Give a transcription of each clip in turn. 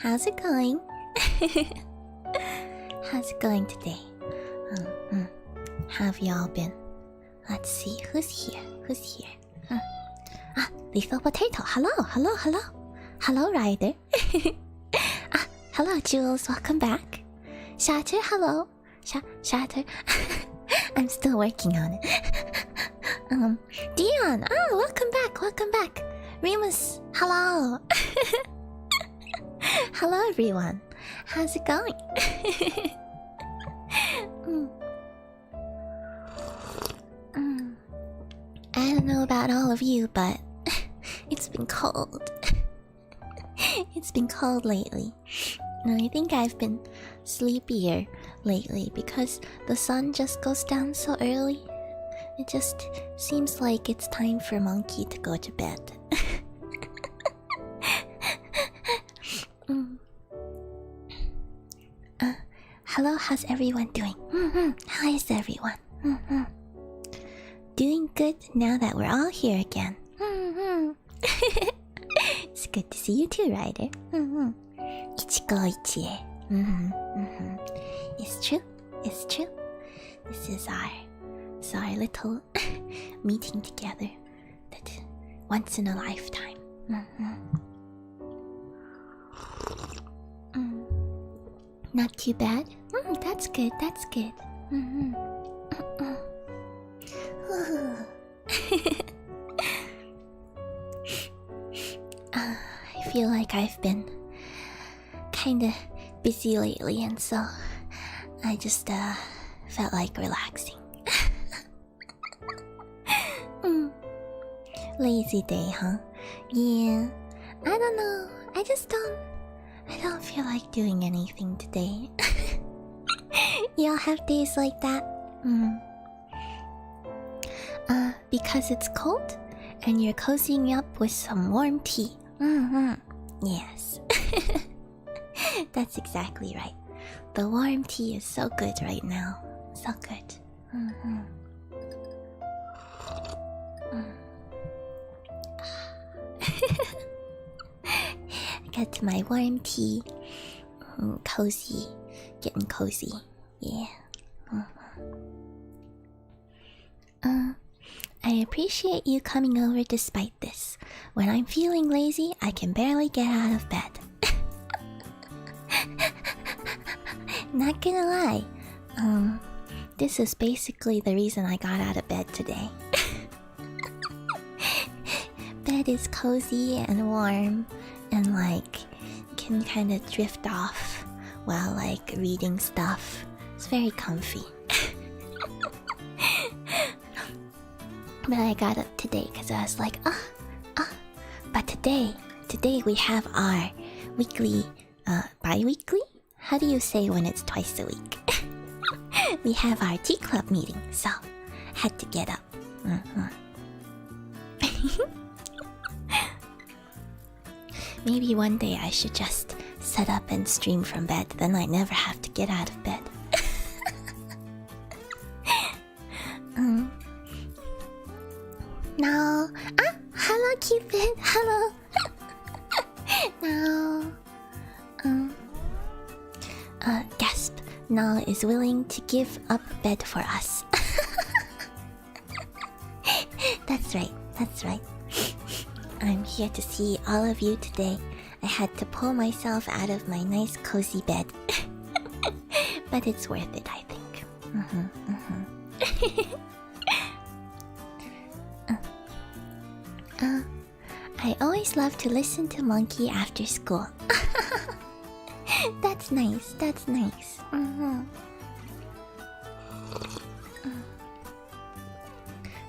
how's it going? How's it going today? How have y'all been? Let's see, who's here? Ah, Lethal Potato, hello. Hello, Ryder. Hello, Jules, welcome back. Shatter, hello. Shatter. I'm still working on it. Dion, welcome back. Remus, hello. Hello, everyone. How's it going? I don't know about all of you, but it's been cold. It's been cold lately. And I think I've been sleepier lately because the sun just goes down so early. It just seems like it's time for Monkey to go to bed. Hello, how's everyone doing? How is everyone? Doing good now that we're all here again. It's good to see you too, Ryder. Ichiko Ichie. It's true. This is our little meeting together. That once in a lifetime. Not too bad. That's good. I feel like I've been kinda busy lately, and so I just felt like relaxing. Lazy day, huh? Yeah. I don't know. I don't feel like doing anything today. Y'all have days like that? Because it's cold and you're cozying up with some warm tea. Yes. That's exactly right. The warm tea is so good right now. So good. I got my warm tea. Cozy. Getting cozy. Yeah. I appreciate you coming over despite this. When I'm feeling lazy, I can barely get out of bed. Not gonna lie. This is basically the reason I got out of bed today. Bed is cozy and warm and like can kind of drift off while like reading stuff. It's very comfy. But I got up today because I was like, but today we have our weekly, bi-weekly? How do you say when it's twice a week? We have our tea club meeting, so had to get up. Maybe one day I should just set up and stream from bed, then I never have to get out of bed. No. Hello, Cupid. Hello. No. Gasp. Nal is willing to give up bed for us. That's right. I'm here to see all of you today. I had to pull myself out of my nice cozy bed. But it's worth it, I think. I always love to listen to Monkey after school. That's nice.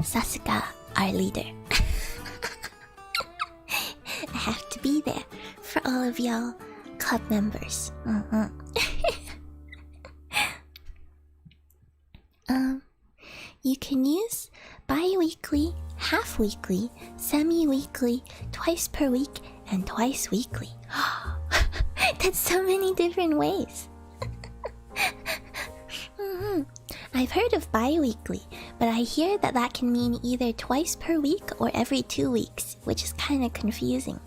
Sasuka, our leader. I have to be there for all of y'all club members. You can use bi-weekly, half-weekly, semi-weekly, twice per week, and twice weekly. That's so many different ways. I've heard of bi-weekly, but I hear that can mean either twice per week or every 2 weeks, which is kind of confusing.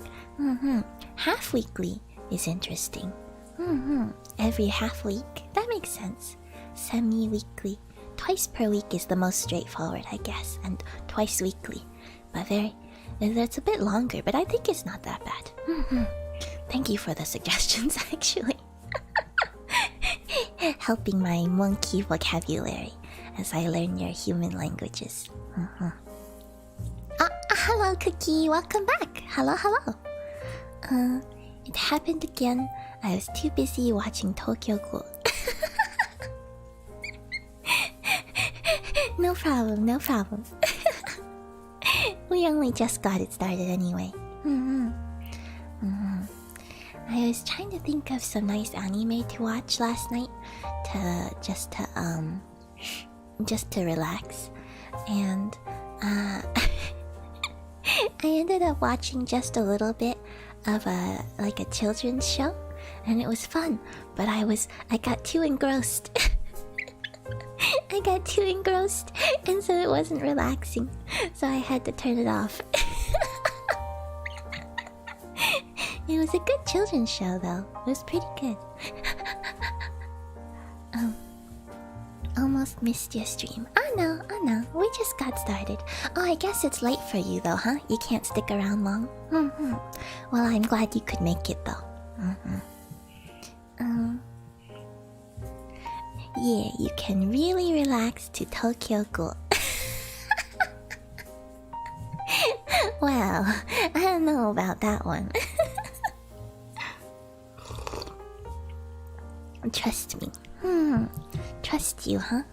Half-weekly is interesting. Every half week. That makes sense. Semi-weekly. Twice per week is the most straightforward, I guess, and twice weekly. But that's a bit longer, but I think it's not that bad. Thank you for the suggestions, actually. Helping my monkey vocabulary as I learn your human languages. Hello, Cookie. Welcome back. Hello. It happened again. I was too busy watching Tokyo Ghoul. No problem. We only just got it started anyway. I was trying to think of some nice anime to watch last night just to relax, and I ended up watching just a little bit of a children's show, and it was fun, but I got too engrossed. And so it wasn't relaxing, so I had to turn it off. It was a good children's show, though. It was pretty good. Almost missed your stream. Oh no. We just got started. Oh, I guess it's late for you, though, huh? You can't stick around long. Well, I'm glad you could make it, though. Yeah, you can really relax to Tokyo Ghoul. Well, I don't know about that one. Trust me. Trust you, huh?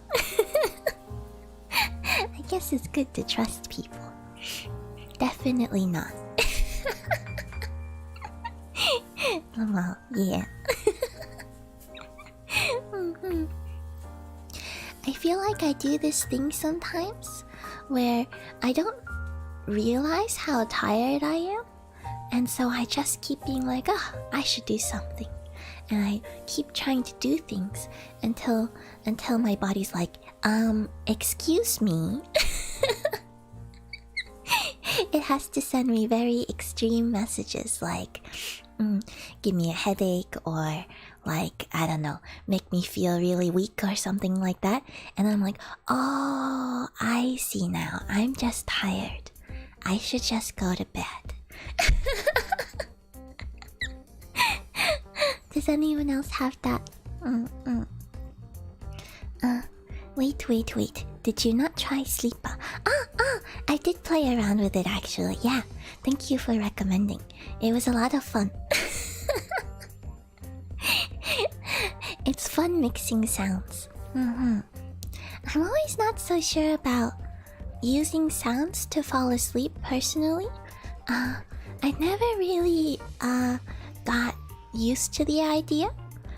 I guess it's good to trust people. Definitely not. Well, yeah. I feel like I do this thing sometimes where I don't realize how tired I am, and so I just keep being like, I should do something. And I keep trying to do things until my body's like, excuse me. It has to send me very extreme messages like, give me a headache, or like, I don't know, make me feel really weak or something like that. And I'm like, oh, I see now. I'm just tired. I should just go to bed. Does anyone else have that? Wait. Did you not try Sleepa? I did play around with it actually. Yeah, thank you for recommending. It was a lot of fun. It's fun mixing sounds. I'm always not so sure about using sounds to fall asleep personally. I never really got used to the idea,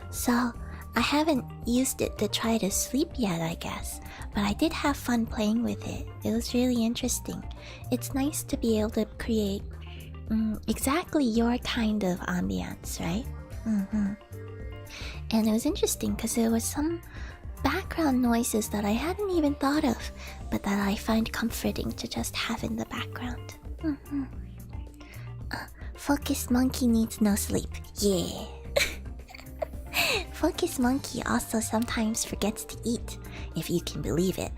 so I haven't used it to try to sleep yet, I guess. But I did have fun playing with it. It was really interesting. It's nice to be able to create exactly your kind of ambience, right? And it was interesting because there was some background noises that I hadn't even thought of, but that I find comforting to just have in the background. Focused monkey needs no sleep. Yeah. Focused monkey also sometimes forgets to eat, if you can believe it.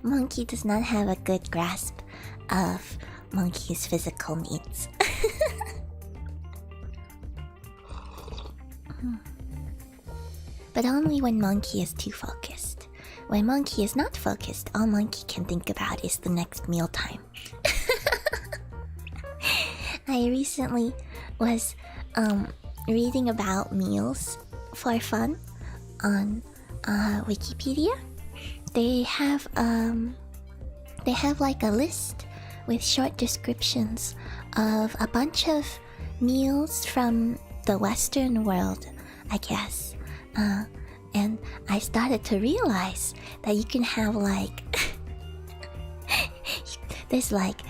Monkey does not have a good grasp of monkey's physical needs. But only when monkey is too focused. When monkey is not focused, all monkey can think about is the next mealtime. I recently was reading about meals for fun on Wikipedia. They have like a list with short descriptions of a bunch of meals from the Western world, I guess. And I started to realize that you can have like there's like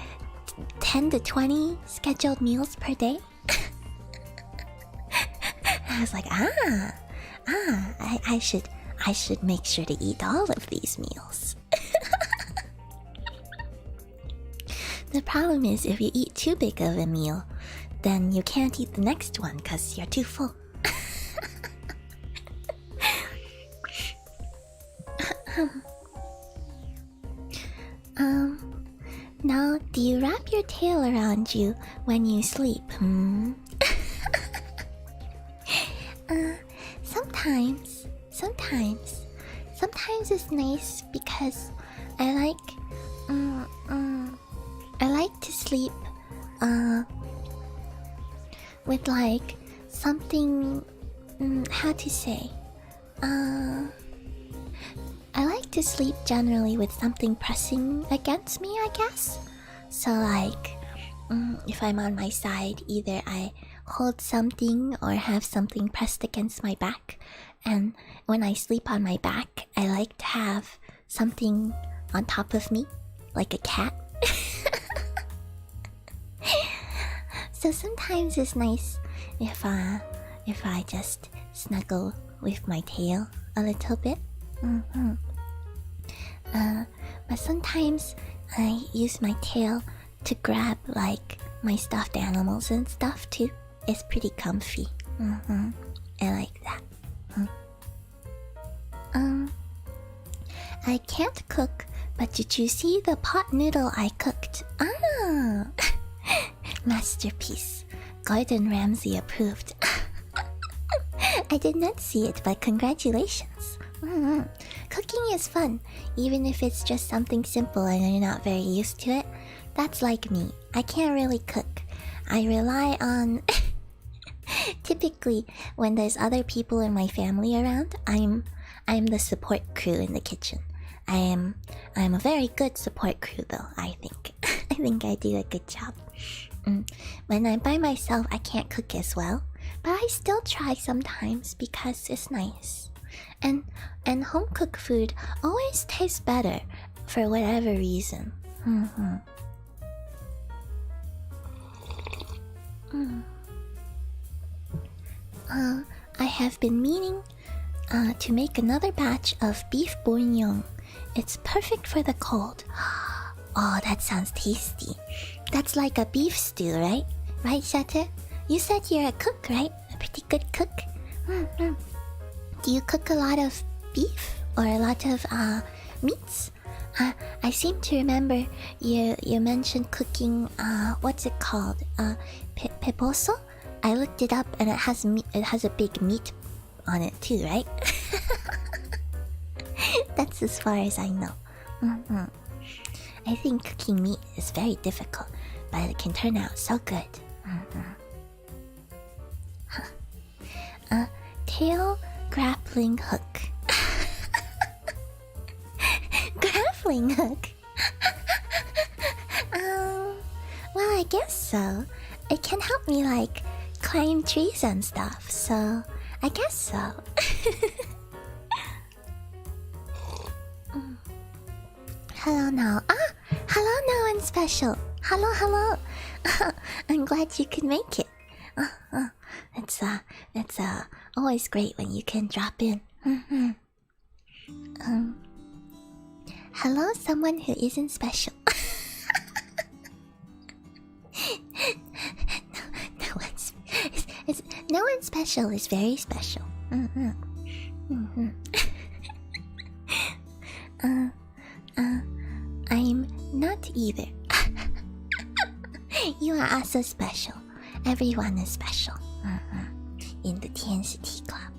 10 to 20 scheduled meals per day. I was like, I should make sure to eat all of these meals. The problem is if you eat too big of a meal, then you can't eat the next one because you're too full. Now, do you wrap your tail around you when you sleep? Sometimes it's nice because I like to sleep with like something, how to say, I like to sleep generally with something pressing against me, I guess. So like, if I'm on my side, either I hold something or have something pressed against my back. And when I sleep on my back, I like to have something on top of me, like a cat. So sometimes it's nice if I just snuggle with my tail a little bit. But sometimes I use my tail to grab like my stuffed animals and stuff too. It's pretty comfy. I like that. I can't cook, but did you see the pot noodle I cooked? Ah! Masterpiece. Gordon Ramsay approved. I did not see it, but congratulations. Cooking is fun, even if it's just something simple and you're not very used to it. That's like me. I can't really cook. I rely on... Typically, when there's other people in my family around, I'm the support crew in the kitchen. I'm a very good support crew though, I think. I think I do a good job. When I'm by myself, I can't cook as well, but I still try sometimes because it's nice. And home cooked food always tastes better for whatever reason. I have been meaning to make another batch of beef bouillon. It's perfect for the cold. Oh, that sounds tasty. That's like a beef stew, right? Right, Shatter? You said you're a cook, right? A pretty good cook. Do you cook a lot of beef or a lot of meats? I seem to remember you mentioned cooking what's it called? Peposo? I looked it up and it has a big meat on it too, right? That's as far as I know. I think cooking meat is very difficult, but it can turn out so good. Tail grappling hook. Grappling hook? Well, I guess so. It can help me, like, climb trees and stuff, so I guess so. Hello now. Hello now and special. Hello. I'm glad you could make it. It's always great when you can drop in. Hello, someone who isn't special. No one special is very special. I'm not either. You are also special. Everyone is special. In the TNCT Club.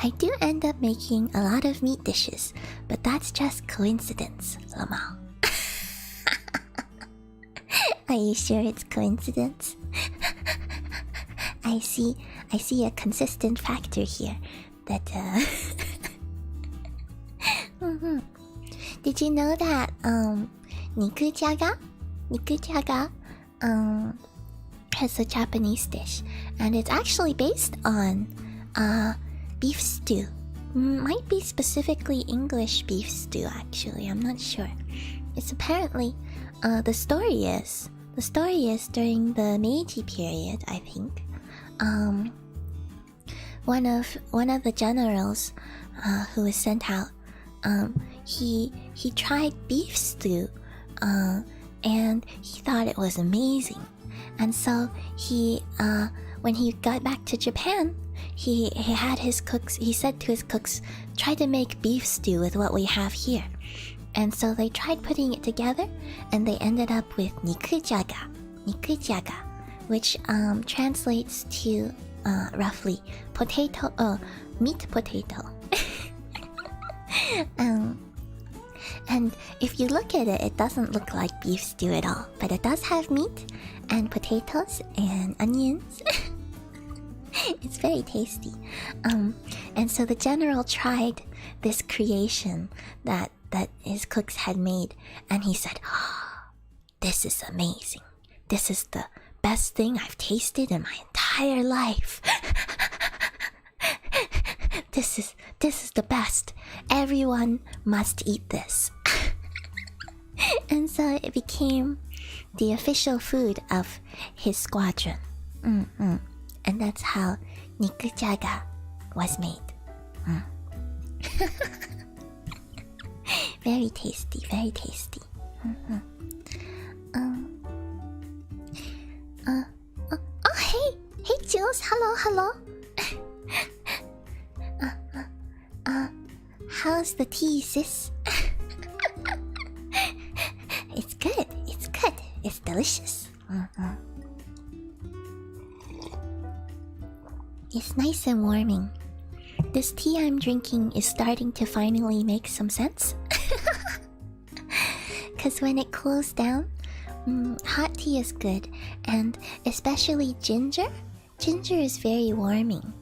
I do end up making a lot of meat dishes, but that's just coincidence, Lamal. Are you sure it's coincidence? I see a consistent factor here that Did you know that nikujaga has a Japanese dish and it's actually based on beef stew. Might be specifically English beef stew actually, I'm not sure. It's apparently the story is during the Meiji period, I think. One of the generals who was sent out, he tried beef stew and he thought it was amazing. And so when he got back to Japan, he had his cooks. He said to his cooks, "Try to make beef stew with what we have here." And so they tried putting it together, and they ended up with nikujaga, which translates to roughly meat potato. And if you look at it, it doesn't look like beef stew at all, but it does have meat and potatoes and onions. It's very tasty. And so the general tried this creation that his cooks had made, and he said, "Oh, this is amazing. This is the best thing I've tasted in my entire life. This is the best. Everyone must eat this." And so it became the official food of his squadron. And that's how nikujaga was made. Very tasty, very tasty. Oh, hey, Jules. Hello. How's the tea, sis? It's good. It's delicious. It's nice and warming. This tea I'm drinking is starting to finally make some sense. Because when it cools down, hot tea is good. And especially ginger. Ginger is very warming.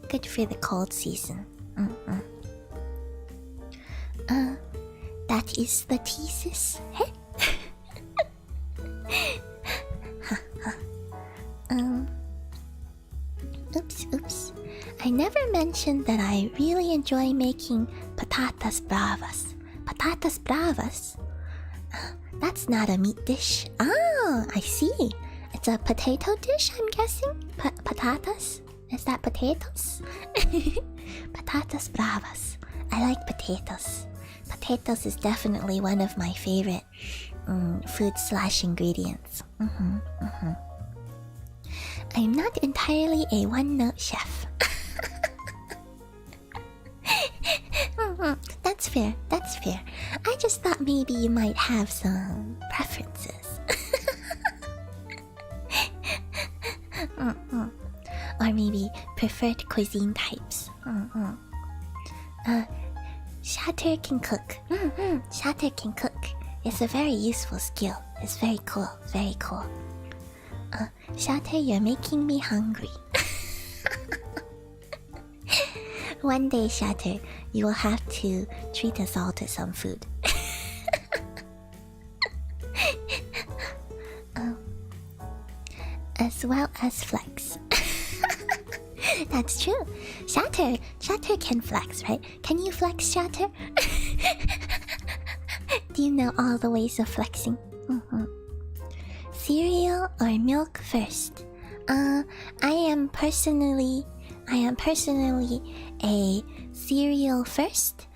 Good for the cold season. That is the thesis. Oops. I never mentioned that I really enjoy making patatas bravas. Patatas bravas? That's not a meat dish. Oh, I see. It's a potato dish, I'm guessing? Patatas? Is that potatoes? Patatas bravas. I like potatoes. Potatoes is definitely one of my favorite food/ingredients. I'm not entirely a one-note chef. That's fair. I just thought maybe you might have some preferences. Or maybe preferred cuisine types. Shatter can cook. Shatter can cook. It's a very useful skill. It's very cool. Shatter, you're making me hungry. One day, Shatter, you will have to treat us all to some food. As well as flex. That's true. Shatter can flex, right? Can you flex, Shatter? Do you know all the ways of flexing? Cereal or milk first? I am personally a cereal first.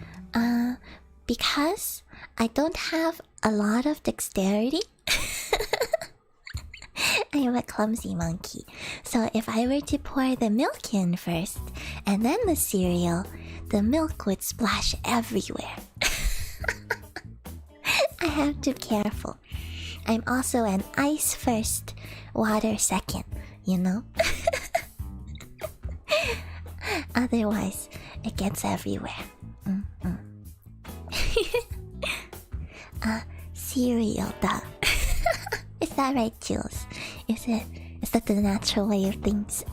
Because I don't have a lot of dexterity. I am a clumsy monkey. So if I were to pour the milk in first and then the cereal, the milk would splash everywhere. I have to be careful. I'm also an ice first, water second, you know? Otherwise, it gets everywhere. Cereal, duh. Is that right, Jules? Is that the natural way of things?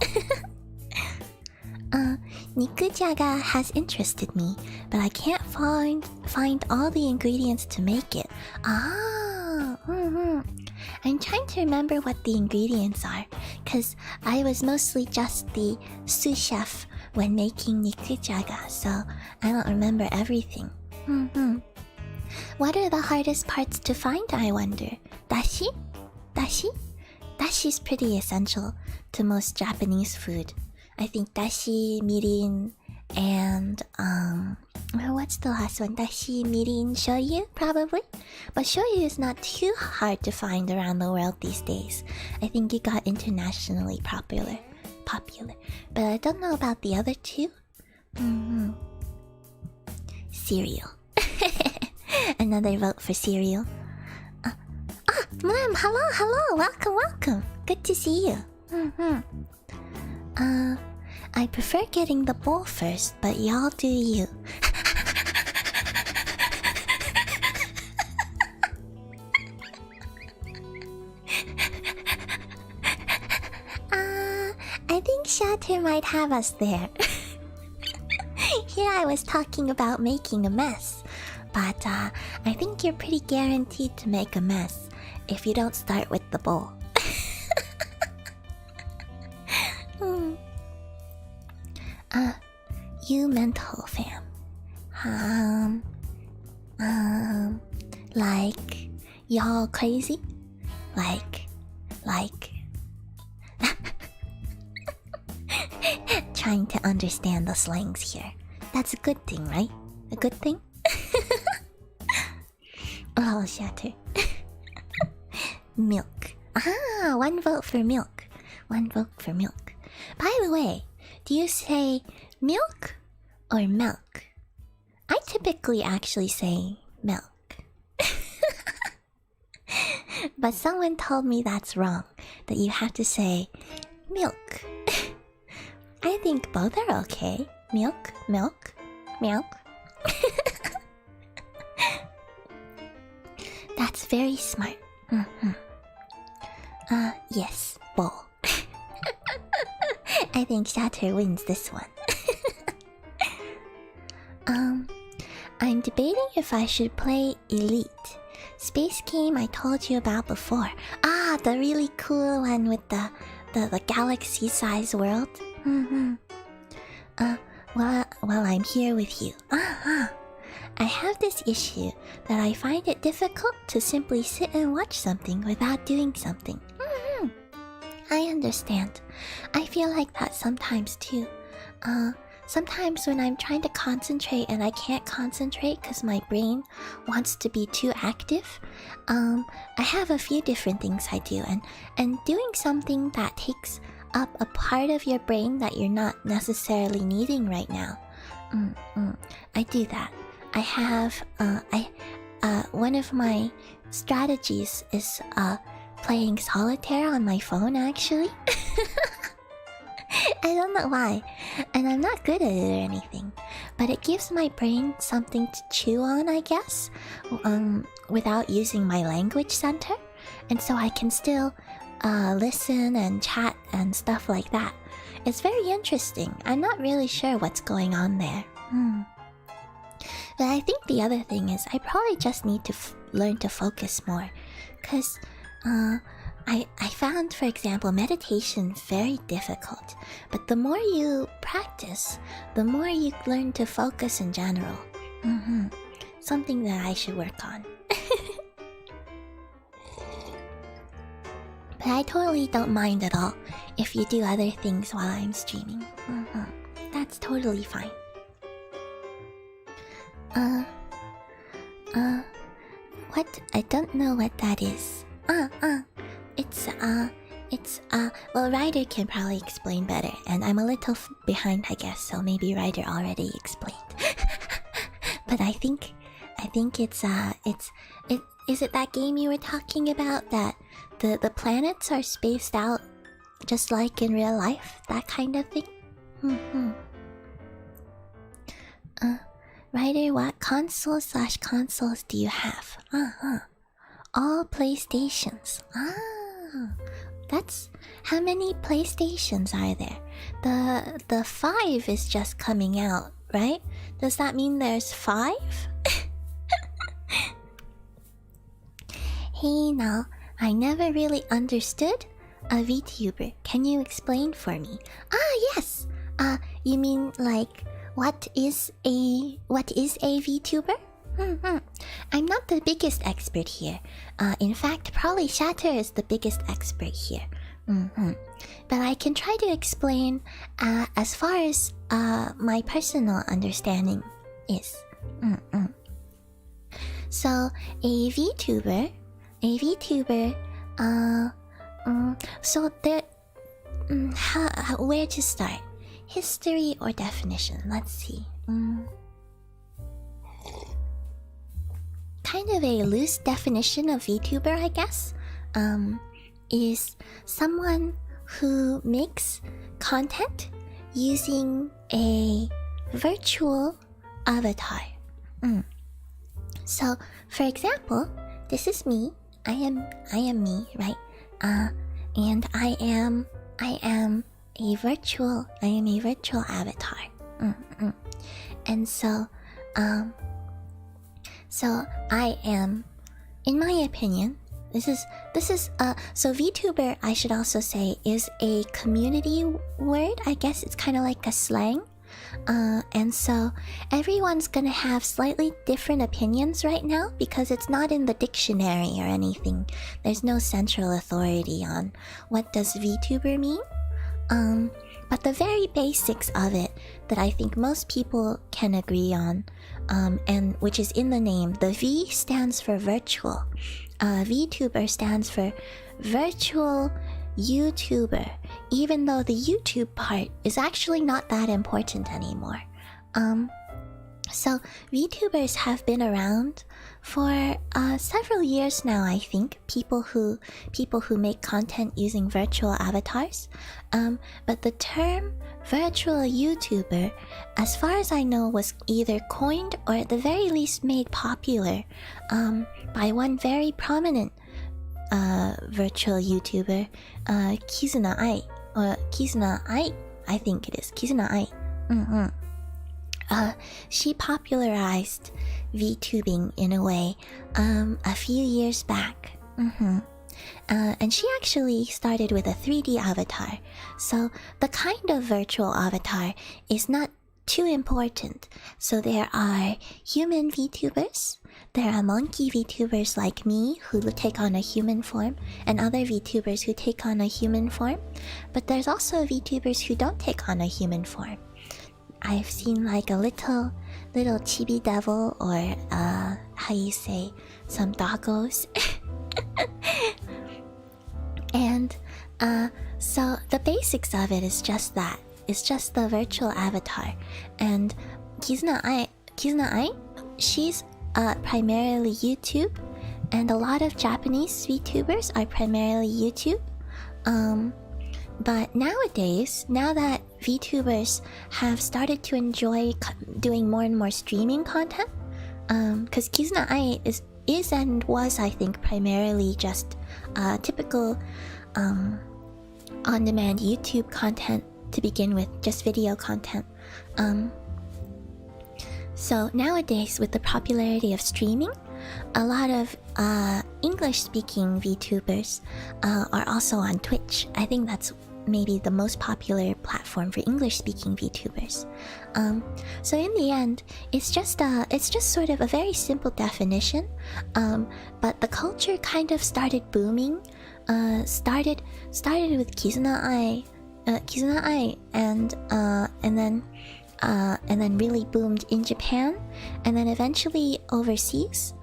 Nikujaga has interested me, but I can't find all the ingredients to make it. I'm trying to remember what the ingredients are, cause I was mostly just the sous chef when making nikujaga, so I don't remember everything. What are the hardest parts to find, I wonder? Dashi? Dashi's pretty essential to most Japanese food. I think dashi, mirin, And what's the last one? Dashi mirin shoyu, probably. But shoyu is not too hard to find around the world these days. I think it got internationally popular. But I don't know about the other two. Cereal. Another vote for cereal. Ma'am, hello, welcome. Good to see you. I prefer getting the bowl first, but y'all do you. I think Shatter might have us there. Here I was talking about making a mess, but I think you're pretty guaranteed to make a mess if you don't start with the bowl. You mental fam. Like y'all crazy? Like trying to understand the slangs here. That's a good thing, right? A good thing? Oh, Shatter. Milk. One vote for milk. By the way, do you say milk or milk? I typically actually say milk. But someone told me that's wrong, that you have to say milk. I think both are okay. Milk. That's very smart. Yes, bowl. I think Shatter wins this one. I'm debating if I should play Elite. Space game I told you about before. The really cool one with the galaxy-sized world. Well, I'm here with you. I have this issue that I find it difficult to simply sit and watch something without doing something. I understand. I feel like that sometimes too. Sometimes when I'm trying to concentrate and I can't concentrate because my brain wants to be too active, I have a few different things I do, and doing something that takes up a part of your brain that you're not necessarily needing right now. I do that. I have one of my strategies is playing solitaire on my phone, actually. I don't know why, and I'm not good at it or anything, but it gives my brain something to chew on, I guess, without using my language center, and so I can still listen and chat and stuff like that. It's very interesting. I'm not really sure what's going on there. But I think the other thing is I probably just need to learn to focus more, because I found, for example, meditation very difficult, but the more you practice, the more you learn to focus in general. Something that I should work on. But I totally don't mind at all if you do other things while I'm streaming. That's totally fine. What? I don't know what that is. Well, Ryder can probably explain better, and I'm a little behind, I guess, so maybe Ryder already explained. But I think it's is it that game you were talking about, that the planets are spaced out just like in real life, that kind of thing? Ryder, what consoles do you have? All PlayStations. That's... How many PlayStations are there? The 5 is just coming out, right? Does that mean there's 5? Hey now, I never really understood a VTuber. Can you explain for me? Yes! You mean like, what is a VTuber? I'm not the biggest expert here. In fact, probably Shatter is the biggest expert here. But I can try to explain as far as my personal understanding is. So a VTuber, so there, where to start? History or definition? Let's see. Kind of a loose definition of VTuber, I guess, is someone who makes content using a virtual avatar. So, for example, this is me. I am me, right? And I am a virtual avatar. And so I am, in my opinion, this is so VTuber, I should also say, is a community word. I guess it's kind of like a slang. And so everyone's gonna have slightly different opinions right now because it's not in the dictionary or anything. There's no central authority on what does VTuber mean. But the very basics of it that I think most people can agree on, and which is in the name, the V stands for virtual. VTuber stands for virtual YouTuber, even though the YouTube part is actually not that important anymore. So VTubers have been around for several years now, I think. People who make content using virtual avatars. But the term virtual YouTuber, as far as I know, was either coined or at the very least made popular by one very prominent virtual YouTuber, Kizuna Ai, or Kizuna Ai, I think it is Kizuna Ai. She popularized VTubing in a way a few years back. And she actually started with a 3D avatar, so the kind of virtual avatar is not too important. So there are human VTubers, there are monkey VTubers like me who take on a human form, and other VTubers who take on a human form. But there's also VTubers who don't take on a human form. I've seen like a little chibi devil, or how you say, some doggos. And so the basics of it is just that. It's just the virtual avatar. And Kizuna Ai, she's primarily YouTube, and a lot of Japanese VTubers are primarily YouTube. But nowadays, now that VTubers have started to enjoy doing more and more streaming content, because Kizuna Ai is and was, I think, primarily just typical on-demand YouTube content to begin with, just video content. So nowadays, with the popularity of streaming, a lot of English-speaking VTubers are also on Twitch. I think that's maybe the most popular platform for English-speaking VTubers. So in the end, it's just sort of a very simple definition. But the culture kind of started booming. Started with Kizuna Ai, and then really boomed in Japan, and then eventually overseas.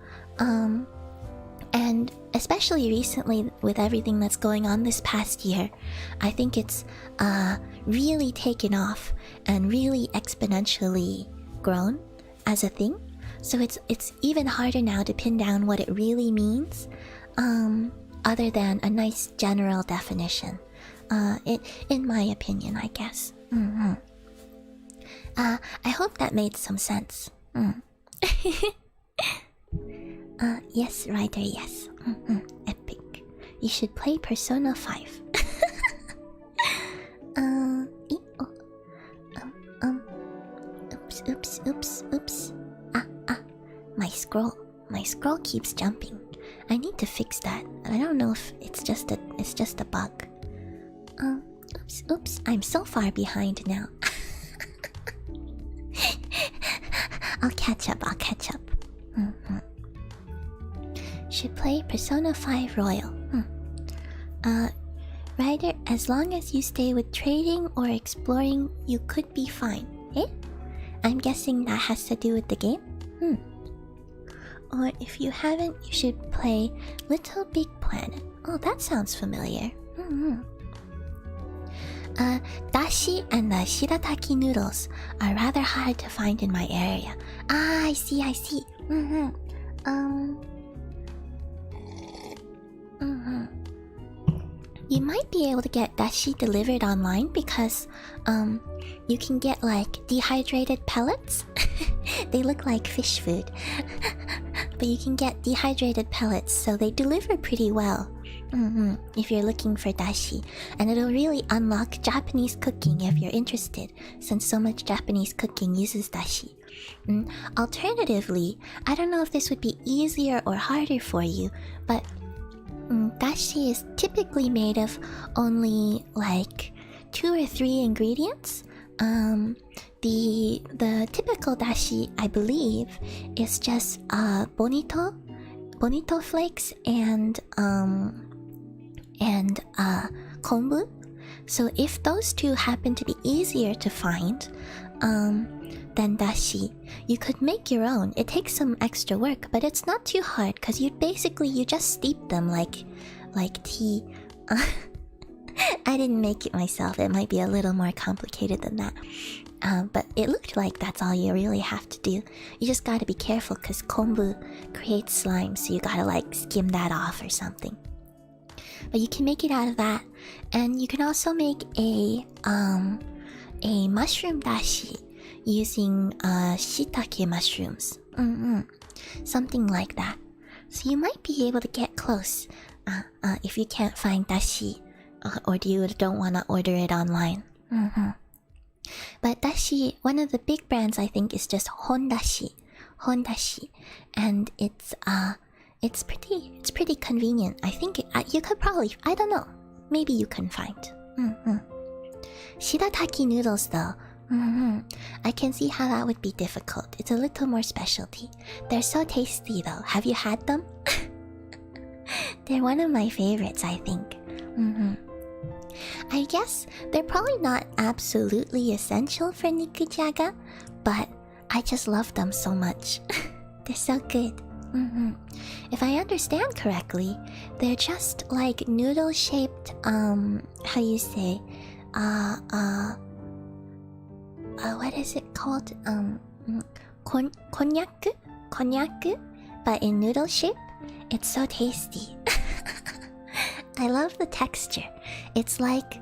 And especially recently, with everything that's going on this past year, I think it's really taken off and really exponentially grown as a thing. So it's even harder now to pin down what it really means, other than a nice general definition. In my opinion, I guess. I hope that made some sense. Yes, Ryder, yes. Epic. You should play Persona 5. Oops. My scroll keeps jumping. I need to fix that. I don't know if it's just a bug. Oops. I'm so far behind now. I'll catch up. Should play Persona 5 Royal. Ryder, as long as you stay with trading or exploring, you could be fine. Eh? I'm guessing that has to do with the game? Or if you haven't, you should play Little Big Planet. Oh, that sounds familiar. Dashi and the shirataki noodles are rather hard to find in my area. Ah, I see. You might be able to get dashi delivered online because you can get like dehydrated pellets. They look like fish food. But you can get dehydrated pellets, so they deliver pretty well. If you're looking for dashi. And it'll really unlock Japanese cooking if you're interested, since so much Japanese cooking uses dashi. Alternatively, I don't know if this would be easier or harder for you, but dashi is typically made of only like 2 or 3 ingredients. The typical dashi, I believe, is just bonito flakes and kombu. So if those two happen to be easier to find than dashi, you could make your own. It takes some extra work, but it's not too hard because you just steep them like tea. I didn't make it myself. It might be a little more complicated than that. But it looked like that's all you really have to do. You just gotta be careful because kombu creates slime, so you gotta like skim that off or something. But you can make it out of that, and you can also make a mushroom dashi using shiitake mushrooms. Something like that. So you might be able to get close if you can't find dashi, or you don't want to order it online. But dashi, one of the big brands I think is just hondashi, and it's pretty convenient. I think you could probably, I don't know, maybe you can find. Shirataki noodles though, I can see how that would be difficult. It's a little more specialty. They're so tasty though. Have you had them? They're one of my favorites, I think. I guess they're probably not absolutely essential for nikujaga, but I just love them so much. They're so good. If I understand correctly, they're just like noodle-shaped, how you say, what is it called? Konnyaku? But in noodle shape? It's so tasty. I love the texture. It's like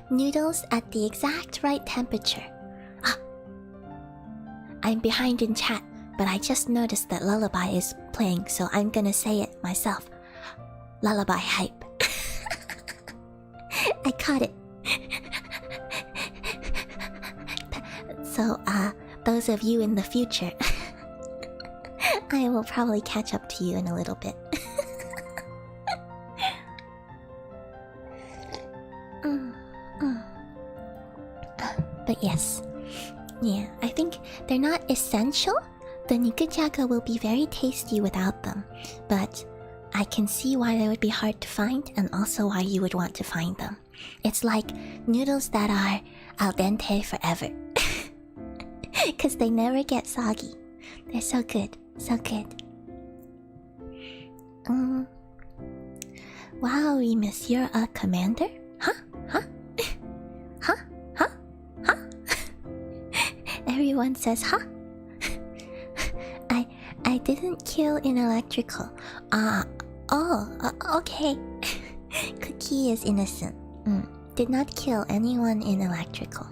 noodles at the exact right temperature. I'm behind in chat, but I just noticed that Lullaby is playing, so I'm gonna say it myself. Lullaby hype. I caught it. So, those of you in the future, I will probably catch up to you in a little bit. But yes, yeah, I think they're not essential. The nikujaga will be very tasty without them, but I can see why they would be hard to find and also why you would want to find them. It's like noodles that are al dente forever. Because they never get soggy. They're so good, so good. Wow, Remus, you're a commander? Huh? Everyone says, huh? I didn't kill in electrical. Okay. Cookie is innocent. Did not kill anyone in electrical.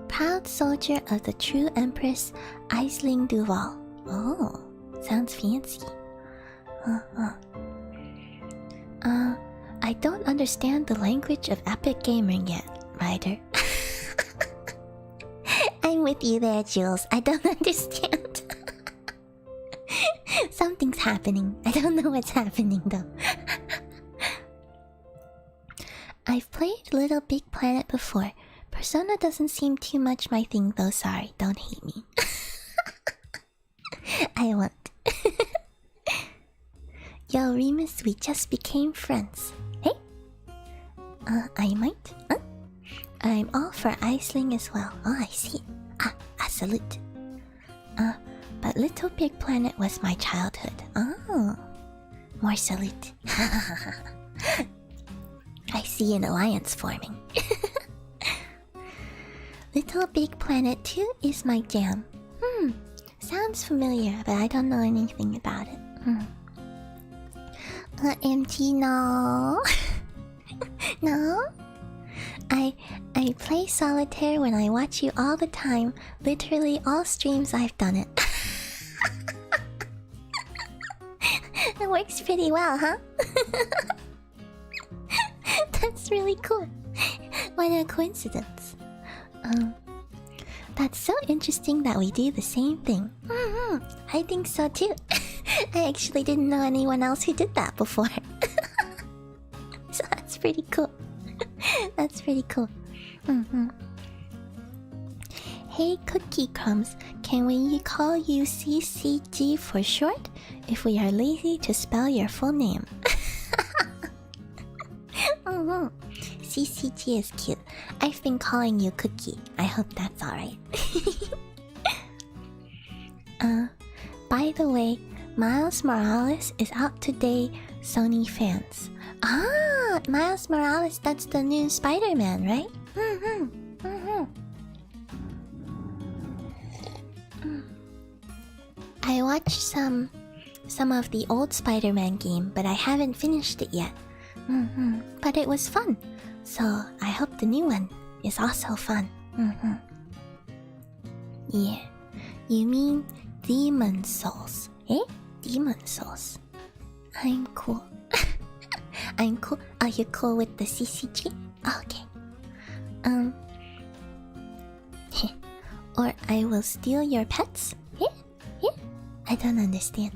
Proud soldier of the true Empress Aisling Duval. Oh, sounds fancy. I don't understand the language of epic gaming yet, Ryder. I'm with you there, Jules. I don't understand. Something's happening. I don't know what's happening though. I've played Little Big Planet before. Persona doesn't seem too much my thing though, sorry, don't hate me. I won't. Yo, Remus, we just became friends. Hey? I might? Huh? I'm all for Iceling as well. Oh, I see. A salute. But Little Big Planet was my childhood. Oh. More salute. I see an alliance forming. Little Big Planet 2 is my jam. Sounds familiar, but I don't know anything about it. MT, no. No? I play solitaire when I watch you all the time. Literally all streams I've done it. It works pretty well, huh? That's really cool. What a coincidence. That's so interesting that we do the same thing. I think so too. I actually didn't know anyone else who did that before. So that's pretty cool. That's pretty cool. Hey Cookie Crumbs, can we call you CCG for short? If we are lazy to spell your full name. CCG is cute. I've been calling you Cookie. I hope that's alright. By the way, Miles Morales is out today, Sony fans. Miles Morales, that's the new Spider-Man, right? I watched some of the old Spider-Man game, but I haven't finished it yet. But it was fun, so I hope the new one is also fun. Yeah, you mean Demon Souls, eh? Demon Souls. I'm cool. I'm cool. Are you cool with the CCG? Okay. Or I will steal your pets? Yeah? I don't understand.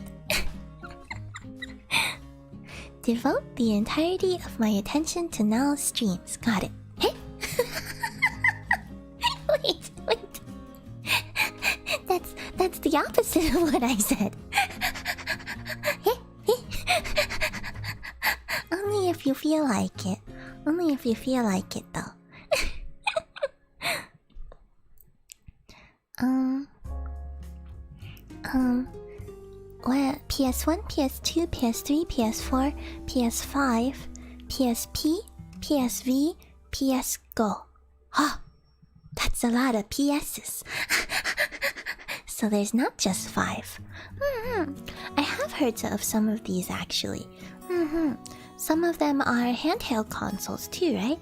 Devote the entirety of my attention to Nell's streams. Got it. Hey? Wait. That's the opposite of what I said. Only if you feel like it. Only if you feel like it, though. Well, PS1, PS2, PS3, PS4, PS5, PSP, PSV, PS Go. Oh, that's a lot of PSs. So there's not just 5. I have heard of some of these actually. Some of them are handheld consoles too, right?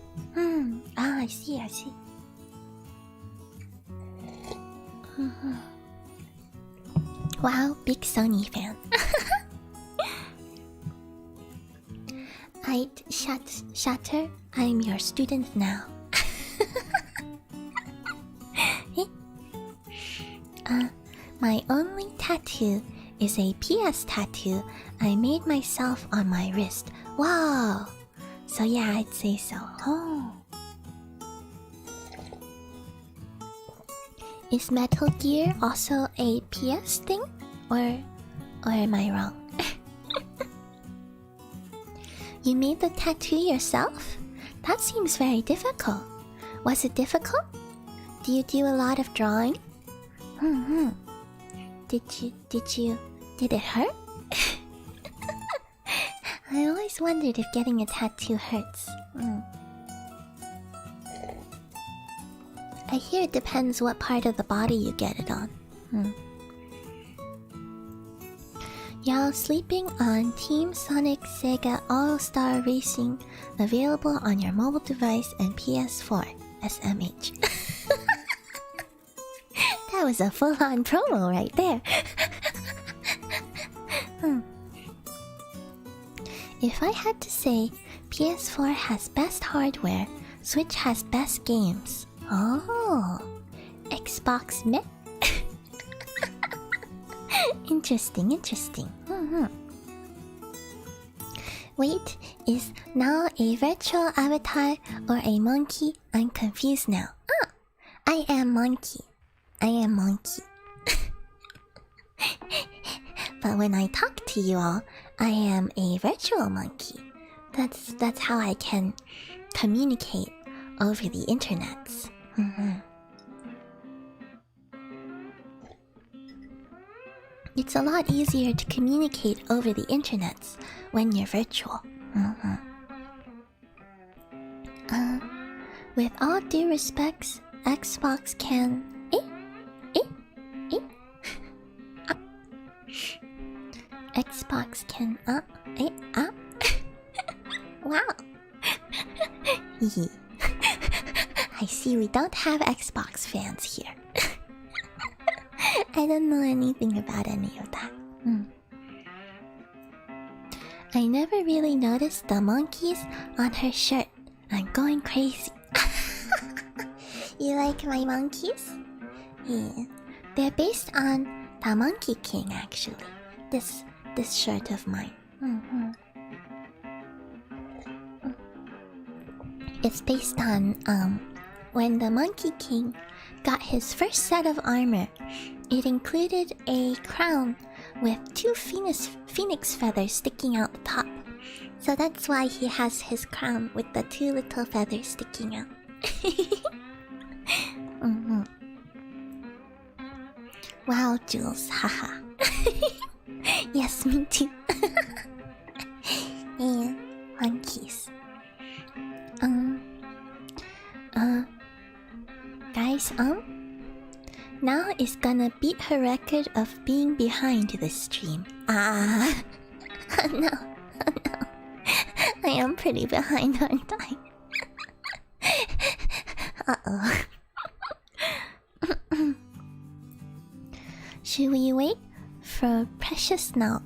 I see. Wow, big Sony fan. I'd Shatter, I'm your student now. My only tattoo is a PS tattoo I made myself on my wrist. Wow! So yeah, I'd say so. Oh. Is Metal Gear also a PS thing? Or am I wrong? You made the tattoo yourself? That seems very difficult. Was it difficult? Do you do a lot of drawing? Did it hurt? I always wondered if getting a tattoo hurts. I hear it depends what part of the body you get it on. Y'all sleeping on Team Sonic Sega All-Star Racing, available on your mobile device and PS4. SMH. That was a full-on promo right there. If I had to say, PS4 has best hardware, Switch has best games. Oh, Xbox meh? Interesting. Wait, is now a virtual avatar or a monkey? I'm confused now. I am monkey. But when I talk to you all, I am a virtual monkey. That's how I can communicate over the internets. It's a lot easier to communicate over the internets when you're virtual. With all due respects, Xbox can... Xbox can... Wow. I see we don't have Xbox fans here. I don't know anything about any of that. I never really noticed the monkeys on her shirt. I'm going crazy. You like my monkeys? Yeah. They're based on the Monkey King, actually. This shirt of mine. It's based on when the Monkey King got his first set of armor. It included a crown with 2 phoenix feathers sticking out the top. So that's why he has his crown with the 2 little feathers sticking out. Wow, Jules, haha. Yes, me too. Yeah, monkeys. Guys, now is gonna beat her record of being behind this stream. No. I am pretty behind, aren't I? Uh-oh. Should we wait for Precious now?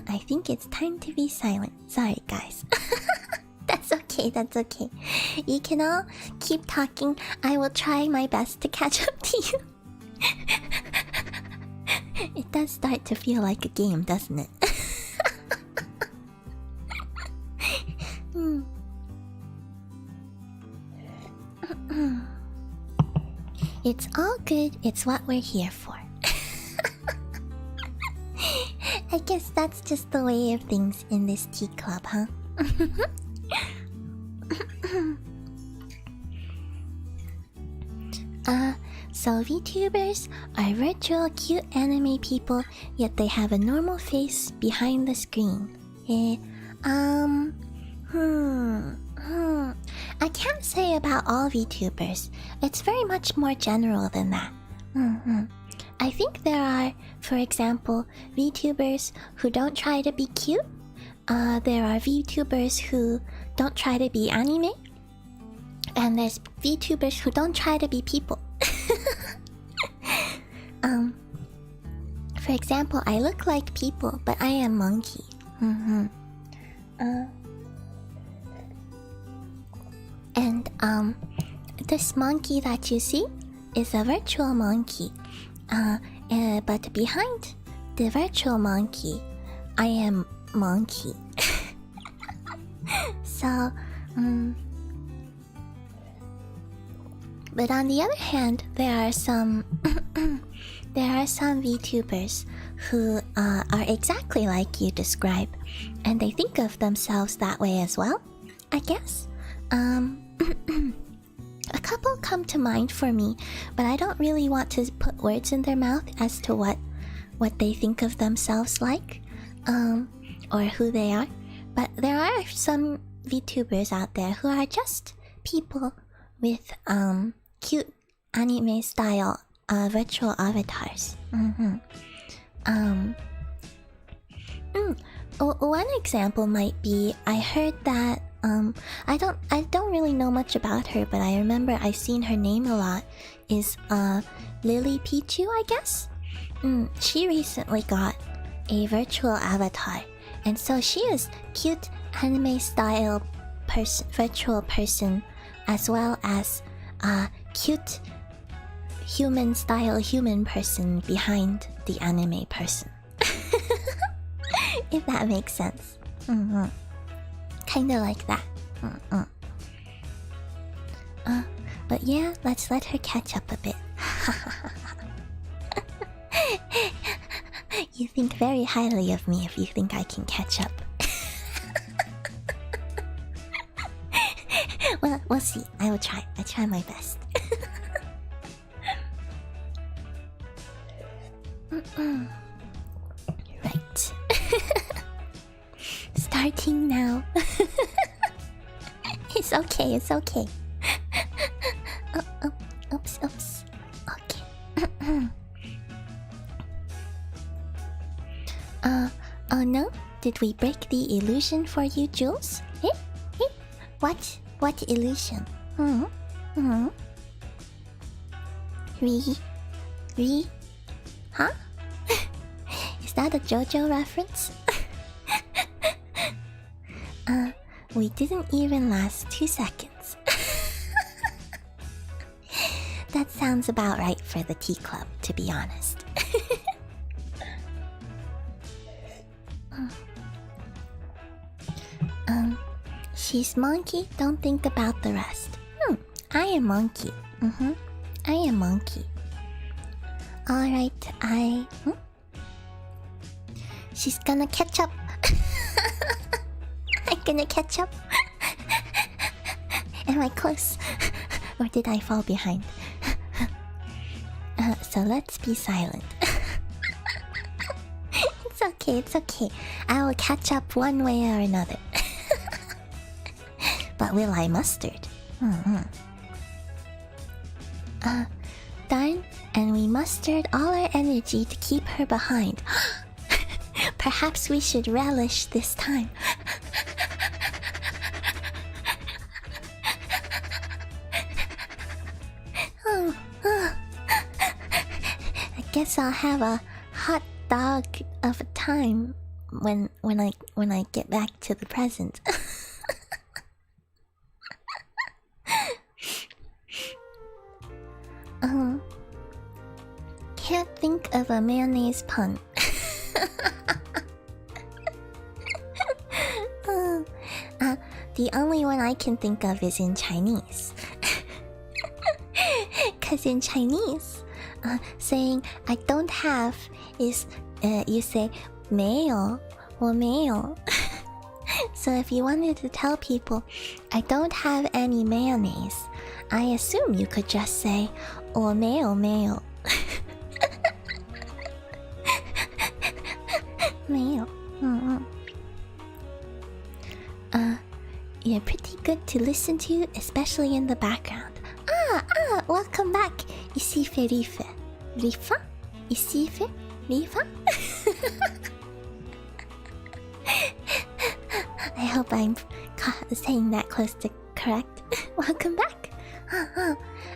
I think it's time to be silent. Sorry, guys. That's okay, that's okay. You can all keep talking. I will try my best to catch up to you. It does start to feel like a game, doesn't it? It's all good, it's what we're here for. I guess that's just the way of things in this tea club, huh? So VTubers are virtual cute anime people, yet they have a normal face behind the screen. I can't say about all VTubers. It's very much more general than that. I think there are, for example, VTubers who don't try to be cute. There are VTubers who don't try to be anime. And there's VTubers who don't try to be people. For example, I look like people, but I am monkey. And this monkey that you see is a virtual monkey. But behind the virtual monkey, I am monkey. So, but on the other hand, there are some VTubers who are exactly like you describe, and they think of themselves that way as well, I guess. A couple come to mind for me, but I don't really want to put words in their mouth as to what they think of themselves like, or who they are. But there are some VTubers out there who are just people with cute anime style virtual avatars. One example might be, I heard that I don't really know much about her, but I remember I've seen her name a lot, is Lily Pichu, I guess. She recently got a virtual avatar, and so she is cute anime style virtual person, as well as cute human style human person behind the anime person. If that makes sense. Kinda like that. But yeah, let's let her catch up a bit. You think very highly of me if you think I can catch up. Well, we'll see. I will try. I try my best. Right. Starting now. It's okay, it's okay. Oops. Okay. Oh no? Did we break the illusion for you, Jules? Eh? What illusion? Re? Huh? Is that a JoJo reference? We didn't even last 2 seconds. That sounds about right for the tea club, to be honest. She's monkey, don't think about the rest. I am monkey. I am monkey. Alright, She's gonna catch up. I'm gonna catch up. Am I close? Or did I fall behind? So let's be silent. It's okay. I will catch up one way or another. But will I mustard? Darn, and we mustered all our energy to keep her behind. Perhaps we should relish this time. I guess I'll have a hot dog of a time when I get back to the present. Can't think of a mayonnaise pun. The only one I can think of is in Chinese. 'Cause in Chinese, saying I don't have is you say 没有, 我没有. So if you wanted to tell people I don't have any mayonnaise, I assume you could just say 我没有没有. 没有. You're pretty good to listen to, especially in the background. Welcome back, Isife Rife. Rifa? Isife? Rifa? I hope I'm saying that close to correct. Welcome back.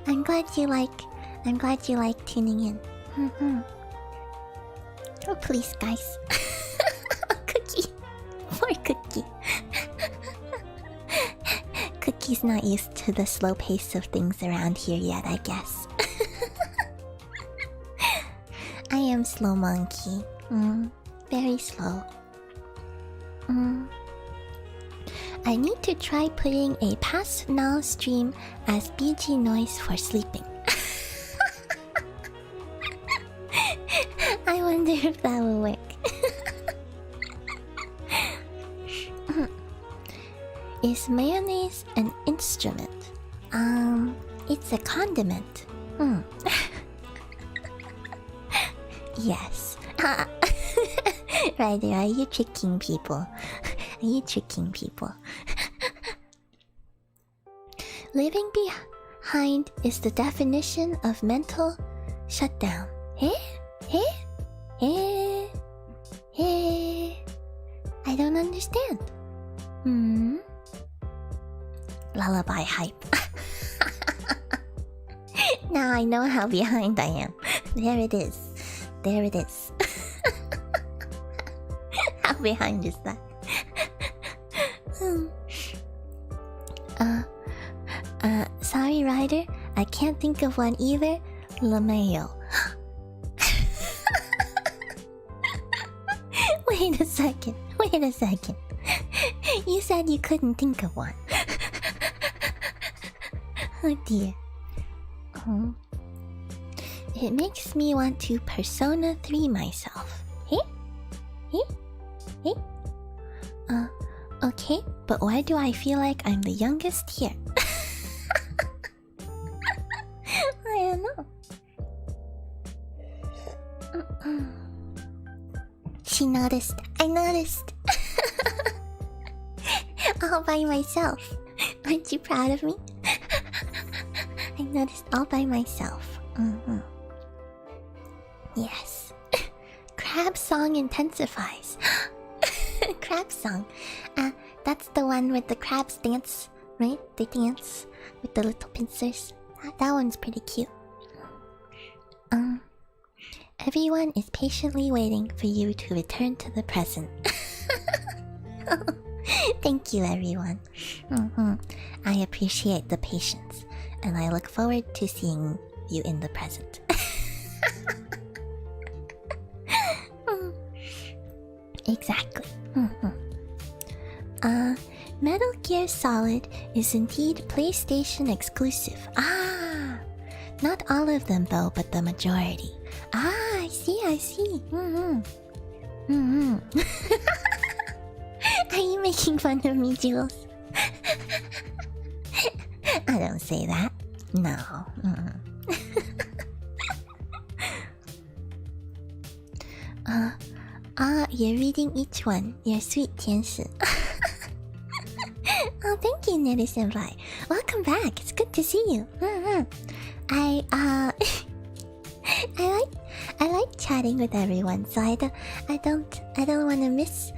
I'm glad you like tuning in. Oh please, guys. Cookie. Poor Cookie. Cookie's not used to the slow pace of things around here yet, I guess. I am slow monkey. Very slow. I need to try putting a pass now stream as BG noise for sleeping. I wonder if that will work. Is mayonnaise an instrument? It's a condiment. Yes. Ryder, are you tricking people? Are you tricking people? Living behind is the definition of mental shutdown. I don't understand. Lullaby hype. Now I know how behind I am. There it is. There it is. How behind is that? Sorry, Ryder. I can't think of one either. LaMayo. Wait a second. You said you couldn't think of one. Oh dear. It makes me want to Persona 3 myself. Hey? Hey? Hey? Okay, but why do I feel like I'm the youngest here? I don't know. She noticed. I noticed. All by myself. Aren't you proud of me? I noticed all by myself. Yes. Crab song intensifies. Crab song. That's the one with the crabs dance, right? They dance with the little pincers. That one's pretty cute. Everyone is patiently waiting for you to return to the present. Thank you, everyone. I appreciate the patience, and I look forward to seeing you in the present. Exactly. Metal Gear Solid is indeed PlayStation exclusive. Not all of them though, but the majority. I see. Are you making fun of me, Jules? I don't say that. No. You're reading each one. You're sweet, Tianshi. Oh, thank you, Neri-senpai. Welcome back. It's good to see you. I like chatting with everyone, so I don't want to miss,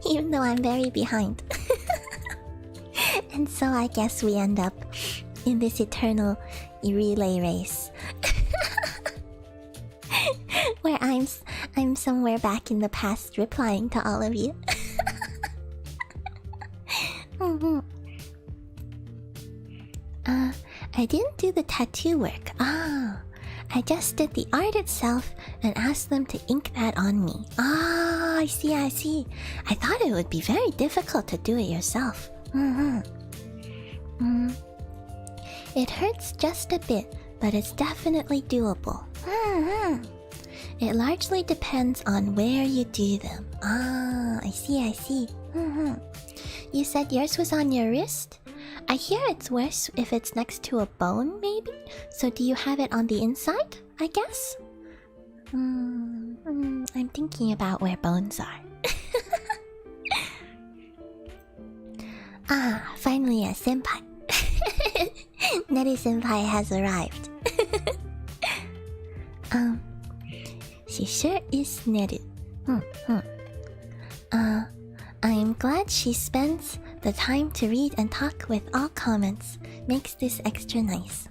even though I'm very behind. And so I guess we end up in this eternal relay race, where I'm somewhere back in the past replying to all of you. I didn't do the tattoo work. I just did the art itself and asked them to ink that on me. I see. I thought it would be very difficult to do it yourself. It hurts just a bit, but it's definitely doable. It largely depends on where you do them. I see. You said yours was on your wrist? I hear it's worse if it's next to a bone, maybe? So do you have it on the inside, I guess? I'm thinking about where bones are. Finally a senpai. Neri-senpai has arrived. She sure is Neru. I am glad she spends the time to read and talk with all comments. Makes this extra nice.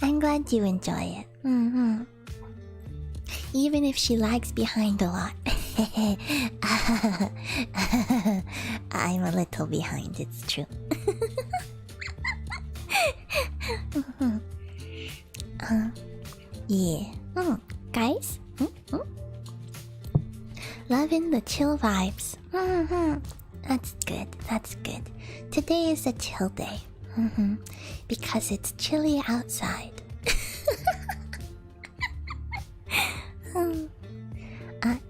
I'm glad you enjoy it. Even if she lags behind a lot. I'm a little behind, it's true. Yeah. Guys? Loving the chill vibes. That's good. Today is a chill day. Because it's chilly outside.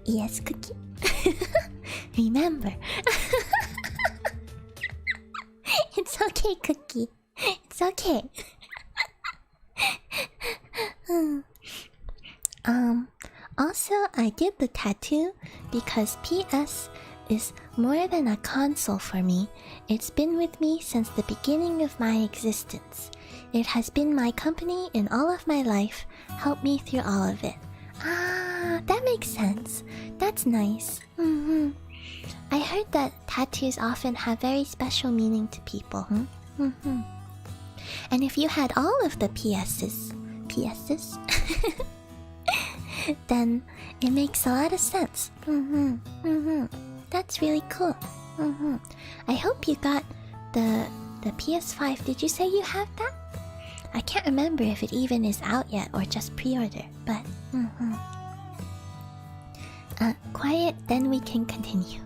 Yes, Cookie. Remember. It's okay, Cookie. It's okay. Also, I did the tattoo because PS is more than a console for me. It's been with me since the beginning of my existence. It has been my company in all of my life, helped me through all of it. That makes sense. That's nice. I heard that tattoos often have very special meaning to people. And if you had all of the PS's, then it makes a lot of sense. That's really cool. I hope you got the PS5. Did you say you have that? I can't remember if it even is out yet or just pre-order, but quiet, then we can continue.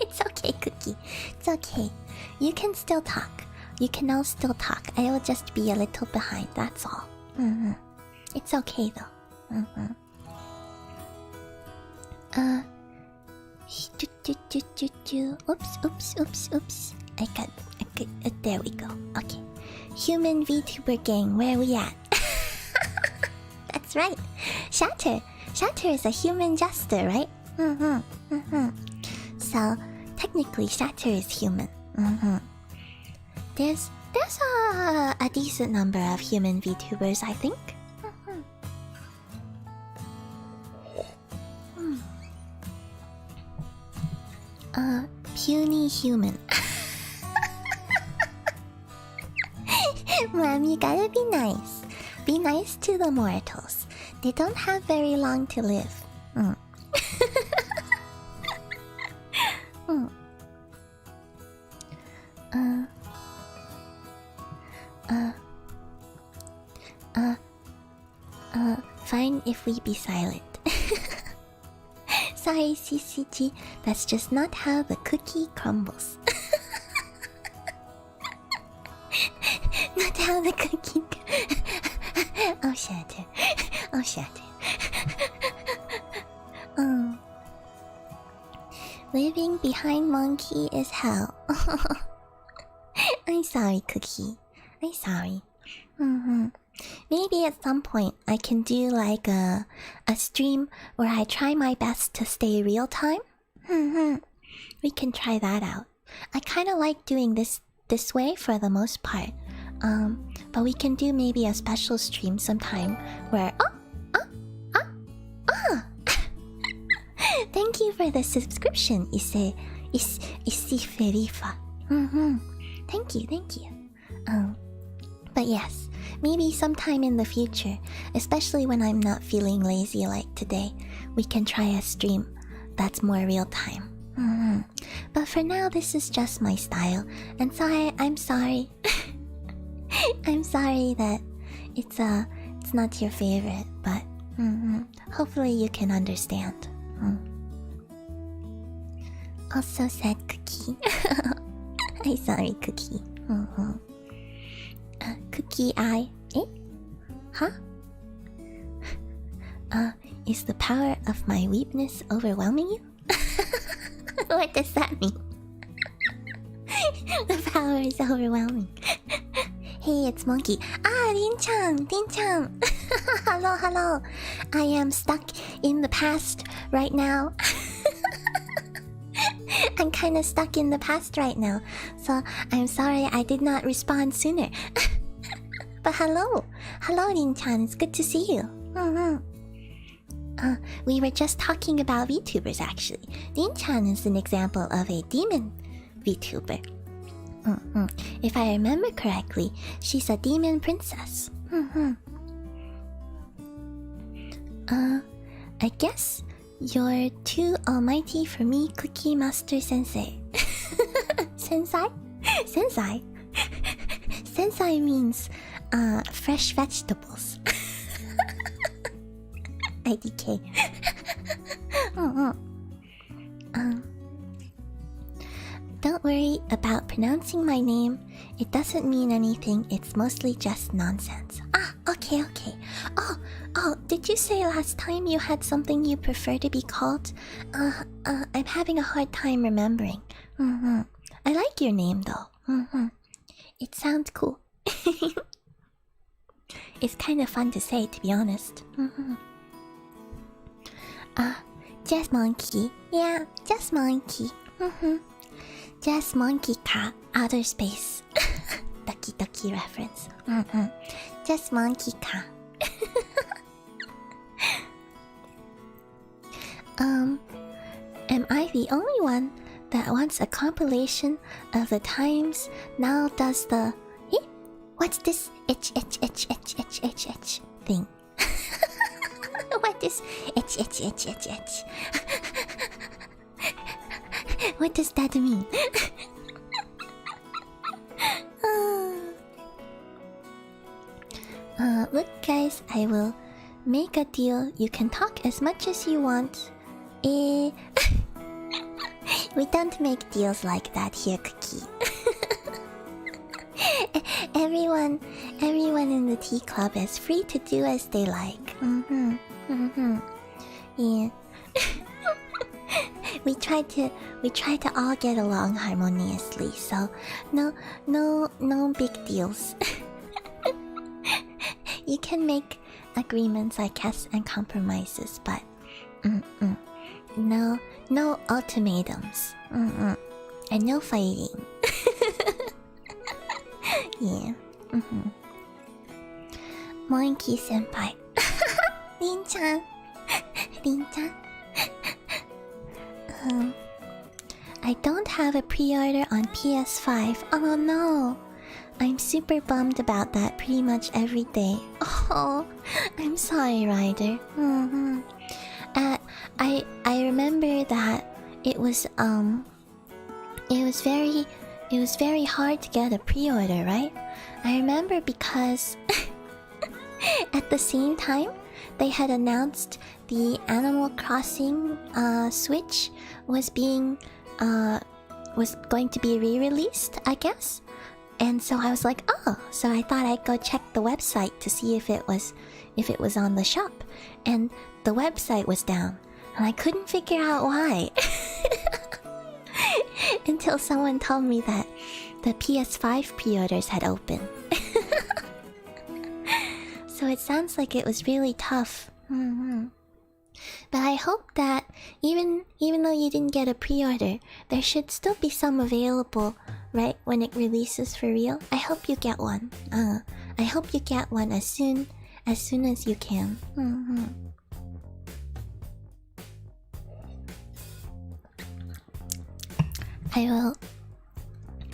It's okay, Cookie. It's okay. You can still talk. You can all still talk. I will just be a little behind, that's all. It's okay though. Oops. I got. There we go. Okay. Human VTuber gang, where we at? That's right. Shatter is a human jester, right? So technically, Shatter is human. There's a decent number of human VTubers, I think. Puny human. Mom, you gotta be nice. Be nice to the mortals. They don't have very long to live. Fine if we be silent. Sorry, CCG. That's just not how the cookie crumbles. Not how the cookie. Oh, Shatter. Oh, Shatter. Living behind monkey is hell. I'm sorry, Cookie. I'm sorry. Maybe at some point I can do like a stream where I try my best to stay real time. We can try that out. I kind of like doing this way for the most part. But we can do maybe a special stream sometime where Thank you for the subscription, Isiferifa. Thank you. But yes, maybe sometime in the future, especially when I'm not feeling lazy like today, we can try a stream that's more real time. But for now, this is just my style. And I'm sorry. I'm sorry that it's not your favorite, but hopefully you can understand. Also said Cookie. I'm sorry, Cookie. Cookie eye. Eh? Huh? Is the power of my weakness overwhelming you? What does that mean? The power is overwhelming. Hey, it's Monkey. Rin-chan. Hello. I am stuck in the past right now. I'm kinda stuck in the past right now, so I'm sorry I did not respond sooner. But hello, Rin-chan, it's good to see you. We were just talking about VTubers actually. Rin-chan is an example of a demon VTuber. If I remember correctly, she's a demon princess. I guess you're too almighty for me, Cookie Master Sensei. Sensei? Sensei means fresh vegetables. IDK. Don't worry about pronouncing my name. It doesn't mean anything. It's mostly just nonsense. Okay. Oh, did you say last time you had something you prefer to be called? I'm having a hard time remembering. I like your name though. It sounds cool. It's kind of fun to say, to be honest. Just Monkey. Yeah, just Monkey. Just Monkey Ka, outer space. Ducky reference. Just Monkey Ka. Am I the only one that wants a compilation of the times now does the... Eh? What's this itch thing? What is itch? What does that mean? Look guys, I will make a deal. You can talk as much as you want. We don't make deals like that here, Cookie. everyone, everyone in the tea club is free to do as they like. Yeah. we try to all get along harmoniously, so no big deals. You can make agreements, I guess, and compromises, but no ultimatums. And no fighting. Yeah. Monkey senpai. Rin-chan. Rin-chan. I don't have a pre-order on PS5. Oh no. I'm super bummed about that pretty much every day. Oh, I'm sorry, Ryder. I remember that it was very hard to get a pre-order, right? I remember because at the same time they had announced the Animal Crossing Switch was going to be re-released, I guess. And so I was like, oh, so I thought I'd go check the website to see if it was on the shop. And the website was down. And I couldn't figure out why. Until someone told me that the PS5 pre-orders had opened. So it sounds like it was really tough. But I hope that even though you didn't get a pre-order, there should still be some available, right, when it releases for real. I hope you get one. I hope you get one as soon as you can.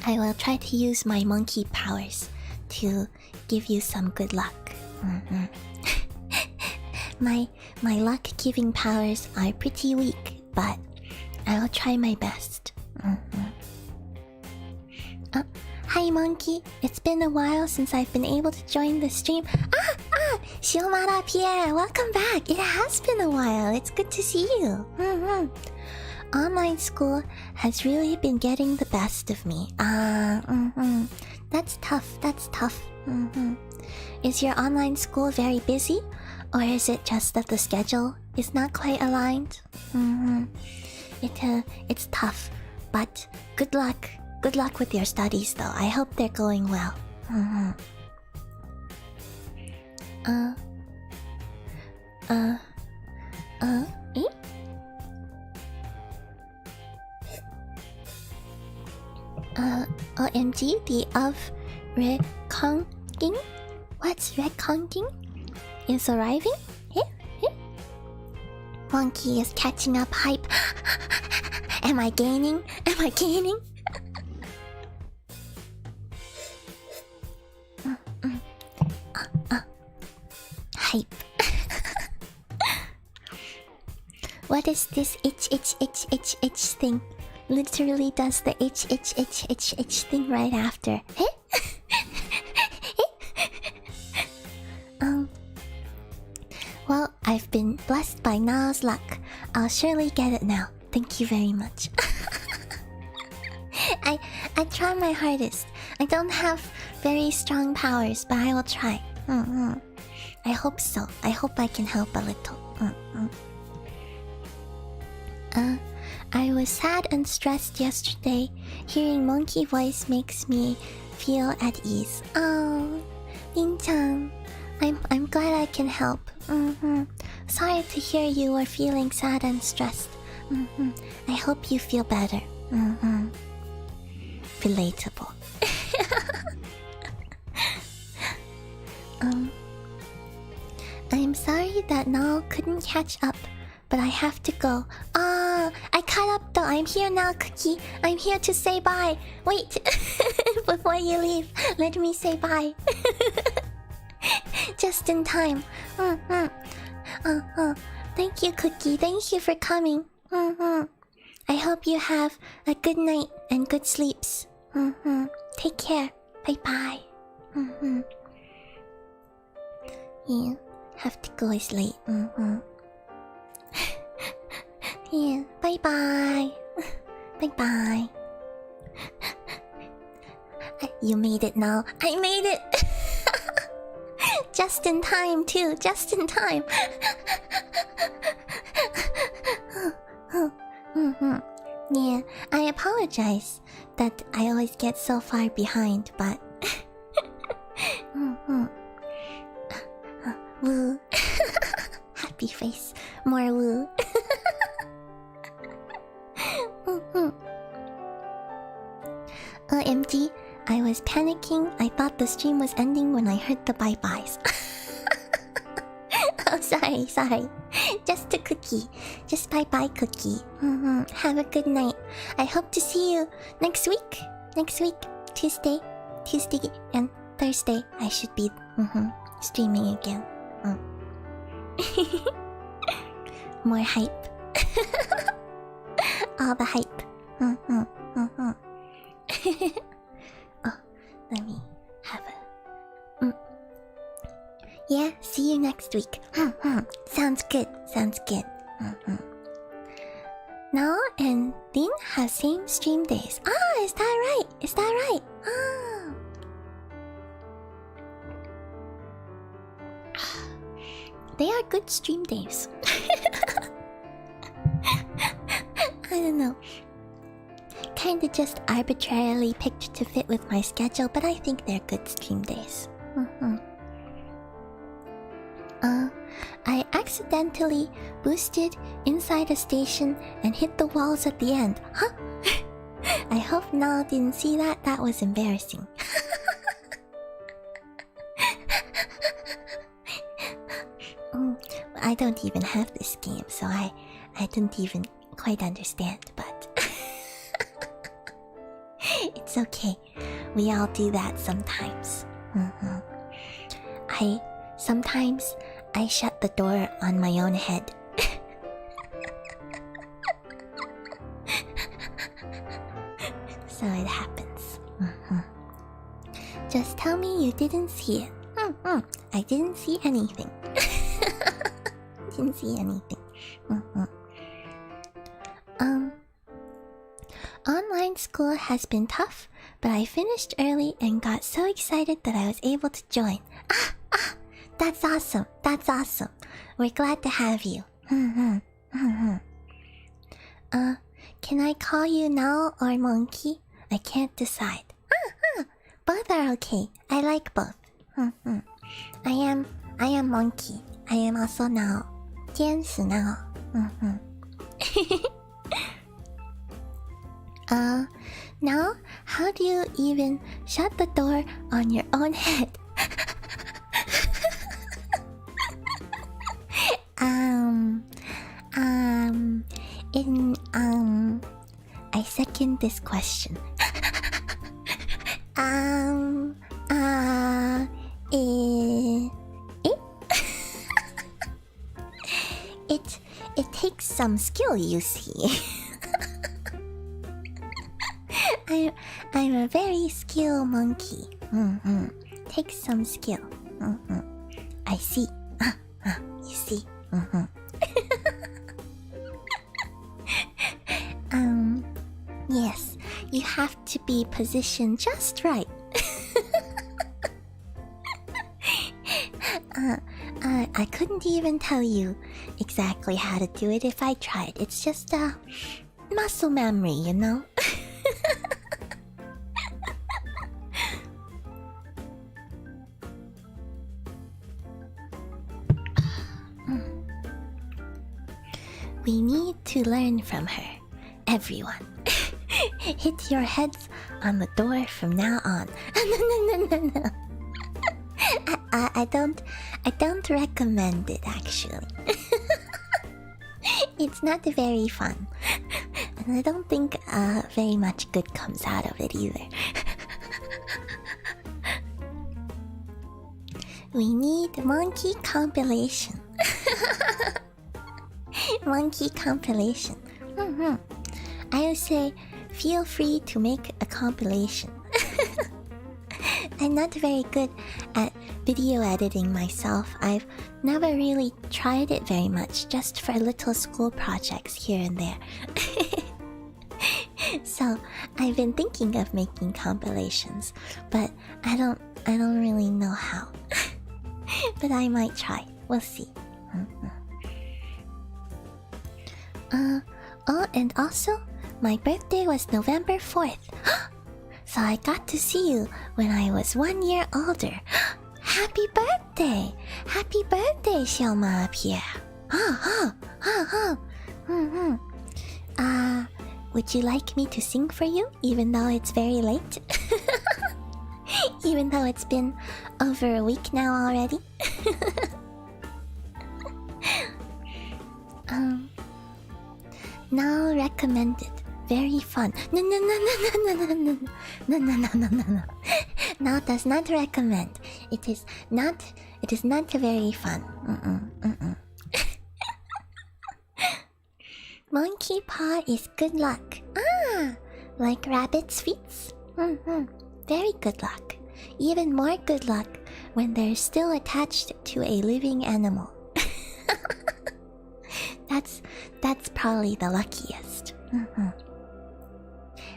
I will try to use my monkey powers to give you some good luck. My luck-giving powers are pretty weak, but I will try my best. Hi monkey, it's been a while since I've been able to join the stream. Shiomara Pierre, welcome back. It has been a while. It's good to see you. Online school has really been getting the best of me. That's tough. Is your online school very busy? Or is it just that the schedule is not quite aligned? It's tough, but good luck. Good luck with your studies though. I hope they're going well. OMG, the of reconking? What's reconking? Is arriving? Monkey is catching up hype. Am I gaining? Hype. What is this itch thing? Literally does the itch thing right after. Well, I've been blessed by Na's luck. I'll surely get it now. Thank you very much. I try my hardest. I don't have very strong powers, but I will try. I hope so. I hope I can help a little. I was sad and stressed yesterday. Hearing monkey voice makes me feel at ease. Oh, Rin-chan. I'm glad I can help. Sorry to hear you were feeling sad and stressed. I hope you feel better. Relatable. I'm sorry that Nal couldn't catch up, but I have to go. I caught up though. I'm here now, Cookie. I'm here to say bye. Wait, before you leave, let me say bye. Just in time. Thank you, Cookie. Thank you for coming. I hope you have a good night and good sleeps. Take care. Bye-bye. Yeah, have to go. It's late. Yeah, bye-bye. Bye-bye. You made it now. I made it! Just in time, too. Just in time. Yeah, I apologize that I always get so far behind, but... Woo. Happy face. More woo. OMG, I was panicking. I thought the stream was ending when I heard the bye-byes. Oh, sorry. Just a cookie. Just bye-bye cookie. Have a good night. I hope to see you next week. Tuesday and Thursday. I should be streaming again. More hype. All the hype. Oh, let me have a... Yeah, see you next week. Sounds good. Now and then have same stream days. Ah, is that right? Ah. They are good stream days. I don't know. Kinda just arbitrarily picked to fit with my schedule, but I think they're good stream days. I accidentally boosted inside a station and hit the walls at the end. Huh? I hope Nal didn't see that. That was embarrassing. I don't even have this game, so I don't even quite understand, but... It's okay. We all do that sometimes. Sometimes I shut the door on my own head. So it happens. Just tell me you didn't see it. I didn't see anything. Didn't see anything. Online school has been tough, but I finished early and got so excited that I was able to join. That's awesome. We're glad to have you. Can I call you Nal or Monkey? I can't decide. Both are okay. I like both. I am Monkey. I am also Nal. 天使 Nal. Now, how do you even shut the door on your own head? I second this question. It takes some skill, you see. I'm a very skilled monkey. Takes some skill. I see. You see. Yes, you have to be positioned just right. I couldn't even tell you exactly how to do it if I tried. It's just muscle memory, you know? We need to learn from her. Everyone. Hit your heads on the door from now on. No. I don't recommend it, actually. It's not very fun. And I don't think very much good comes out of it either. We need monkey compilation. Monkey compilation. I would say feel free to make a compilation. I'm not very good at video editing myself. I've never really tried it very much, just for little school projects here and there. So I've been thinking of making compilations, but I don't really know how. But I might try. We'll see. Oh, and also, my birthday was November 4th. So I got to see you when I was 1 year older. Happy birthday! Happy birthday, Xiaoma Pierre. Would you like me to sing for you, even though it's very late? Even though it's been over a week now already? Now recommended. Very fun. No. Now does not recommend. It is not very fun. Monkey paw is good luck. Like rabbit's feet. Very good luck. Even more good luck when they're still attached to a living animal. That's probably the luckiest.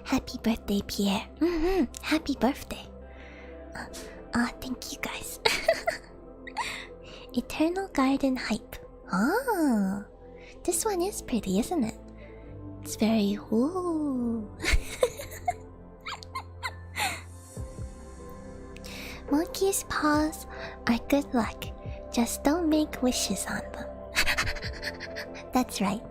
Happy birthday, Pierre. Happy birthday. Thank you guys. Eternal Garden Hype. This one is pretty, isn't it? It's very ooh. Monkey's paws are good luck. Just don't make wishes on them. That's right.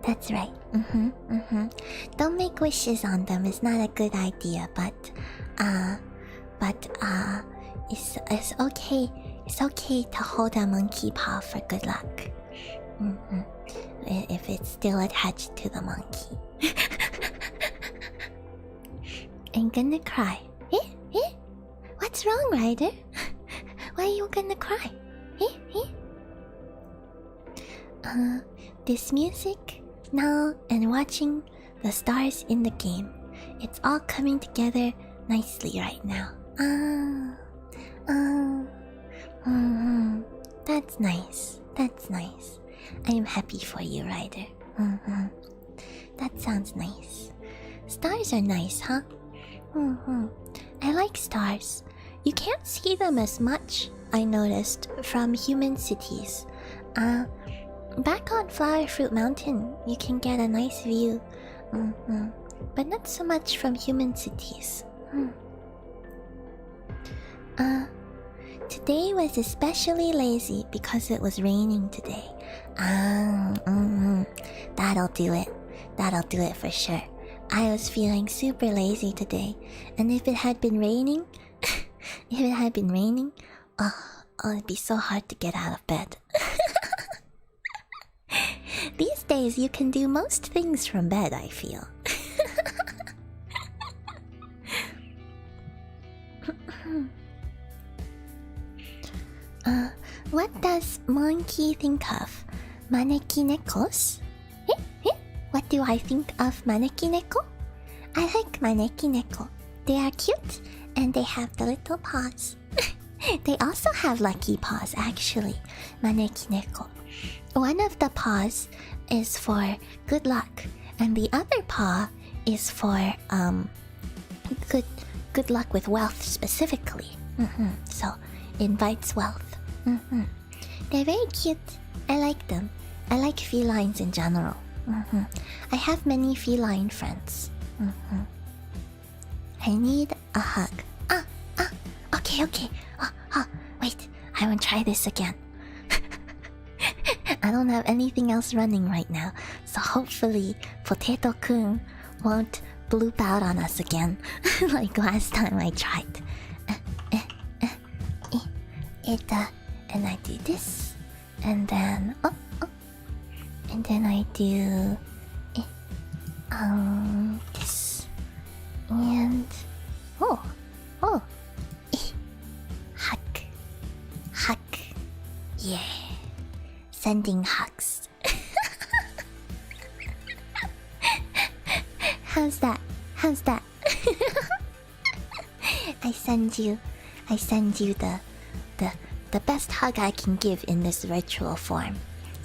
Don't make wishes on them is not a good idea, but it's okay. It's okay to hold a monkey paw for good luck. If it's still attached to the monkey. I'm gonna cry. What's wrong, Ryder? Why are you gonna cry? This music now and watching the stars in the game. It's all coming together nicely right now. That's nice. I am happy for you, Ryder. That sounds nice. Stars are nice, huh? I like stars. You can't see them as much, I noticed, from human cities. Back on Flower Fruit Mountain, you can get a nice view. But not so much from human cities. Today was especially lazy because it was raining today. That'll do it. That'll do it for sure. I was feeling super lazy today, and if it had been raining, it'd be so hard to get out of bed. These days, you can do most things from bed, I feel. What does Monkey think of? Manekinekos? What do I think of Manekineko? I like Manekineko. They are cute, and they have the little paws. They also have lucky paws, actually. Manekineko. One of the paws is for good luck, and the other paw is for good luck with wealth specifically. So invites wealth. They're very cute. I like them. I like felines in general. I have many feline friends. I need a hug. Okay. Wait, I will try this again. I don't have anything else running right now, so hopefully Potato-kun won't bloop out on us again, like last time I tried. And I do this, and then and then I do this, and hug, yeah, sending hugs. How's that? I send you the best hug I can give in this virtual form.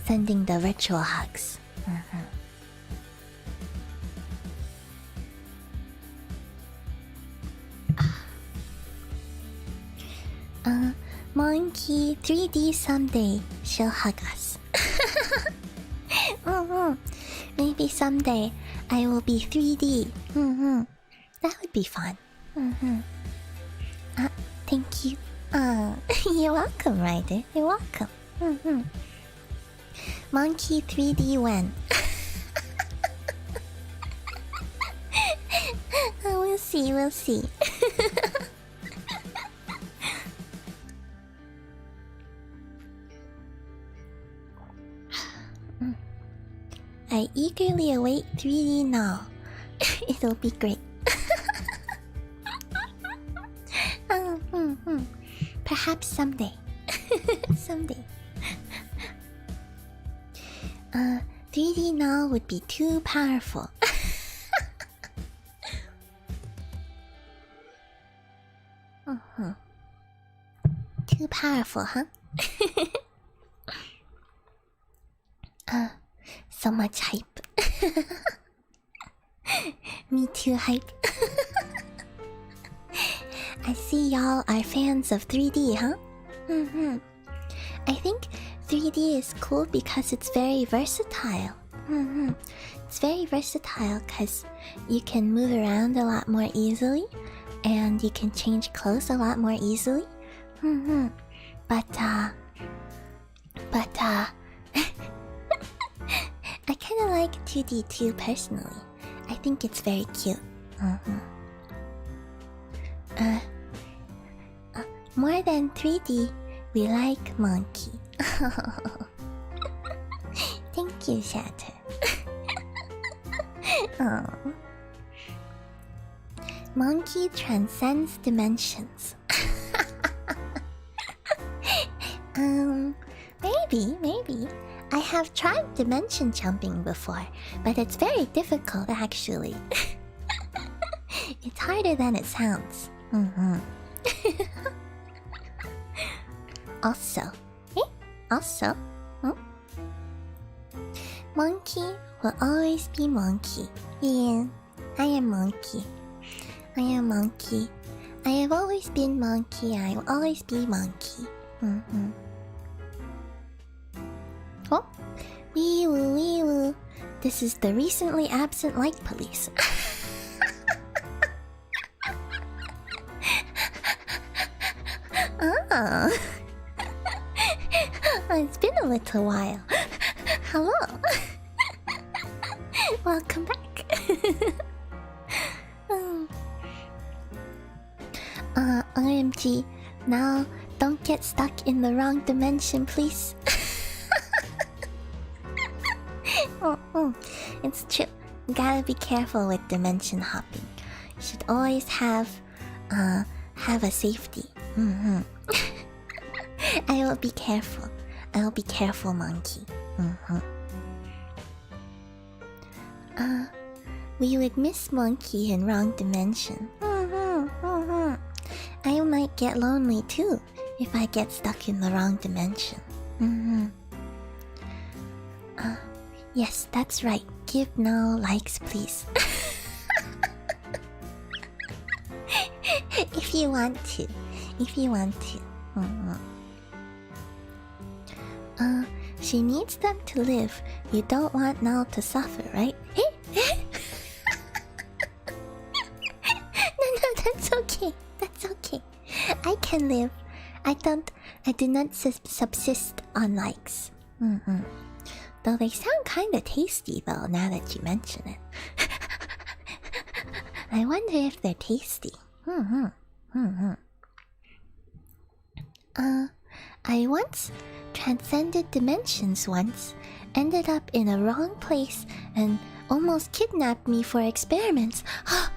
Sending the virtual hugs. Monkey 3D someday she'll hug us. Maybe someday I will be 3D. That would be fun. Thank you. You're welcome, Ryder. You're welcome. Monkey 3D when? We'll see, we'll see. I eagerly await 3D now. It'll be great. Perhaps someday. Someday. 3D now would be too powerful. Too powerful, huh? So much hype. Me too hype. I see y'all are fans of 3D, huh? I think 3D is cool because it's very versatile. It's very versatile because you can move around a lot more easily and you can change clothes a lot more easily. But I kind of like 2D too personally. I think it's very cute. More than 3D, we like Monkey. Thank you, Shatter. Monkey transcends dimensions. Maybe. I have tried dimension jumping before, but it's very difficult actually. It's harder than it sounds. Also, Monkey will always be Monkey. Yeah, I am Monkey. I have always been Monkey. I will always be Monkey. Oh, wee woo. This is the recently absent light police. It's been a little while. Hello. Welcome back. OMG. Now, don't get stuck in the wrong dimension, please. It's true. You gotta be careful with dimension hopping. You should always have a safety. I will be careful. I'll be careful, Monkey. We would miss Monkey in wrong dimension. I might get lonely too if I get stuck in the wrong dimension. Yes, that's right. Give no likes, please. If you want to. She needs them to live. You don't want Nal to suffer, right? No, that's okay. I can live. I do not subsist on likes. Though they sound kinda tasty though, now that you mention it. I wonder if they're tasty. I once transcended dimensions once, ended up in a wrong place, and almost kidnapped me for experiments. Oh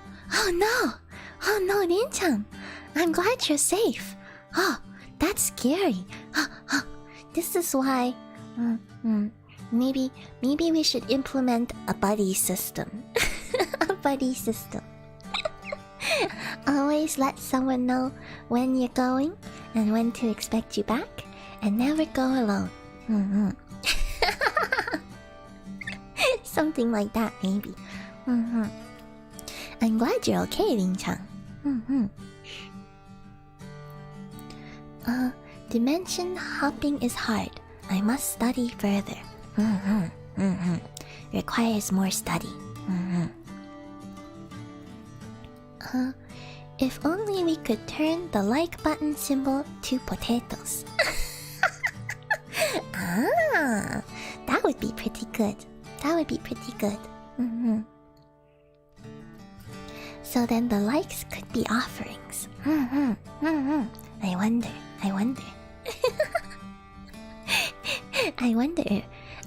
no, Rin-chan. I'm glad you're safe. Oh, that's scary. This is why... Maybe we should implement a buddy system. A buddy system. Always let someone know when you're going and when to expect you back, and never go alone. Something like that, maybe. I'm glad you're okay, Rin-chan. Dimension hopping is hard. I must study further. Requires more study. If only we could turn the like button symbol to potatoes. That would be pretty good. That would be pretty good. So then the likes could be offerings. I wonder. I wonder.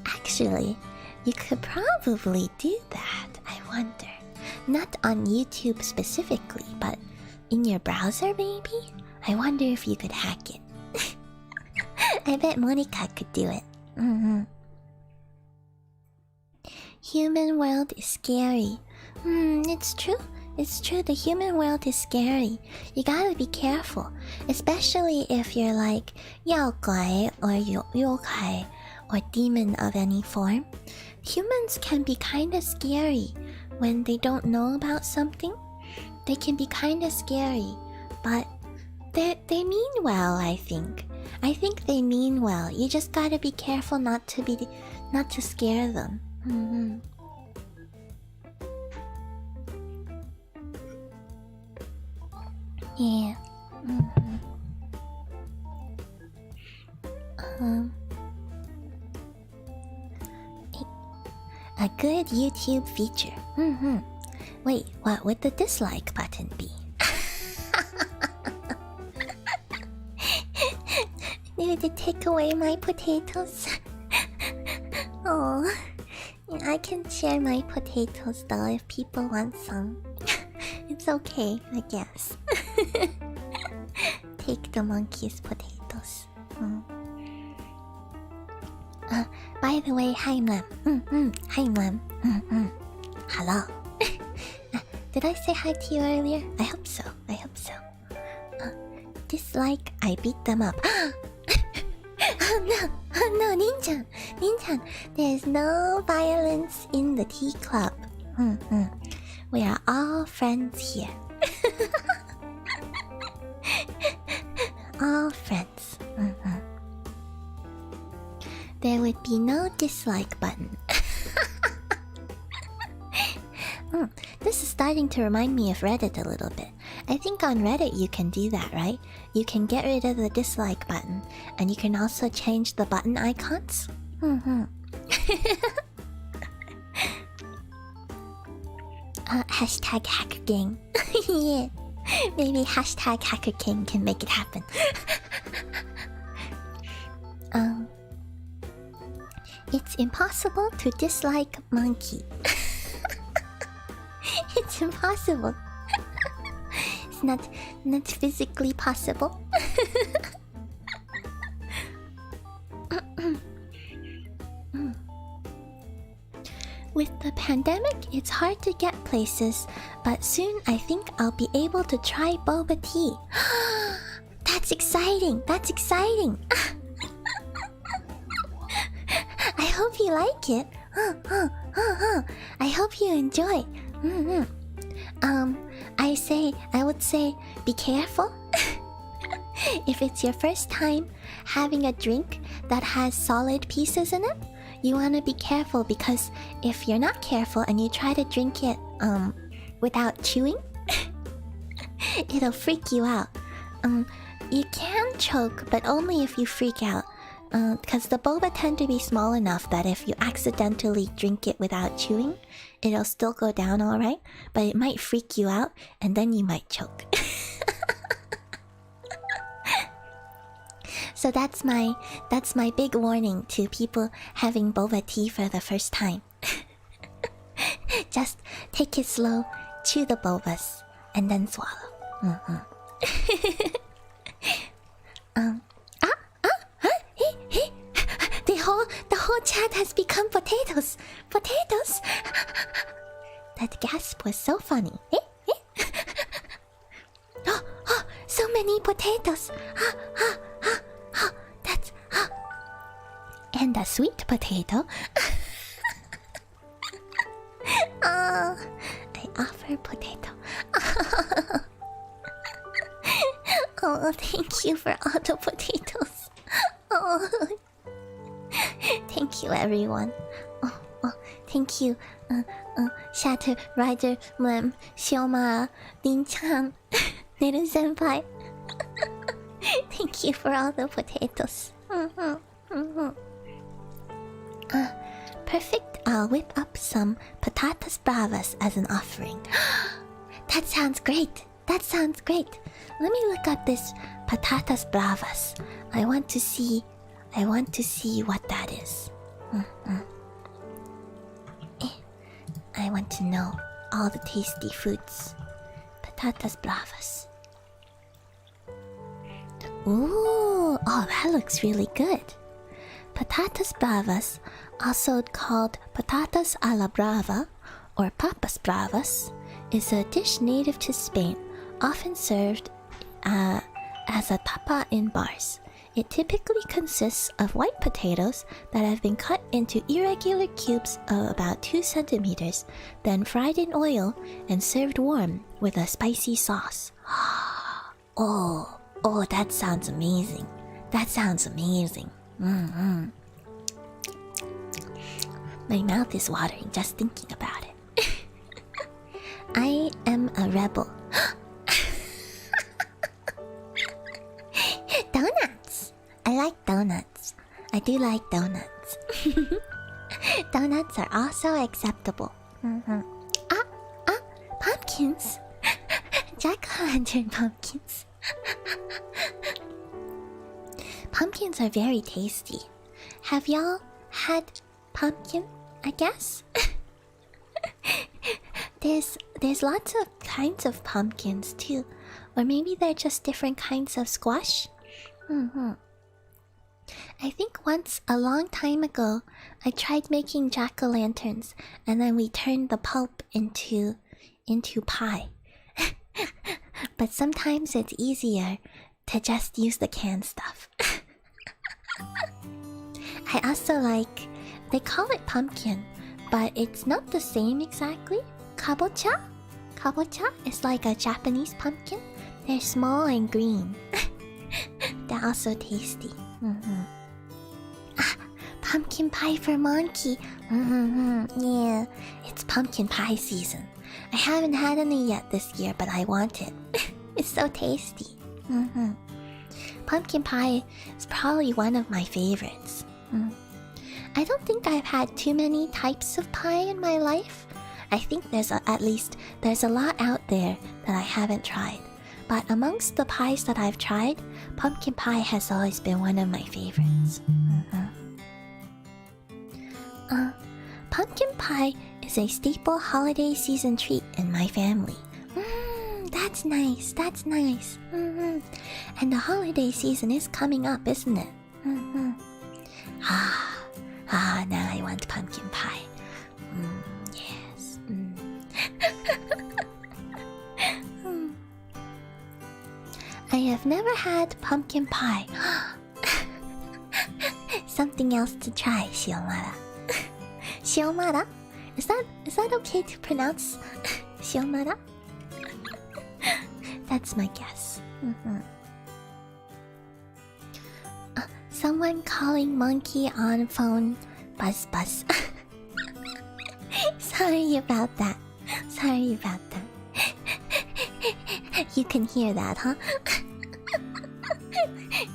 Actually, you could probably do that. I wonder. Not on YouTube specifically, but in your browser maybe? I wonder if you could hack it. I bet Monica could do it. Human world is scary. It's true. It's true, the human world is scary. You gotta be careful. Especially if you're like yaoguai or yokai or demon of any form. Humans can be kinda scary when they don't know about something. They can be kinda scary. But they mean well, I think. I think they mean well. You just gotta be careful not to scare them. Yeah. A good YouTube feature. Wait, what would the dislike button be? Did it take away my potatoes? Oh, I can share my potatoes though if people want some. It's okay, I guess. Take the monkey's potatoes. By the way, hi ma'am. Hi ma'am. Hello. Did I say hi to you earlier? I hope so. Dislike, I beat them up. No, Nin-chan. There's no violence in the tea club. We are all friends here. All friends. There would be no dislike button. This is starting to remind me of Reddit a little bit. I think on Reddit you can do that, right? You can get rid of the dislike button, and you can also change the button icons. Hashtag Hacker Gang. Yeah. Maybe hashtag Hacker King can make it happen. It's impossible to dislike monkey. It's impossible. It's not physically possible. With the pandemic, it's hard to get places, but soon I think I'll be able to try boba tea. That's exciting! I hope you like it. I hope you enjoy. I would say, be careful. If it's your first time having a drink that has solid pieces in it, you want to be careful, because if you're not careful and you try to drink it without chewing, it'll freak you out. You can choke, but only if you freak out. Because the boba tend to be small enough that if you accidentally drink it without chewing, it'll still go down alright, but it might freak you out, and then you might choke. So that's my big warning to people having boba tea for the first time. Just take it slow, chew the bobas, and then swallow. The whole chat has become potatoes. Potatoes. That gasp was so funny. Oh, so many potatoes. That's and a sweet potato. I offer potato. Oh, Oh, thank you for all the potatoes. Oh, thank you, everyone. Oh, thank you. Shatter, Rider, Mlem, Shioma, Lin-chan, Neru-senpai. Thank you for all the potatoes. Perfect. I'll whip up some patatas bravas as an offering. That sounds great. That sounds great. Let me look up this patatas bravas. I want to see what that is. I want to know all the tasty foods. Patatas bravas. Ooh, oh, that looks really good. Patatas bravas, also called patatas a la brava or papas bravas, is a dish native to Spain, often served as a tapa in bars. It typically consists of white potatoes that have been cut into irregular cubes of about 2 centimeters, then fried in oil and served warm with a spicy sauce. Oh, that sounds amazing. That sounds amazing. My mouth is watering just thinking about it. I am a rebel. Donuts! I like donuts. I do like donuts. Donuts are also acceptable. Pumpkins! Jack-o'-lantern pumpkins. Pumpkins are very tasty. Have y'all had pumpkin, I guess? There's lots of kinds of pumpkins too. Or maybe they're just different kinds of squash. I think once, a long time ago, I tried making jack-o'-lanterns and then we turned the pulp into pie. But sometimes it's easier to just use the canned stuff. I also like, they call it pumpkin, but it's not the same exactly. Kabocha? Kabocha is like a Japanese pumpkin. They're small and green. They're also tasty. Pumpkin pie for Monkey. Yeah, it's pumpkin pie season. I haven't had any yet this year, but I want it. It's so tasty. Pumpkin pie is probably one of my favorites. I don't think I've had too many types of pie in my life. I think there's a lot out there that I haven't tried. But amongst the pies that I've tried, pumpkin pie has always been one of my favorites. Pumpkin pie is a staple holiday season treat in my family. That's nice, that's nice. And the holiday season is coming up, isn't it? Now I want pumpkin pie. Yes. I have never had pumpkin pie. Something else to try, Shiomara. Shiomara? Is that okay to pronounce? Shiomara? That's my guess. Someone calling Monkey on phone. Buzz buzz. Sorry about that. Sorry about that. You can hear that, huh?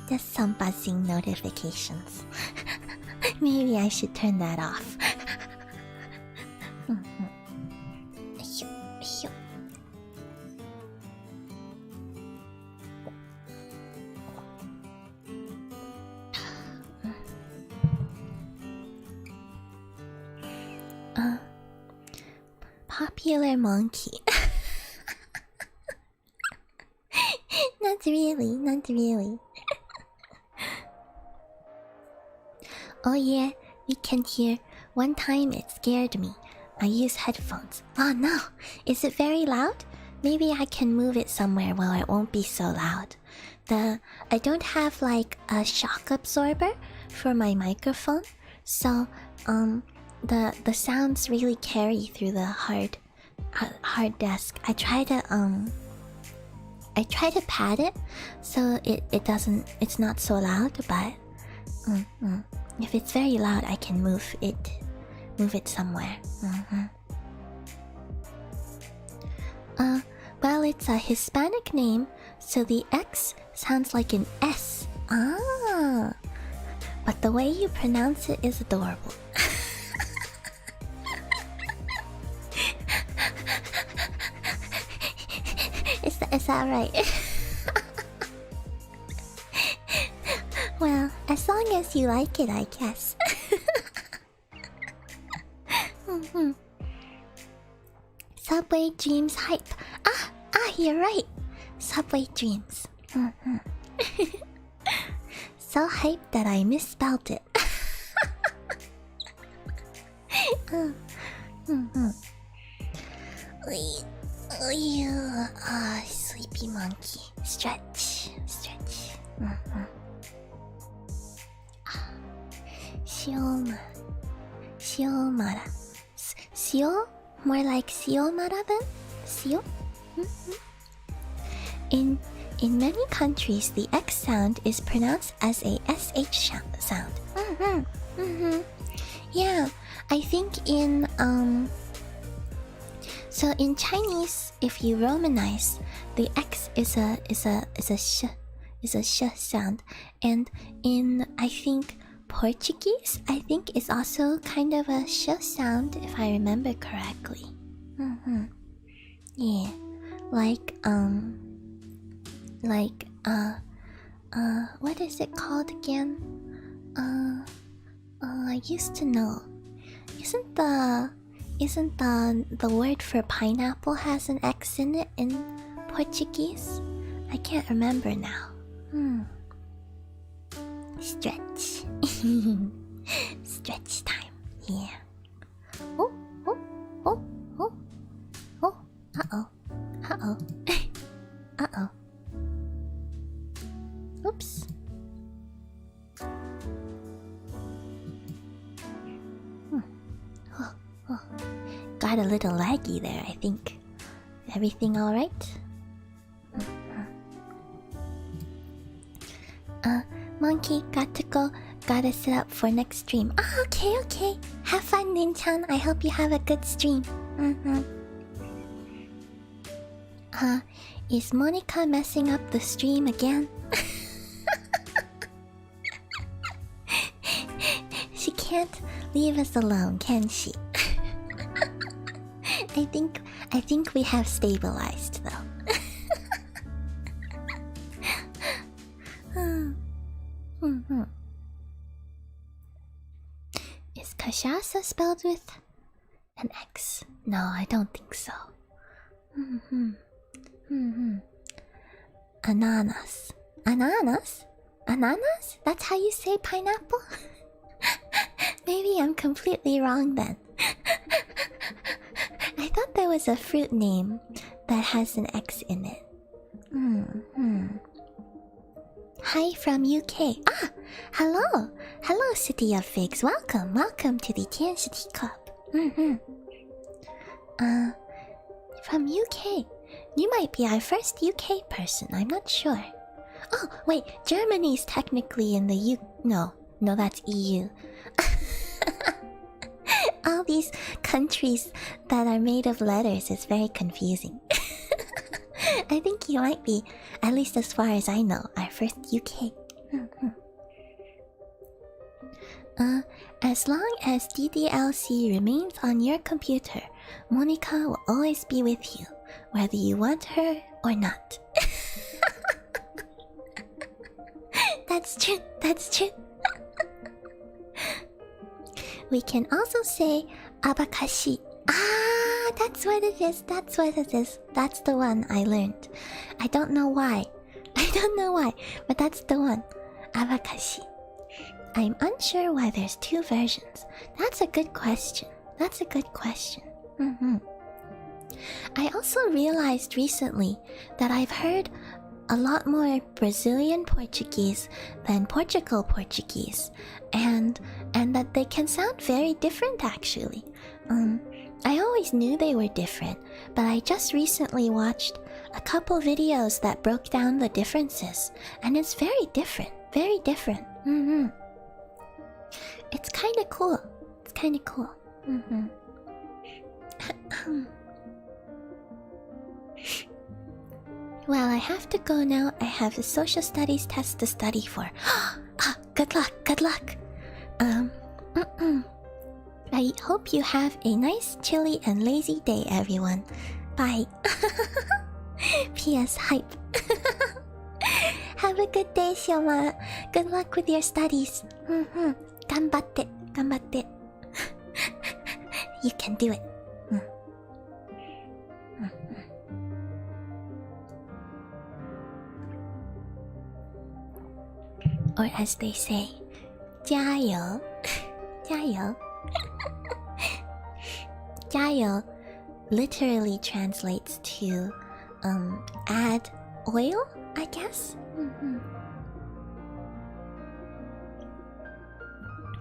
Just some buzzing notifications. Maybe I should turn that off. Popular monkey. Not really, not really. Oh yeah, we can hear. One time it scared me. I use headphones. Oh no, is it very loud? Maybe I can move it somewhere where it won't be so loud. I don't have like a shock absorber for my microphone, so the sounds really carry through the hard desk. I try to I try to pad it so it doesn't, it's not so loud, but if it's very loud, I can move it somewhere. Well, it's a Hispanic name, so the X sounds like an S. Ah, but the way you pronounce it is adorable. Is that right? Well, as long as you like it, I guess. Subway Dreams hype. You're right. Subway Dreams. So hyped that I misspelled it. Sleepy monkey. Stretch. Shiomara. Sio? More like Siomara then? Sio? In many countries, the X sound is pronounced as a SH sound. Yeah, I think in so in Chinese, if you Romanize, the X is a sh sound, and in I think Portuguese, I think it's also kind of a sh sound if I remember correctly. Yeah, like what is it called again? I used to know. Isn't the word for pineapple has an X in it in Portuguese? I can't remember now. Stretch. Stretch time. Yeah. Oh. Uh-oh. Oops. Got a little laggy there, I think. Everything alright? Monkey, got to go. Gotta set up for next stream. Okay. Have fun, Nin-chan. I hope you have a good stream. Is Monica messing up the stream again? She can't leave us alone, can she? I think we have stabilized though. Is Kashasa spelled with an X? No, I don't think so. Ananas. Ananas? That's how you say pineapple? Maybe I'm completely wrong then. I thought there was a fruit name that has an X in it. Hi from UK. Hello, City of Figs. Welcome to the Tian City Club. From UK. You might be our first UK person. I'm not sure. Oh wait, Germany's technically in the No, that's EU. All these countries that are made of letters is very confusing. I think you might be, at least as far as I know, our first UK. As long as DDLC remains on your computer, Monica will always be with you, whether you want her or not. That's true. We can also say abakashi. That's what it is. That's the one I learned. I don't know why, but that's the one. Abakashi. I'm unsure why there's two versions. That's a good question. I also realized recently that I've heard a lot more Brazilian Portuguese than Portugal Portuguese, and that they can sound very different actually. I always knew they were different, but I just recently watched a couple videos that broke down the differences, and it's very different. Very different. It's kind of cool. It's kind of cool. Well, I have to go now. I have a social studies test to study for. Good luck, good luck. I hope you have a nice, chilly, and lazy day, everyone. Bye. P.S. Hype. Have a good day, Xioma. Good luck with your studies. Ganbatte, ganbatte. You can do it. Or as they say, 加油. 加油. 加油 literally translates to add oil, I guess.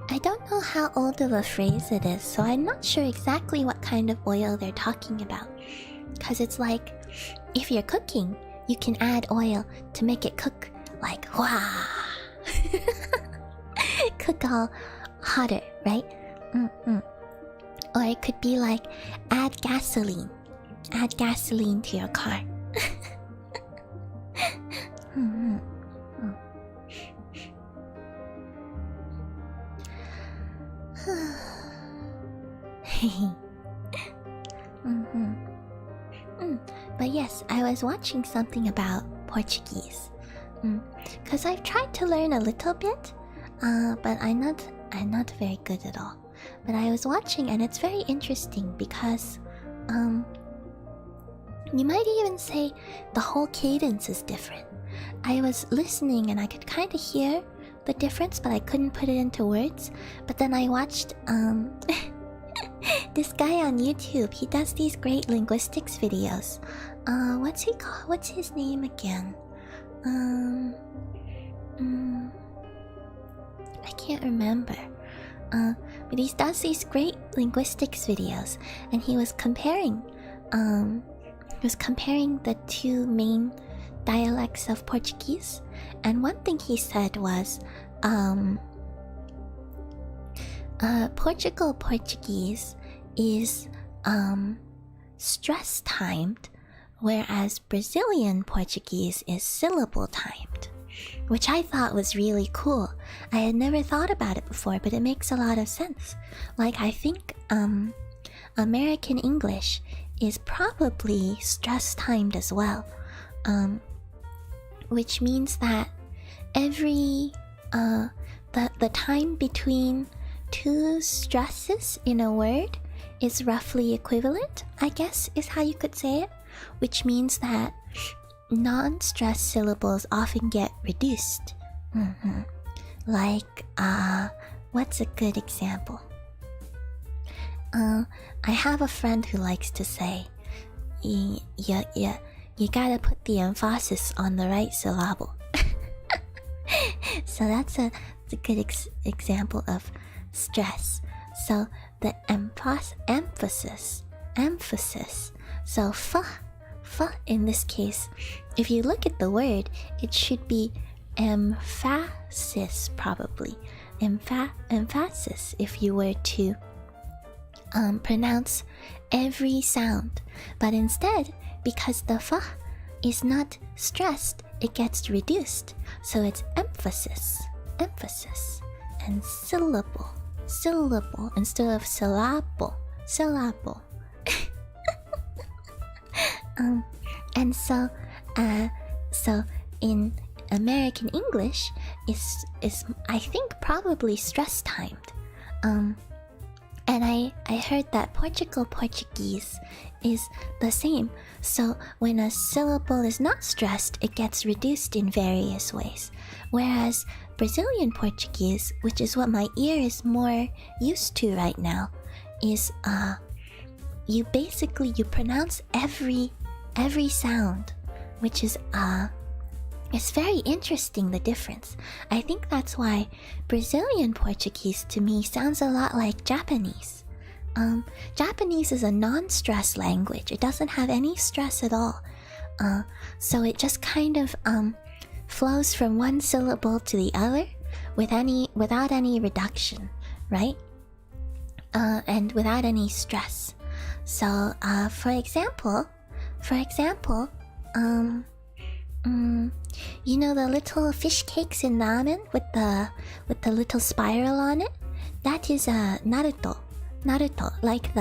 I don't know how old of a phrase it is, so I'm not sure exactly what kind of oil they're talking about. Because it's like, if you're cooking, you can add oil to make it cook like, wow. Cook all hotter, right? Or it could be like, add gasoline. Add gasoline to your car. But yes, I was watching something about Portuguese. Because I've tried to learn a little bit, but I'm not very good at all. But I was watching and it's very interesting because you might even say the whole cadence is different. I was listening and I could kind of hear the difference, but I couldn't put it into words. But then I watched this guy on YouTube. He does these great linguistics videos. What's he called? What's his name again? I can't remember. But he does these great linguistics videos, and he was comparing the two main dialects of Portuguese. And one thing he said was, Portuguese is stress timed, whereas Brazilian Portuguese is syllable timed, which I thought was really cool. I had never thought about it before, but it makes a lot of sense. Like, I think American English is probably stress timed as well, which means that every the time between two stresses in a word is roughly equivalent, I guess is how you could say it, which means that non-stress syllables often get reduced. Like, what's a good example? I have a friend who likes to say, you gotta put the emphasis on the right syllable. So that's a good example of stress. So the emphasis. So f in this case, if you look at the word, it should be emphasis, probably. Emphasis if you were to pronounce every sound. But instead, because the f is not stressed, it gets reduced. So it's emphasis, and syllable instead of syllable. And so in American English is I think probably stress timed. And I heard that Portuguese is the same. So when a syllable is not stressed, it gets reduced in various ways. Whereas Brazilian Portuguese, which is what my ear is more used to right now, is you pronounce every sound, which is it's very interesting, the difference. I think that's why Brazilian Portuguese to me sounds a lot like Japanese. Japanese is a non-stress language. It doesn't have any stress at all. So it just kind of flows from one syllable to the other without any reduction, right? And without any stress. So, for example, you know the little fish cakes in ramen with the little spiral on it? That is Naruto. Naruto, like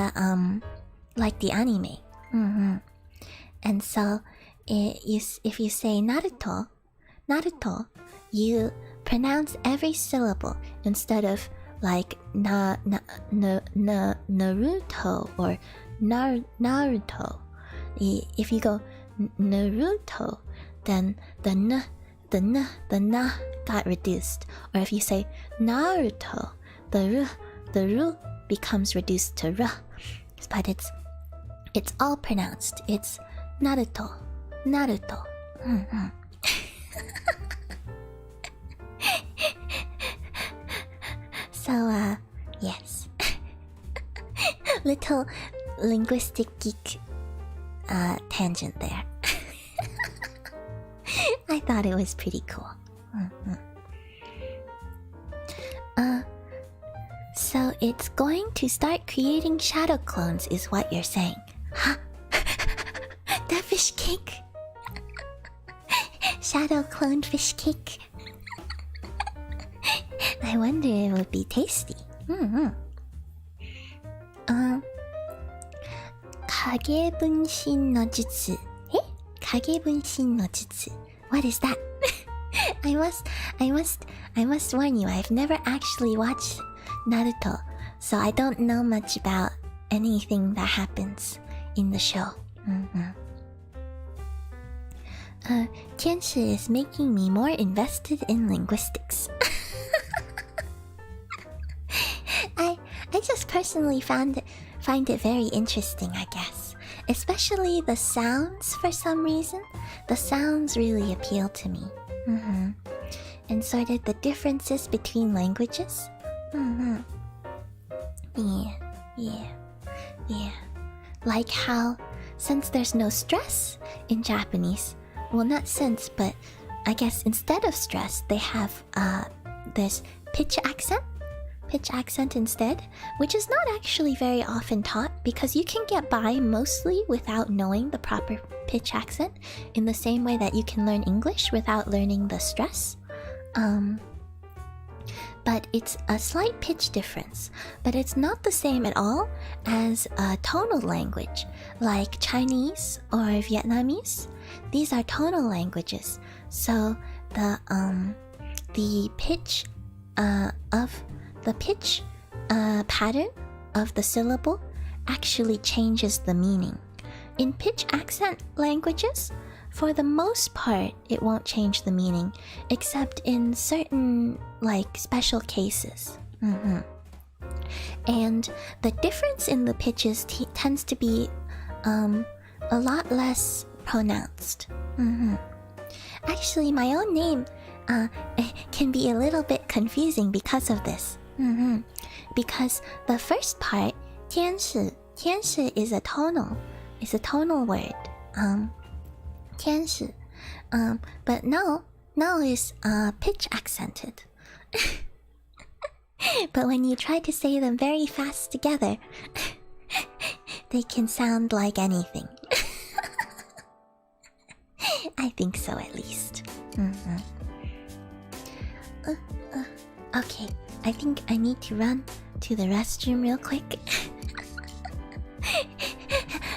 the anime. And so, if you say Naruto, you pronounce every syllable instead of like Naruto or Naruto. If you go Naruto, then the na got reduced. Or if you say Naruto, the ru becomes reduced to r. But it's all pronounced. It's Naruto. So, yes. Little linguistic geek tangent there. I thought it was pretty cool. So it's going to start creating shadow clones is what you're saying. Huh? That fish cake? Shadow cloned fish cake? I wonder if it would be tasty. Kage bunshin no jutsu. Eh? Kage bunshin no jutsu. What is that? I must warn you, I've never actually watched Naruto, so I don't know much about anything that happens in the show. Tianshi is making me more invested in linguistics. I just personally find it very interesting, I guess. Especially the sounds for some reason. The sounds really appeal to me. And sort of the differences between languages. Yeah. Like how, since there's no stress in Japanese, well, not since, but I guess instead of stress, they have, there's pitch accent instead, which is not actually very often taught because you can get by mostly without knowing the proper pitch accent in the same way that you can learn English without learning the stress. But it's a slight pitch difference, but it's not the same at all as a tonal language like Chinese or Vietnamese. These are tonal languages, so the pitch pattern of the syllable actually changes the meaning. In pitch accent languages, for the most part, it won't change the meaning, except in certain, like, special cases. And the difference in the pitches tends to be a lot less pronounced. Actually, my own name can be a little bit confusing because of this. Because the first part, 天使 is a tonal word. 天使 but now is pitch accented. But when you try to say them very fast together, they can sound like anything. I think so, at least. Okay, I think I need to run to the restroom real quick.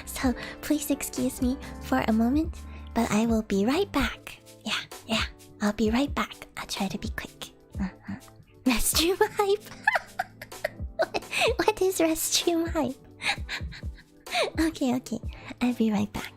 So please excuse me for a moment, but I will be right back. Yeah, I'll be right back. I'll try to be quick. Restroom hype? What is restroom hype? Okay, I'll be right back.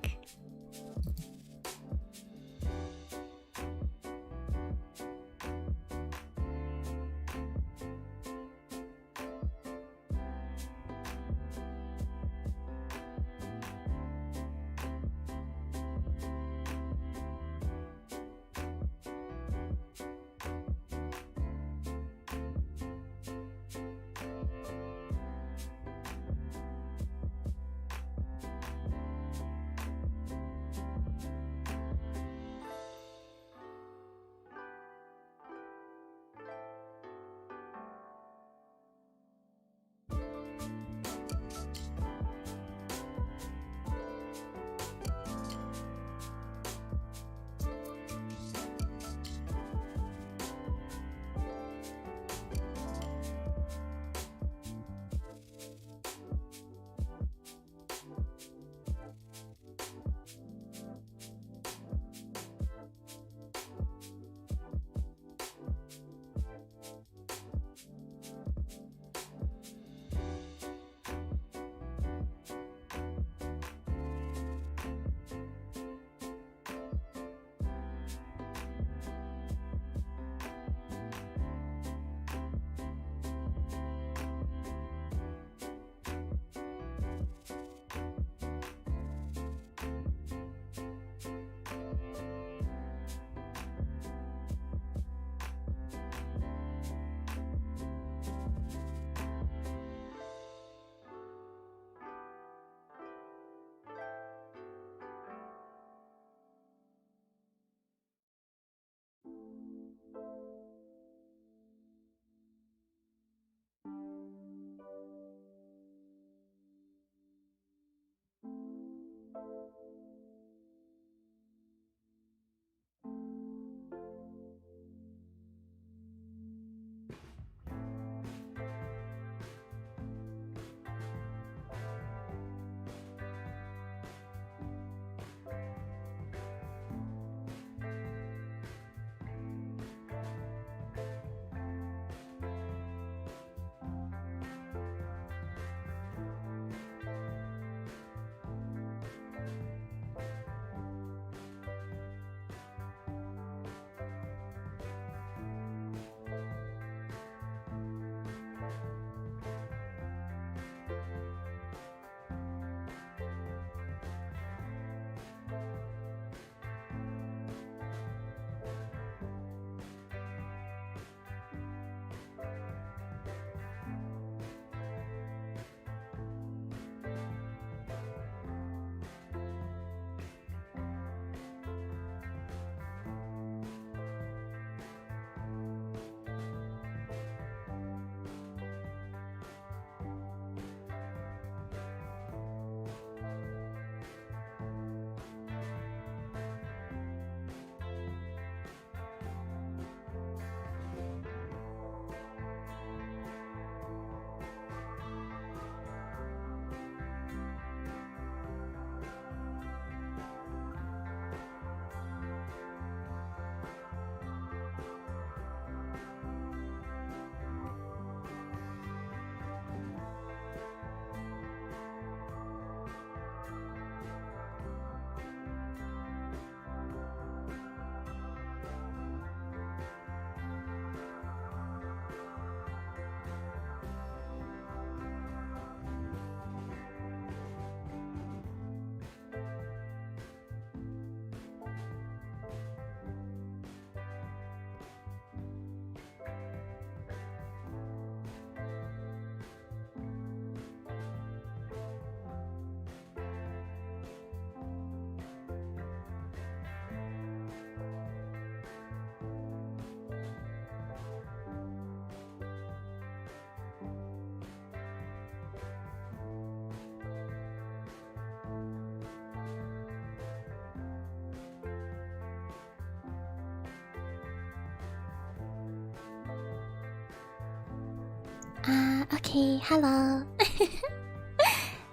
Okay, hello.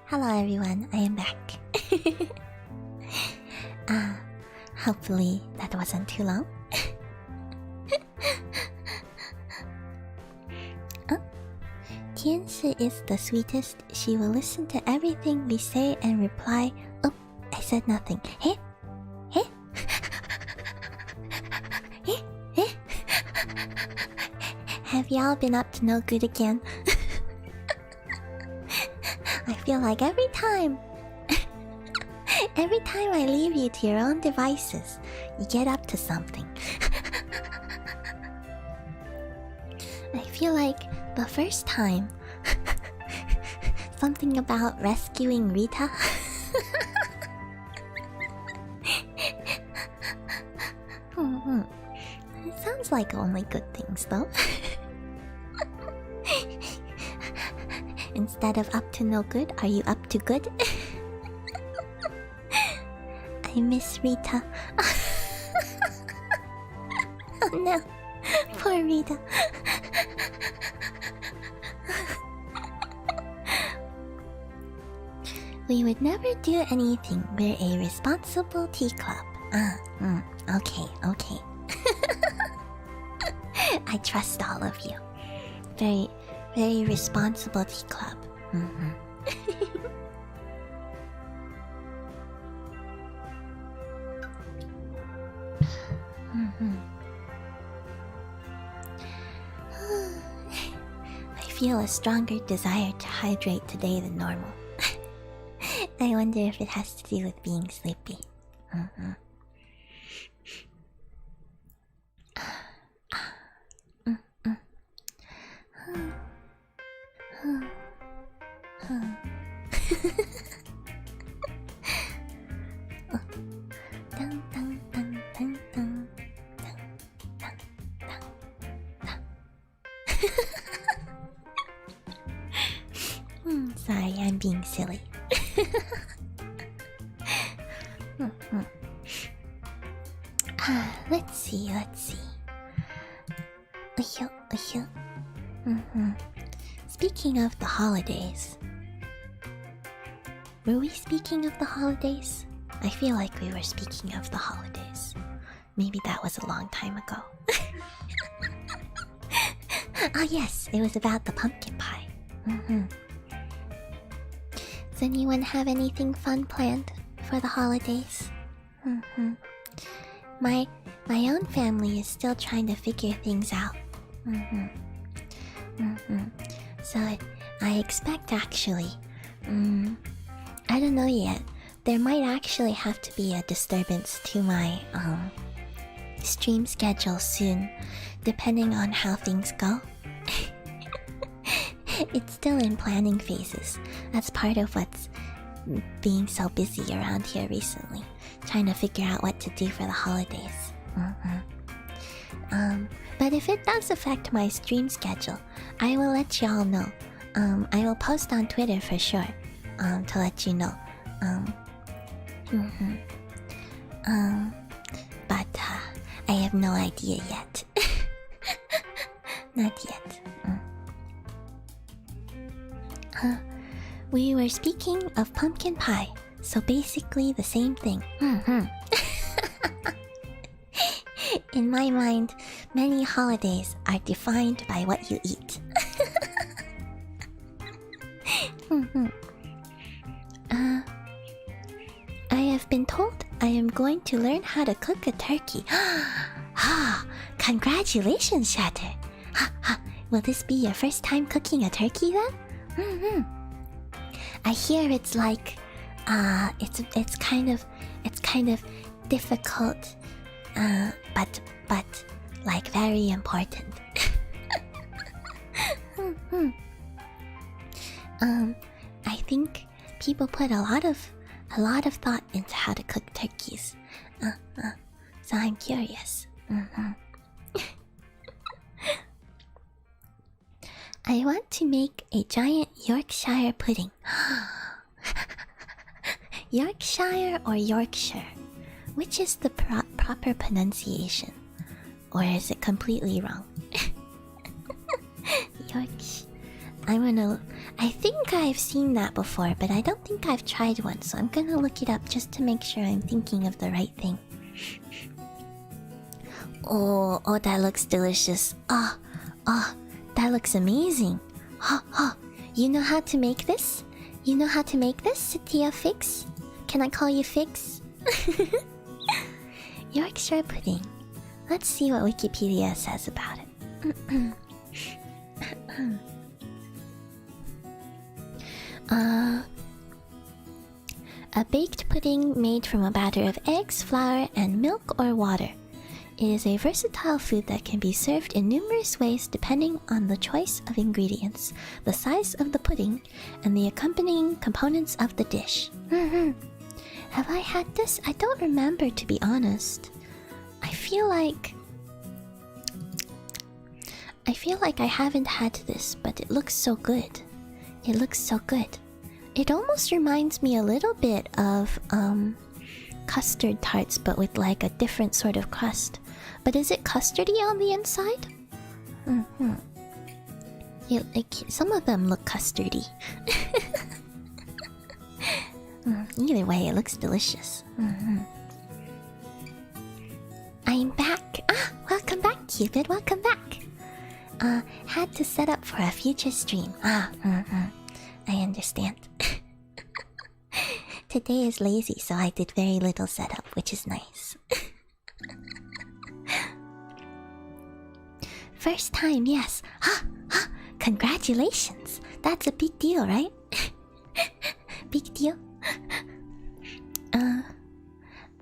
Hello everyone, I am back. Hopefully that wasn't too long. Tiansi is the sweetest. She will listen to everything we say and reply. Oh, I said nothing. Hey? Hey? Hey? Hey? Have y'all been up to no good again? I feel like every time I leave you to your own devices, you get up to something. I feel like the first time, something about rescuing Rita. It sounds like only good things though. Instead of up to no good, are you up to good? I miss Rita. Oh no, poor Rita. We would never do anything. We're a responsible tea club. Okay. I trust all of you. Very, very responsible tea club. I feel a stronger desire to hydrate today than normal. I wonder if it has to do with being sleepy. Sorry, I'm being silly. Let's see. Speaking of the holidays. Were we speaking of the holidays? I feel like we were speaking of the holidays. Maybe that was a long time ago. Oh yes, it was about the pumpkin pie. Does anyone have anything fun planned for the holidays? My own family is still trying to figure things out. So I expect actually, I don't know yet. There might actually have to be a disturbance to my stream schedule soon, depending on how things go. It's still in planning phases. That's part of what's being so busy around here recently, trying to figure out what to do for the holidays. But if it does affect my stream schedule, I will let y'all know. I will post on Twitter for sure, to let you know. But I have no idea yet. Not yet. We were speaking of pumpkin pie, so basically the same thing. In my mind, many holidays are defined by what you eat. I have been told I am going to learn how to cook a turkey. Congratulations, Shatter. Will this be your first time cooking a turkey then? I hear it's like, it's kind of difficult, but like very important. I think people put a lot of thought into how to cook turkeys. So I'm curious. I want to make a giant Yorkshire pudding. Yorkshire or Yorkshire? Which is the proper pronunciation? Or is it completely wrong? I think I've seen that before, but I don't think I've tried one, so I'm gonna look it up just to make sure I'm thinking of the right thing. Oh, that looks delicious. That looks amazing. You know how to make this? You know how to make this, Satya Fix? Can I call you Fix? Yorkshire pudding. Let's see what Wikipedia says about it. A baked pudding made from a batter of eggs, flour, and milk or water. It is a versatile food that can be served in numerous ways depending on the choice of ingredients, the size of the pudding, and the accompanying components of the dish. Have I had this? I don't remember, to be honest. I feel like I haven't had this, but it looks so good. It looks so good. It almost reminds me a little bit of custard tarts, but with like a different sort of crust. But is it custardy on the inside? Some of them look custardy. Either way, it looks delicious. I'm back. Welcome back, Cupid. Welcome back. Had to set up for a future stream. I understand. Today is lazy, so I did very little setup, which is nice. First time, yes. Congratulations. That's a big deal, right? Big deal.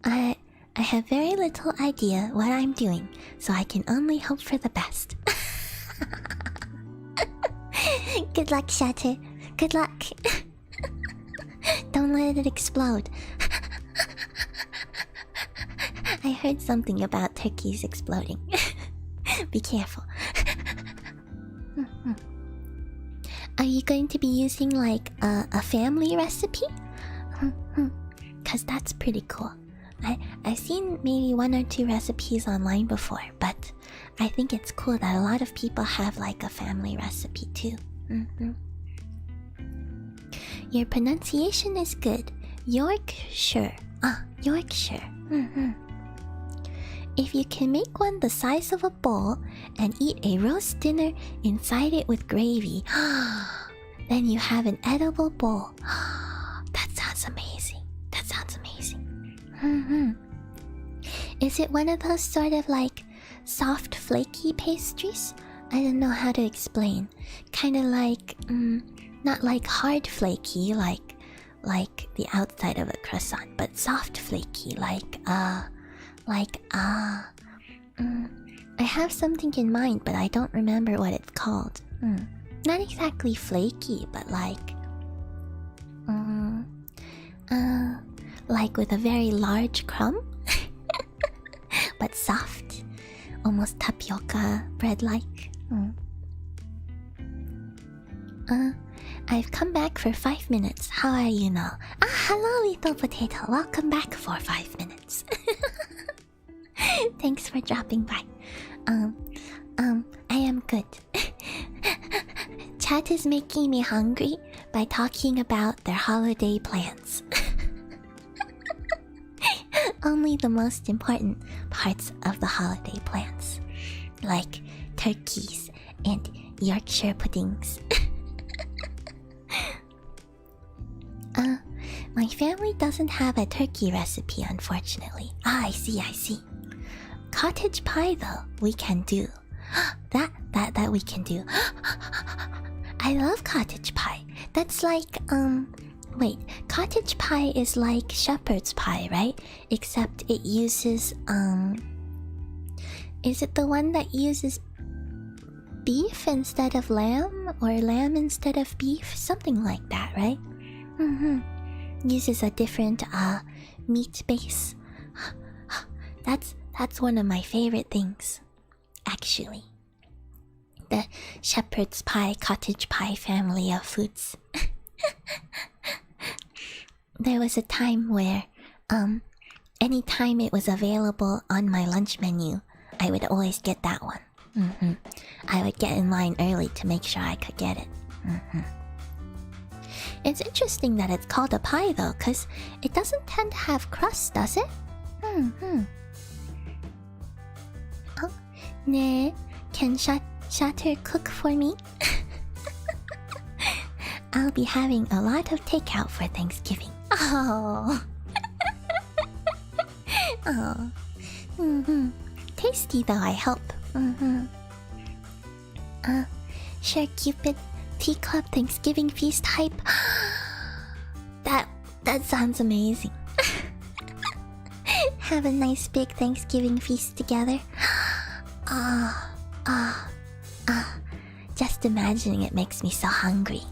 I have very little idea what I'm doing, so I can only hope for the best. Good luck, Shatter. Good luck. Don't let it explode. I heard something about turkeys exploding. Be careful. Are you going to be using like a family recipe? Cause that's pretty cool. I've seen maybe 1 or 2 recipes online before, but I think it's cool that a lot of people have like a family recipe too. Your pronunciation is good. Yorkshire. Yorkshire. If you can make one the size of a bowl and eat a roast dinner inside it with gravy, then you have an edible bowl. That sounds amazing. That sounds amazing. Is it one of those sort of like soft flaky pastries? I don't know how to explain. Kind of like, not like hard flaky, like the outside of a croissant, but soft flaky, I have something in mind, but I don't remember what it's called. Not exactly flaky, but like with a very large crumb, but soft, almost tapioca bread-like. I've come back for 5 minutes. How are you now? Hello, Little Potato. Welcome back for 5 minutes. Thanks for dropping by. I am good. Chat is making me hungry by talking about their holiday plans. Only the most important parts of the holiday plans, like turkeys and Yorkshire puddings. My family doesn't have a turkey recipe, unfortunately. I see. Cottage pie, though, we can do. That we can do. I love cottage pie. That's like, wait, cottage pie is like shepherd's pie, right? Except it uses, is it the one that uses beef instead of lamb? Or lamb instead of beef? Something like that, right? Uses a different, meat base. That's one of my favorite things, actually. The shepherd's pie, cottage pie family of foods. There was a time where, anytime it was available on my lunch menu, I would always get that one. I would get in line early to make sure I could get it. It's interesting that it's called a pie though, because it doesn't tend to have crust, does it? Oh, 네, can Shatter cook for me? I'll be having a lot of takeout for Thanksgiving. Oh. Oh. Tasty though, I hope. Sure, Cupid, teacup Thanksgiving feast hype. That sounds amazing. Have a nice big Thanksgiving feast together. Just imagining it makes me so hungry.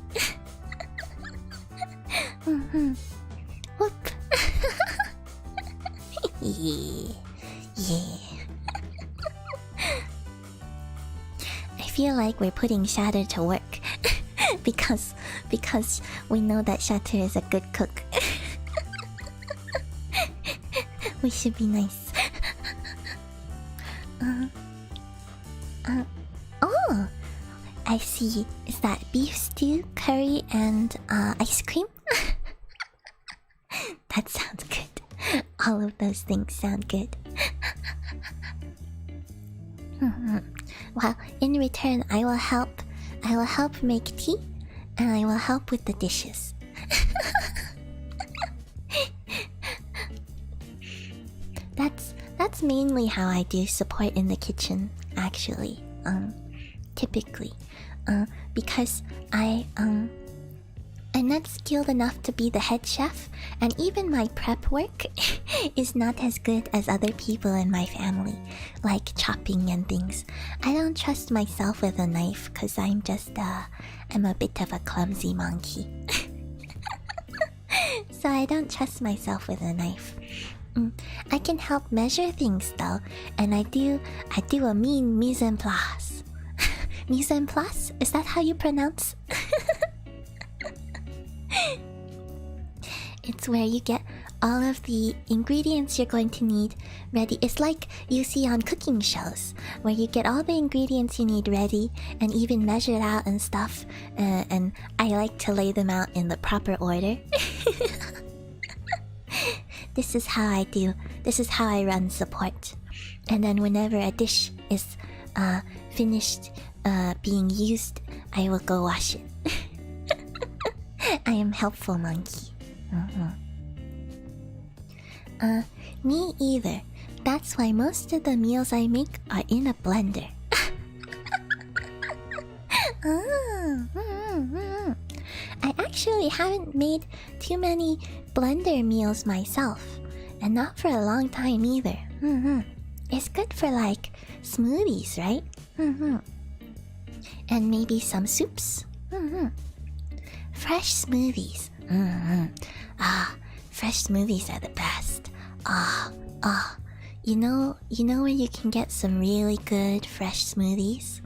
Whoop. Yeah. I feel like we're putting Shatter to work because we know that Shatter is a good cook. We should be nice. Oh, I see. Is that beef stew, curry, and ice cream? That sounds good. All of those things sound good. Well, in return, I will help make tea, and I will help with the dishes. That's mainly how I do support in the kitchen, actually. Typically, because I'm not skilled enough to be the head chef, and even my prep work is not as good as other people in my family, like chopping and things. I don't trust myself with a knife because I'm a bit of a clumsy monkey. So I don't trust myself with a knife. I can help measure things though, and I do a mean mise en place. Mise en place? Is that how you pronounce? It's where you get all of the ingredients you're going to need ready. It's like you see on cooking shows, where you get all the ingredients you need ready and even measured out and stuff. And I like to lay them out in the proper order. This is how I do. This is how I run support. And then whenever a dish is finished being used, I will go wash it. I am helpful monkey. Me either. That's why most of the meals I make are in a blender. I actually haven't made too many blender meals myself, and not for a long time either. It's good for like smoothies, right? And maybe some soups. Fresh smoothies. Fresh smoothies are the best. You know where you can get some really good fresh smoothies?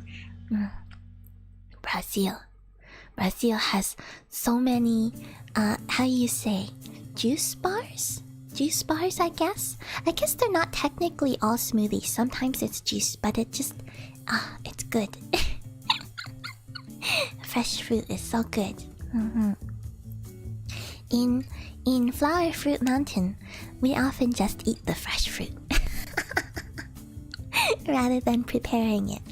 Brazil. Brazil has so many, how you say, juice bars? Juice bars, I guess? I guess they're not technically all smoothies. Sometimes it's juice, but it just, it's good. Fresh fruit is so good. In Flower Fruit Mountain, we often just eat the fresh fruit rather than preparing it.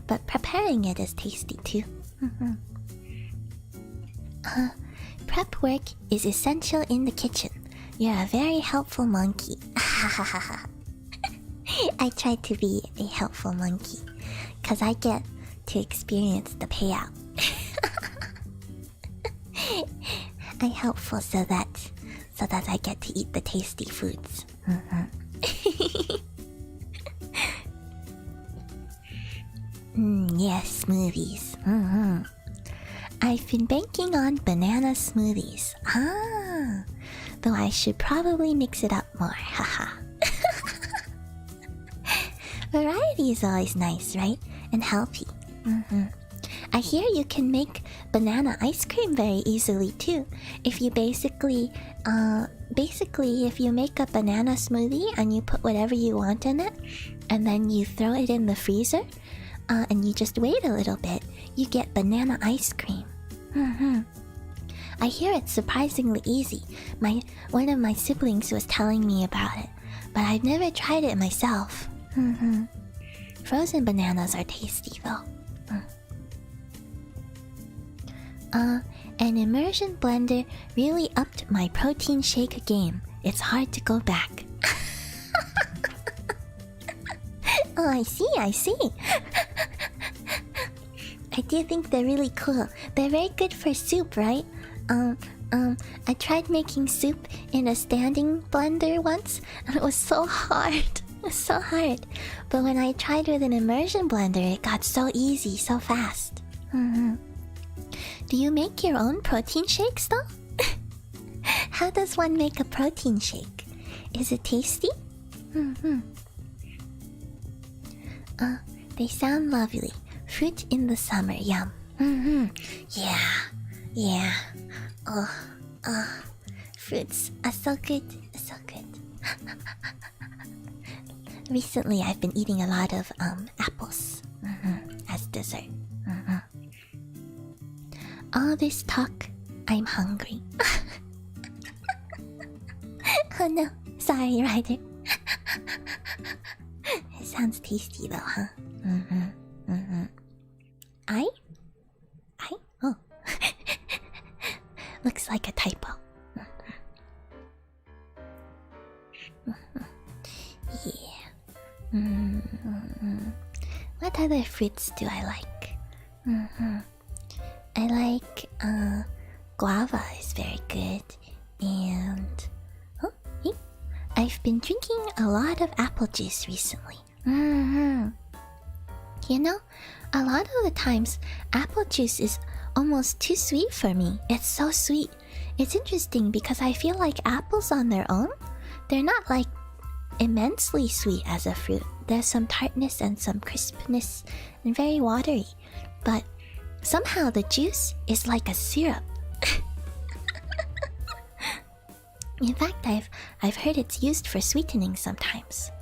But preparing it is tasty too. Prep work is essential in the kitchen. You're a very helpful monkey. I try to be a helpful monkey, cause I get to experience the payout. I'm helpful so that I get to eat the tasty foods. Yes, smoothies. I've been banking on banana smoothies. Though I should probably mix it up more. Haha. Variety is always nice, right? And healthy. I hear you can make banana ice cream very easily too. If you basically if you make a banana smoothie and you put whatever you want in it, and then you throw it in the freezer, and you just wait a little bit, you get banana ice cream. I hear it's surprisingly easy. One of my siblings was telling me about it, but I've never tried it myself. Frozen bananas are tasty though. An immersion blender really upped my protein shake game. It's hard to go back. Oh, I see. I do think they're really cool. They're very good for soup, right? I tried making soup in a standing blender once, and it was so hard. It was so hard. But when I tried with an immersion blender, it got so easy, so fast. Do you make your own protein shakes, though? How does one make a protein shake? Is it tasty? They sound lovely. Fruit in the summer, yum. Yeah. Fruits are so good, so good. Recently, I've been eating a lot of apples as dessert. All this talk, I'm hungry. Oh no, sorry, Ryder. It sounds tasty though, huh? I? Oh. Looks like a typo. Yeah. What other fruits do I like? I like guava is very good, and I've been drinking a lot of apple juice recently. You know, a lot of the times apple juice is almost too sweet for me. It's so sweet. It's interesting because I feel like apples on their own, they're not like immensely sweet as a fruit. There's some tartness and some crispness and very watery. But somehow the juice is like a syrup. In fact, I've heard it's used for sweetening sometimes.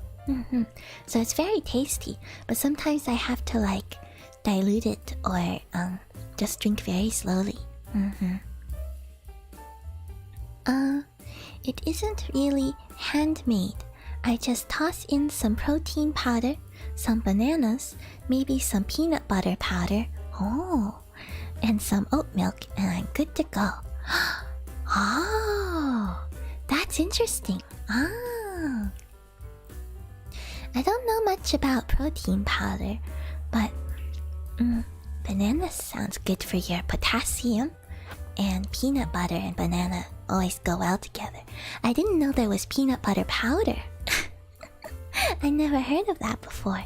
So it's very tasty, but sometimes I have to like dilute it or just drink very slowly. It isn't really handmade. I just toss in some protein powder, some bananas, maybe some peanut butter powder, and some oat milk, and I'm good to go. Oh, that's interesting. I don't know much about protein powder, but banana sounds good for your potassium, and peanut butter and banana always go well together. I didn't know there was peanut butter powder. I never heard of that before.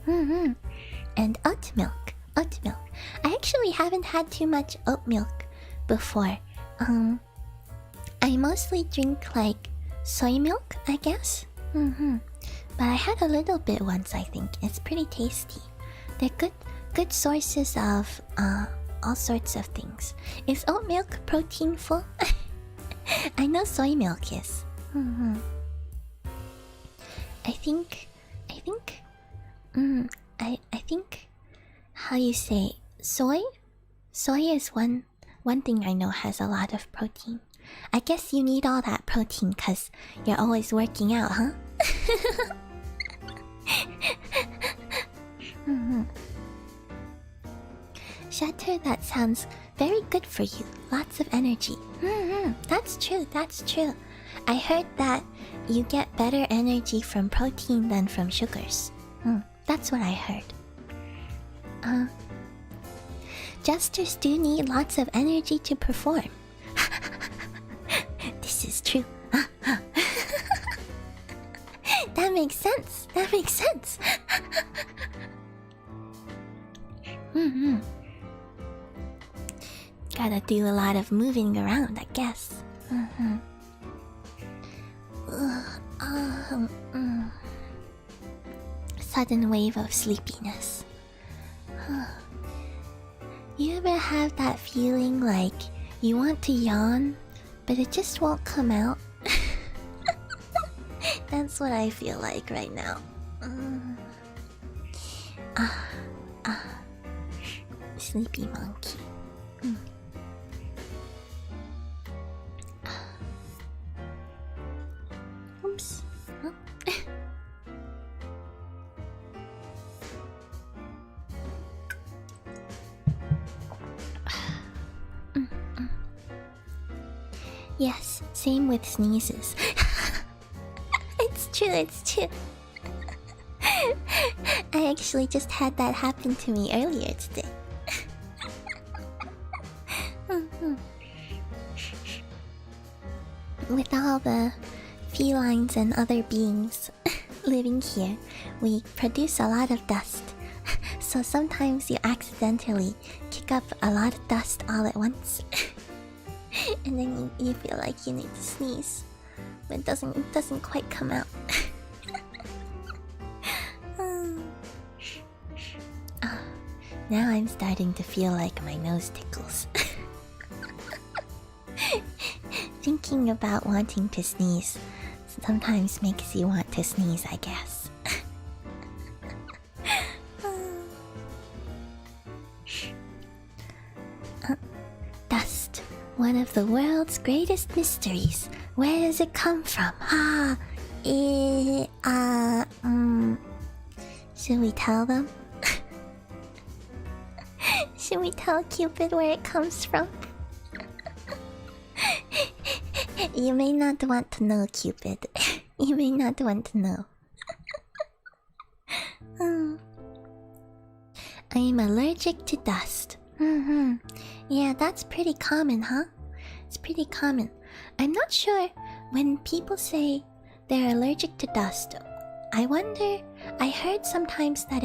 And oat milk. I actually haven't had too much oat milk before. I mostly drink like soy milk, I guess. But I had a little bit once, I think. It's pretty tasty. They're good sources of all sorts of things. Is oat milk proteinful? I know soy milk is. I think how you say soy? Soy is one thing I know has a lot of protein. I guess you need all that protein because you're always working out, huh? Shatter, that sounds very good for you. Lots of energy. That's true. I heard that you get better energy from protein than from sugars. That's what I heard. Jesters do need lots of energy to perform. This is true. That makes sense. Gotta do a lot of moving around, I guess. Sudden wave of sleepiness. You ever have that feeling like you want to yawn, but it just won't come out? That's what I feel like right now. sleepy monkey. Oops. Oh. Yes, same with sneezes. It's true, it's true. I actually just had that happen to me earlier today. With all the felines and other beings living here, we produce a lot of dust. So sometimes you accidentally kick up a lot of dust all at once. And then you feel like you need to sneeze, but it doesn't quite come out. Now I'm starting to feel like my nose tickles. Thinking about wanting to sneeze sometimes makes you want to sneeze, I guess. Dust, one of the world's greatest mysteries. Where does it come from? Should we tell them? Should we tell Cupid where it comes from? You may not want to know, Cupid. You may not want to know. I am allergic to dust. Yeah, that's pretty common, huh? It's pretty common. I'm not sure when people say they're allergic to dust. I wonder, I heard sometimes that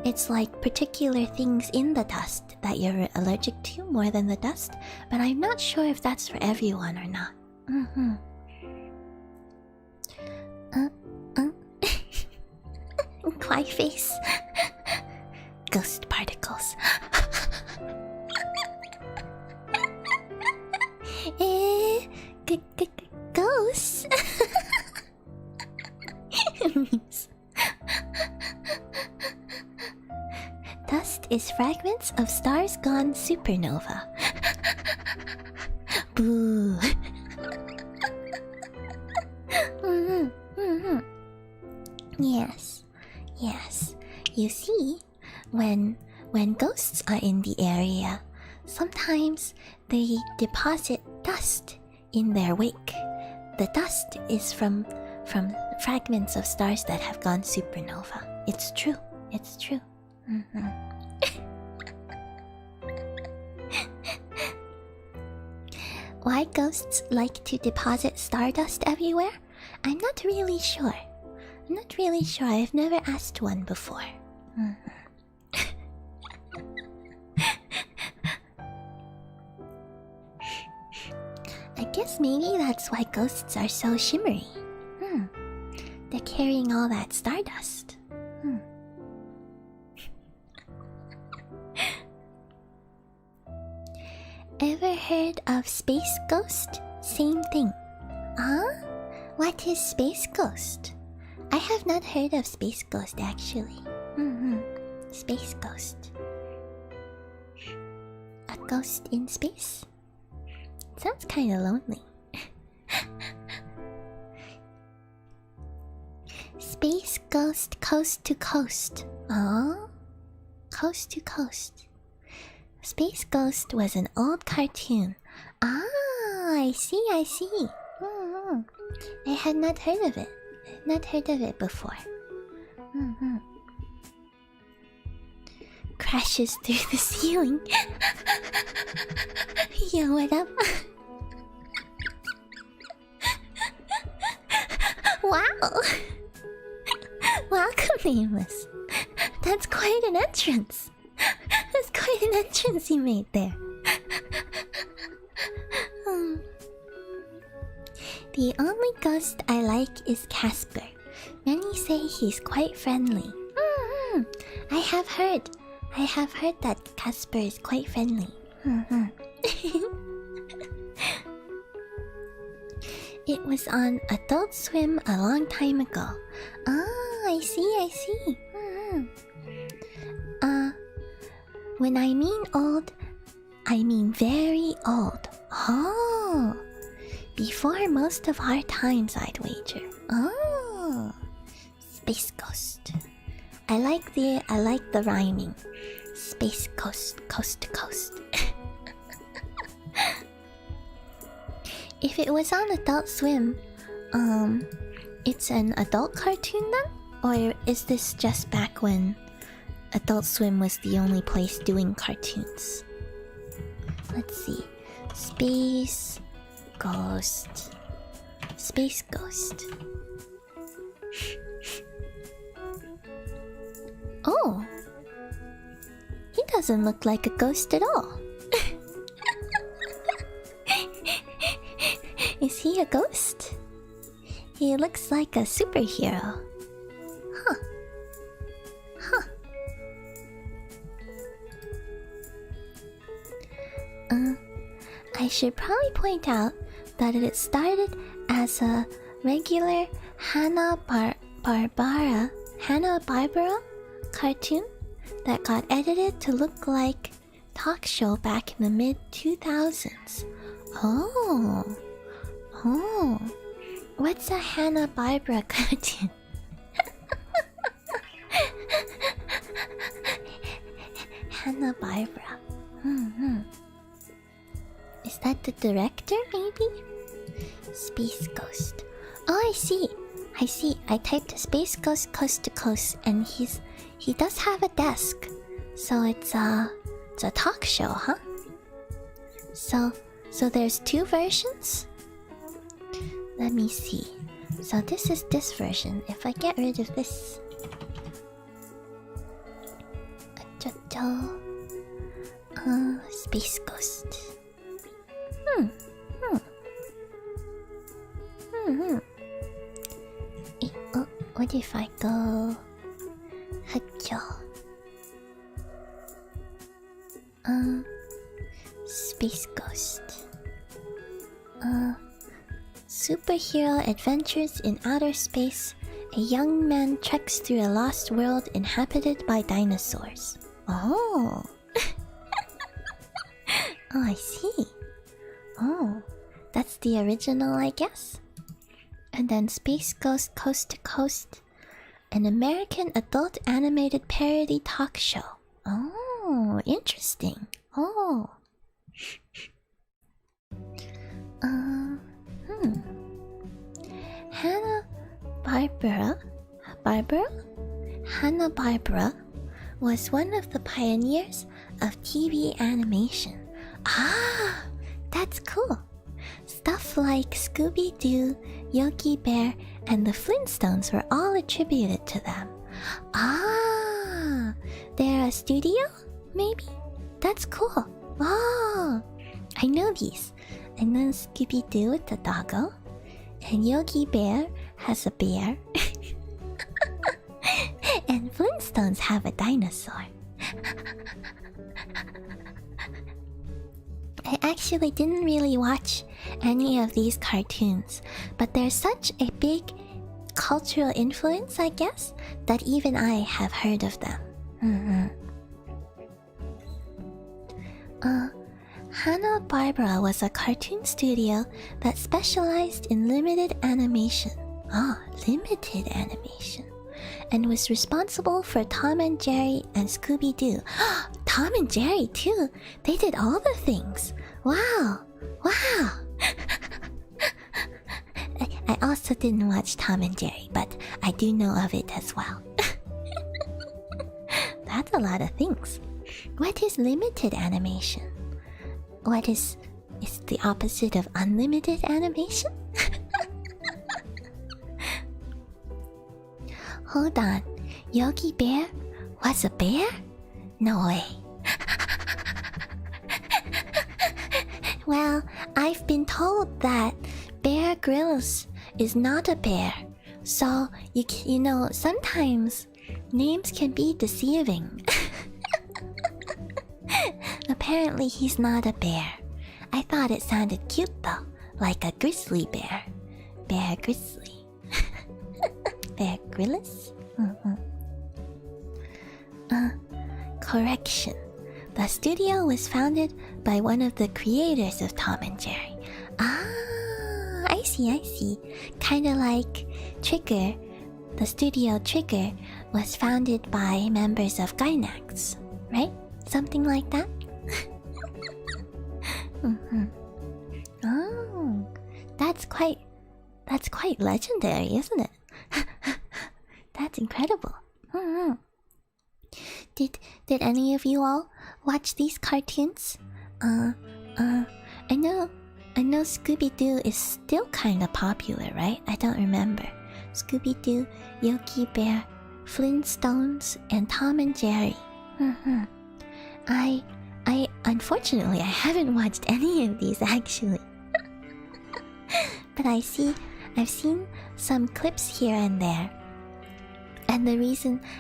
it's like particular things in the dust that you're allergic to more than the dust, but I'm not sure if that's for everyone or not. Cry face. Ghost particles. Ghosts? Dust is fragments of stars gone supernova. Boo. Yes. Yes. You see, when ghosts are in the area, sometimes they deposit dust in their wake. The dust is from fragments of stars that have gone supernova. It's true. It's true. Why ghosts like to deposit stardust everywhere? I'm not really sure. I've never asked one before. I guess maybe that's why ghosts are so shimmery. They're carrying all that stardust. Ever heard of Space Ghost? Same thing. What is Space Ghost? I have not heard of Space Ghost actually. Space Ghost. A ghost in space? Sounds kinda lonely. Space Ghost Coast to Coast. Coast to Coast. Space Ghost was an old cartoon. I see. I had not heard of it. Before. Crashes through the ceiling. Yo, what up? Wow! Welcome, Nameless. That's quite an entrance. That's quite an entrance you made there. The only ghost I like is Casper. Many say he's quite friendly. I have heard that Casper is quite friendly. It was on Adult Swim a long time ago. I see. When I mean old, I mean very old. Oh, before most of our times, I'd wager. Oh, Space Ghost. I like the rhyming. Space Ghost, coast to coast. If it was on Adult Swim, it's an adult cartoon then? Or is this just back when Adult Swim was the only place doing cartoons? Let's see. Space Ghost. Space Ghost. Oh! He doesn't look like a ghost at all. Is he a ghost? He looks like a superhero. Huh. Huh. I should probably point out that it started as a regular Hanna-Barbera cartoon that got edited to look like talk show back in the mid-2000s. Oh. Oh. What's a Hanna-Barbera cartoon? Hanna-Barbera. Is that the director, maybe? Space Ghost. Oh, I see. I typed Space Ghost Coast to Coast, and he does have a desk. So it's a talk show, huh? So there's two versions? Let me see. So this is this version. If I get rid of this. Space Ghost. What if I go... Space Ghost. Superhero adventures in outer space. A young man treks through a lost world inhabited by dinosaurs. Oh. Oh, I see. Oh, that's the original, I guess. And then Space Ghost Coast to Coast, an American adult animated parody talk show. Oh, interesting. Oh. Hanna-Barbera was one of the pioneers of TV animation. Ah, that's cool. Stuff like Scooby-Doo, Yogi Bear, and the Flintstones were all attributed to them. Ah, they're a studio? Maybe? That's cool. Oh, I know these. I know Scooby-Doo with the doggo, and Yogi Bear has a bear, and Flintstones have a dinosaur. I actually didn't really watch any of these cartoons, but they're such a big cultural influence, I guess, that even I have heard of them. Hanna-Barbera was a cartoon studio that specialized in limited animation. Limited animation. And was responsible for Tom and Jerry and Scooby-Doo. Tom and Jerry too! They did all the things! Wow! Wow! I also didn't watch Tom and Jerry, but I do know of it as well. That's a lot of things. What is limited animation? What is the opposite of unlimited animation? Hold on. Yogi Bear was a bear? No way. Well, I've been told that Bear Grylls is not a bear. So, you know, sometimes names can be deceiving. Apparently he's not a bear. I thought it sounded cute though, like a grizzly bear. Bear Grizzly. Bear Grylls? Correction. The studio was founded by one of the creators of Tom and Jerry. Ah, I see. Kinda like Trigger. The studio Trigger was founded by members of Gainax, right? Something like that? Oh, that's quite legendary, isn't it? That's incredible. Did any of you all watch these cartoons? I know Scooby-Doo is still kind of popular, right? I don't remember. Scooby-Doo, Yogi Bear, Flintstones, and Tom and Jerry. I unfortunately I haven't watched any of these actually. But I've seen some clips here and there. And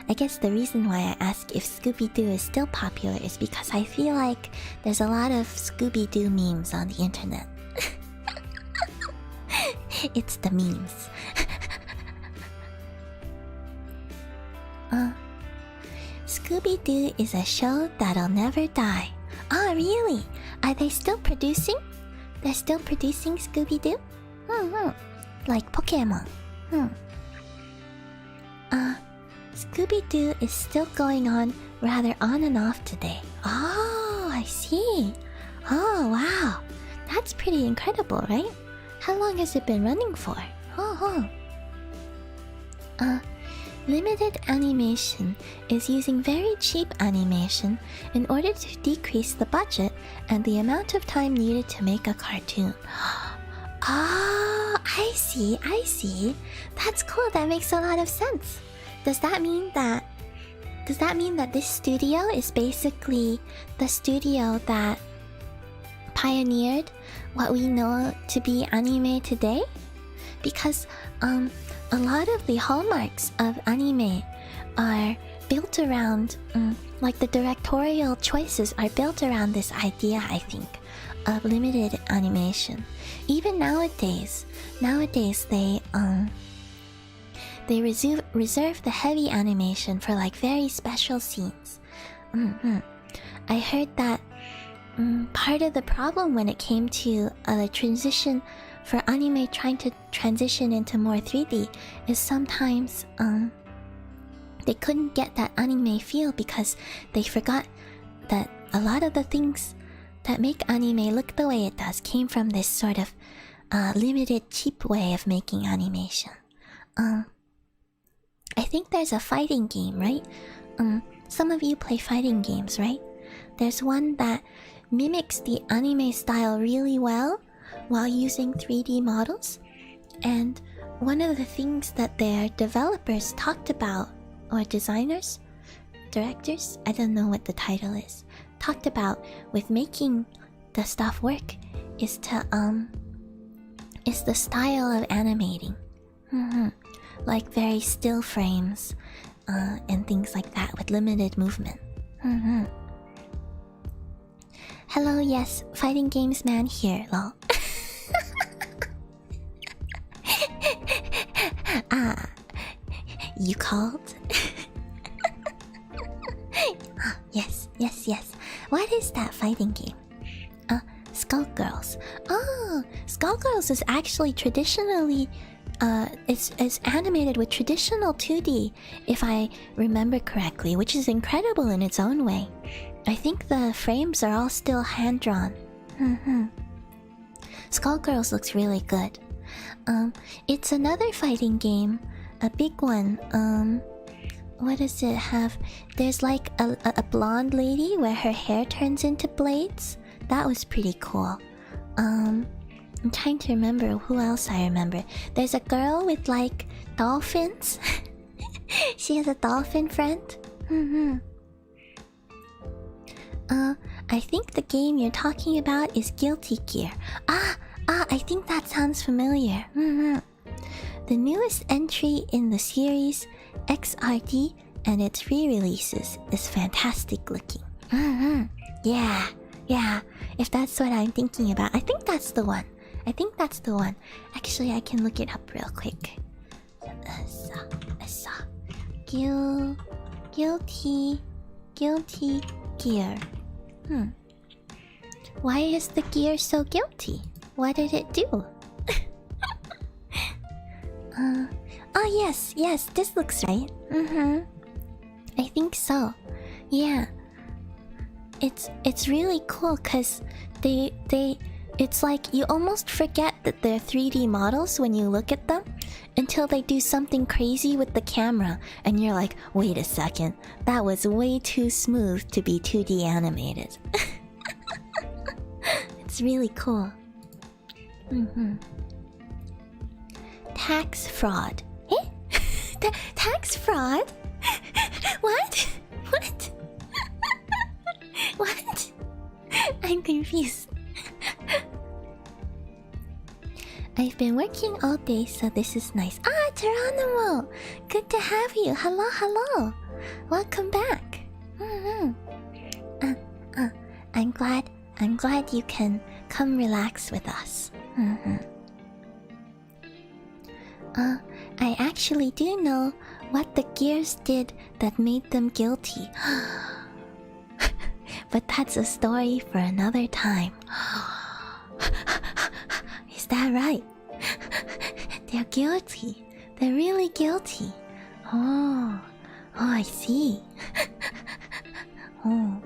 I guess the reason why I ask if Scooby-Doo is still popular is because I feel like there's a lot of Scooby-Doo memes on the internet. It's the memes. Scooby-Doo is a show that'll never die. Oh, really? Are they still producing? They're still producing Scooby-Doo? Like Pokemon. Scooby-Doo is still going on rather on and off today. Oh, I see. Oh, wow. That's pretty incredible, right? How long has it been running for? Limited animation is using very cheap animation in order to decrease the budget and the amount of time needed to make a cartoon. Oh, I see. That's cool. That makes a lot of sense. Does that mean that this studio is basically the studio that pioneered what we know to be anime today? Because a lot of the hallmarks of anime are built around like the directorial choices are built around this idea, I think, of limited animation. Even nowadays they reserve the heavy animation for like very special scenes. I heard that part of the problem when it came to the transition for anime trying to transition into more 3D is sometimes they couldn't get that anime feel because they forgot that a lot of the things that make anime look the way it does came from this sort of limited, cheap way of making animation. I think there's a fighting game, right? Some of you play fighting games, right? There's one that mimics the anime style really well while using 3D models. And one of the things that their developers talked about, or designers, directors, I don't know what the title is, talked about with making the stuff work is the style of animating. Like very still frames and things like that with limited movement. Hello, yes, fighting games man here, lol. You called? Yes. What is that fighting game? Skullgirls. Oh, Skullgirls is actually traditionally it's animated with traditional 2D, if I remember correctly, which is incredible in its own way. I think the frames are all still hand-drawn. Skullgirls looks really good. It's another fighting game, a big one. What does it have? There's like a blonde lady where her hair turns into blades. That was pretty cool. I'm trying to remember who else I remember. There's a girl with like dolphins. She has a dolphin friend. I think the game you're talking about is Guilty Gear. I think that sounds familiar. The newest entry in the series, XRD, and its re-releases is fantastic looking. Yeah. If that's what I'm thinking about, I think that's the one. Actually, I can look it up real quick. Guilty Gear. Why is the gear so guilty? What did it do? Oh yes, this looks right. I think so. Yeah. It's really cool cause it's like you almost forget that they're 3D models when you look at them until they do something crazy with the camera and you're like, wait a second, that was way too smooth to be 2D animated. It's really cool. Tax fraud. Eh? Tax fraud? What? What? What? I'm confused. I've been working all day, so this is nice. Ah, Geronimo! Good to have you. Hello, hello. Welcome back. I'm glad you can come relax with us. I actually do know what the gears did that made them guilty. But that's a story for another time. Is that right? They're guilty. They're really guilty. Oh, I see. Oh,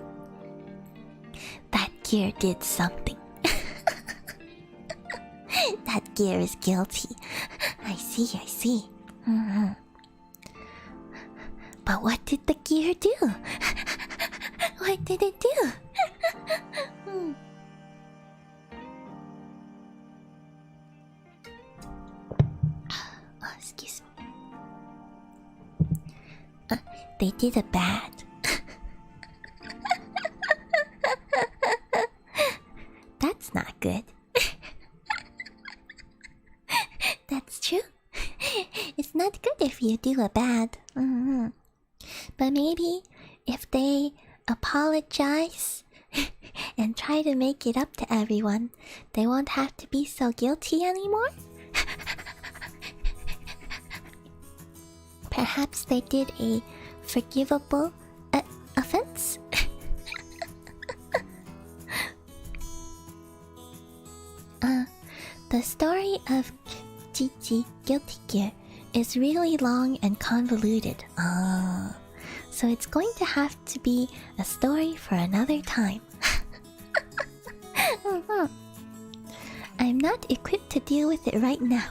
that gear did something. That gear is guilty. I see. But what did the gear do? What did it do? Oh, excuse me. They did a bad. That's not good. That's true. It's not good if you do a bad. But maybe if they apologize and try to make it up to everyone, they won't have to be so guilty anymore. Perhaps they did a forgivable offense. The story of Gigi Guilty Gear is really long and convoluted. So it's going to have to be a story for another time. I'm not equipped to deal with it right now.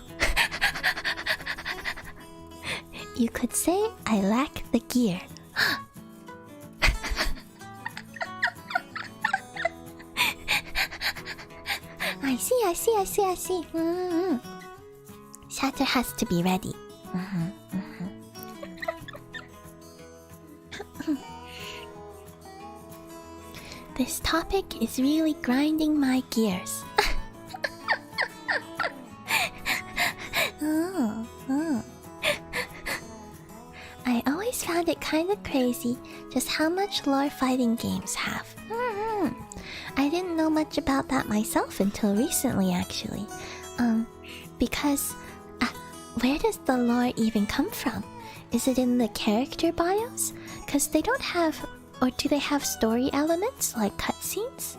You could say I lack the gear. I see. Shatter has to be ready. This topic is really grinding my gears. I always found it kind of crazy just how much lore fighting games have. I didn't know much about that myself until recently, actually. Because where does the lore even come from? Is it in the character bios? Because they don't have, or do they have story elements like cutscenes?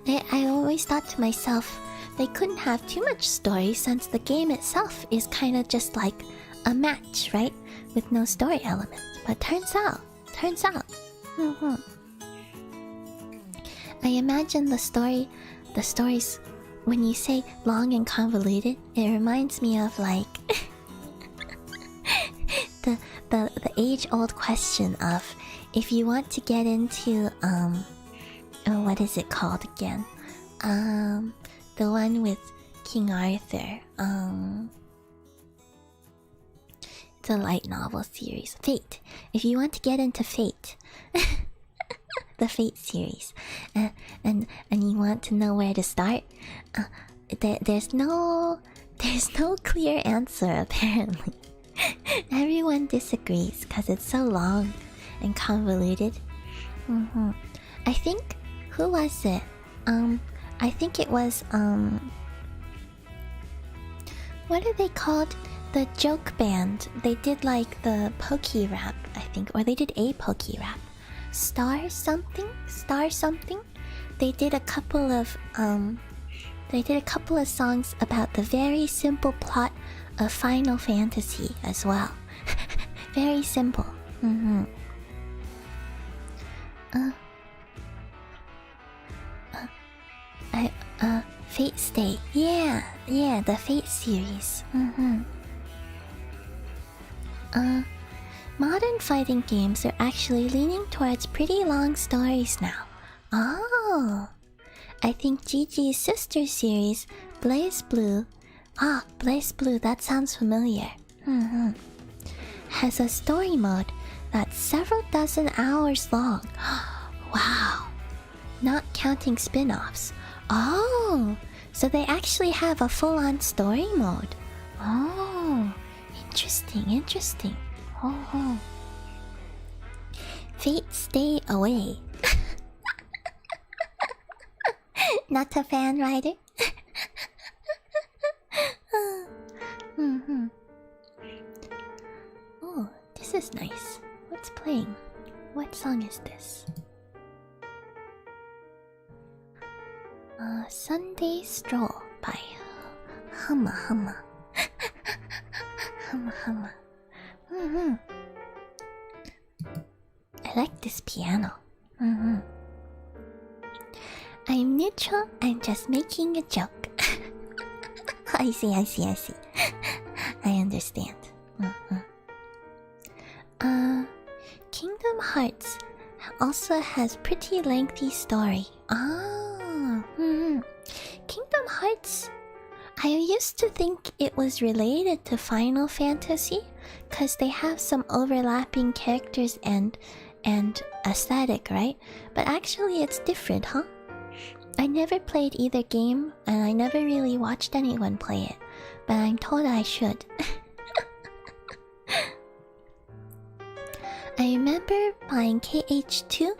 I always thought to myself, they couldn't have too much story since the game itself is kind of just like a match, right? With no story element. But turns out. I imagine the stories, when you say long and convoluted, it reminds me of like the age-old question of if you want to get into what is it called again? The one with King Arthur. It's a light novel series. Fate. If you want to get into Fate, the Fate series, and you want to know where to start, there's no clear answer apparently. Everyone disagrees because it's so long and convoluted. I think, who was it? I think it was what are they called? The joke band. They did like the Poke Rap, I think, or they did a Poke Rap. Star something? Star something? They did a couple of songs about the very simple plot of Final Fantasy as well. Very simple. Fate Stay. Yeah, the Fate series. Modern fighting games are actually leaning towards pretty long stories now. Oh, I think Gigi's sister series, Blaze Blue. Blaze Blue, that sounds familiar. Has a story mode that's several dozen hours long. Wow. Not counting spin-offs. Oh, so they actually have a full-on story mode. Oh, interesting. Oh. Fate Stay Away. Not a fan writer. Oh, this is nice. What's playing? What song is this? Sunday Stroll by Humma. Humma. I like this piano. I'm neutral, I'm just making a joke. I see. I understand. Kingdom Hearts also has pretty lengthy story. Kingdom Hearts, I used to think it was related to Final Fantasy because they have some overlapping characters and aesthetic, right? But actually it's different, huh? I never played either game and I never really watched anyone play it, but I'm told I should. I remember buying KH2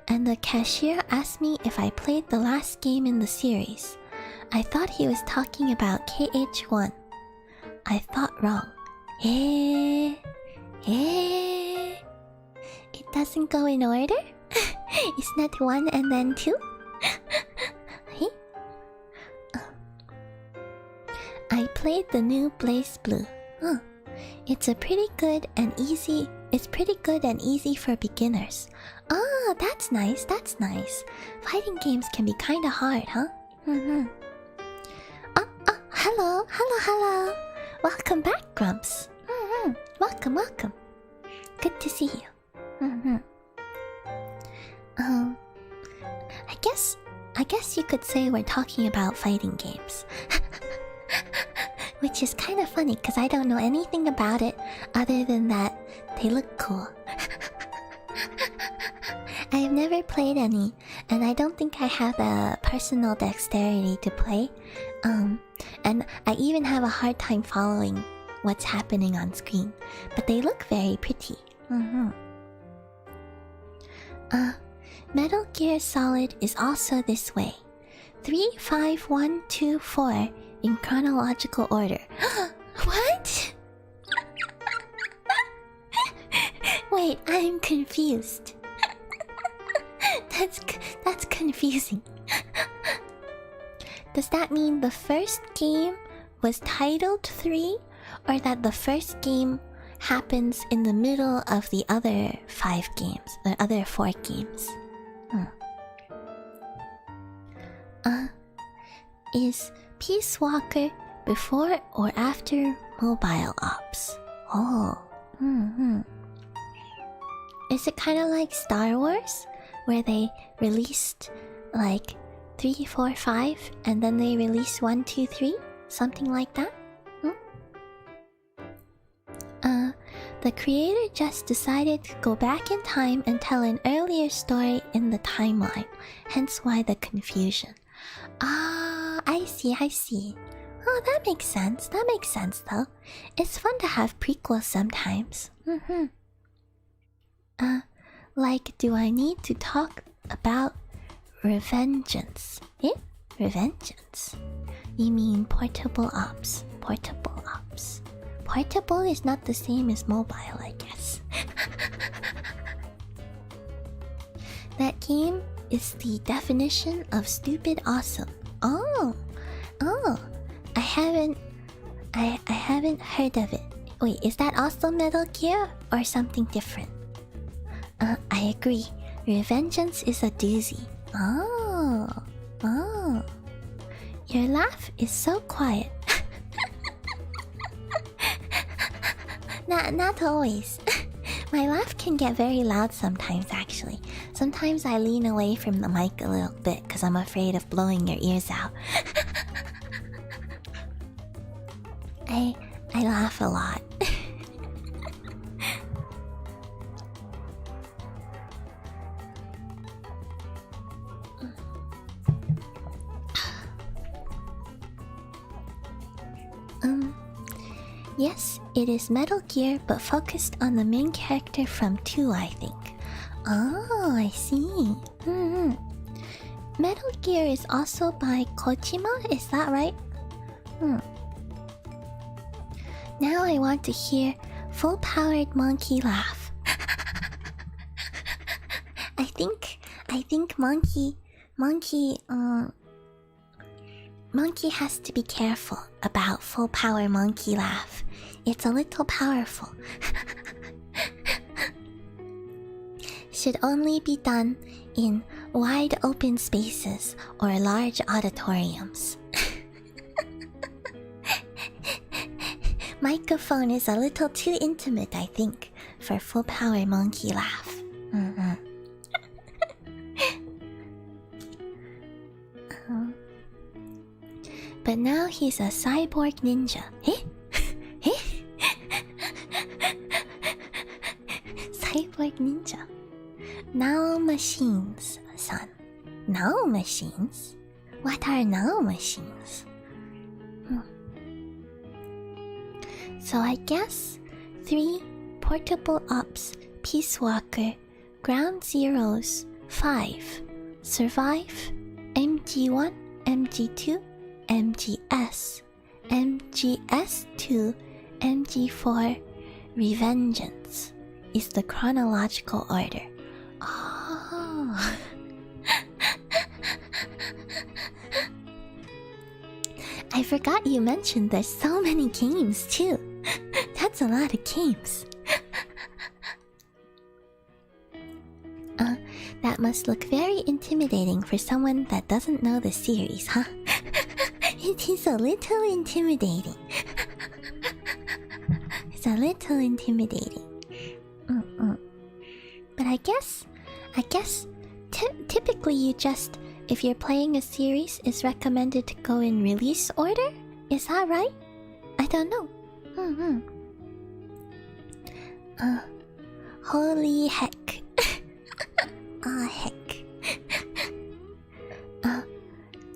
and the cashier asked me if I played the last game in the series. I thought he was talking about KH1. I thought wrong. It doesn't go in order? It's not 1 and then 2? I played the new Blaze Blue. It's pretty good and easy for beginners. Oh, that's nice. Fighting games can be kinda hard, huh? Hello. Welcome back, Grumps. Welcome. Good to see you. I guess you could say we're talking about fighting games. Which is kind of funny because I don't know anything about it other than that they look cool. I have never played any, and I don't think I have the personal dexterity to play. And I even have a hard time following what's happening on screen. But they look very pretty. Metal Gear Solid is also this way. 3, 5, 1, 2, 4 in chronological order. What? Wait, I'm confused. That's confusing. Does that mean the first game was titled 3, or that the first game happens in the middle of the other 5 games, the other 4 games? Is Peace Walker before or after Mobile Ops? Is it kind of like Star Wars, where they released like 3, 4, 5, and then they released 1, 2, 3? Something like that? The creator just decided to go back in time and tell an earlier story in the timeline, hence why the confusion. I see. Oh, that makes sense though. It's fun to have prequels sometimes. Like, do I need to talk about Revengeance? Revengeance? You mean Portable Ops. Portable is not the same as mobile, I guess. That game is the definition of stupid awesome. Oh, oh, I haven't heard of it. Wait, is that also Metal Gear or something different? I agree. Revengeance is a doozy. Oh, oh. Your laugh is so quiet. Not always. My laugh can get very loud sometimes, actually. Sometimes I lean away from the mic a little bit because I'm afraid of blowing your ears out. I laugh a lot. Yes, it is Metal Gear, but focused on the main character from 2, I think. Oh, I see. Metal Gear is also by Kojima, is that right? Now I want to hear full-powered monkey laugh. I think Monkey has to be careful about full power monkey laugh. It's a little powerful. Should only be done in wide open spaces or large auditoriums. Microphone is a little too intimate, I think, for full power monkey laugh. But now he's a cyborg ninja. Eh? Cyborg ninja. Now machines, son. Now machines? What are now machines? So I guess 3 portable ops, Peace Walker, Ground Zeroes, 5, Survive, MG1, MG2, MGS, MGS2, MG4, Revengeance is the chronological order. Oh. I forgot you mentioned there's so many games too. That's a lot of games. That must look very intimidating for someone that doesn't know the series, huh? It is a little intimidating. It's a little intimidating. But I guess typically you just, if you're playing a series, it's recommended to go in release order? Is that right? I don't know. Holy heck. Heck.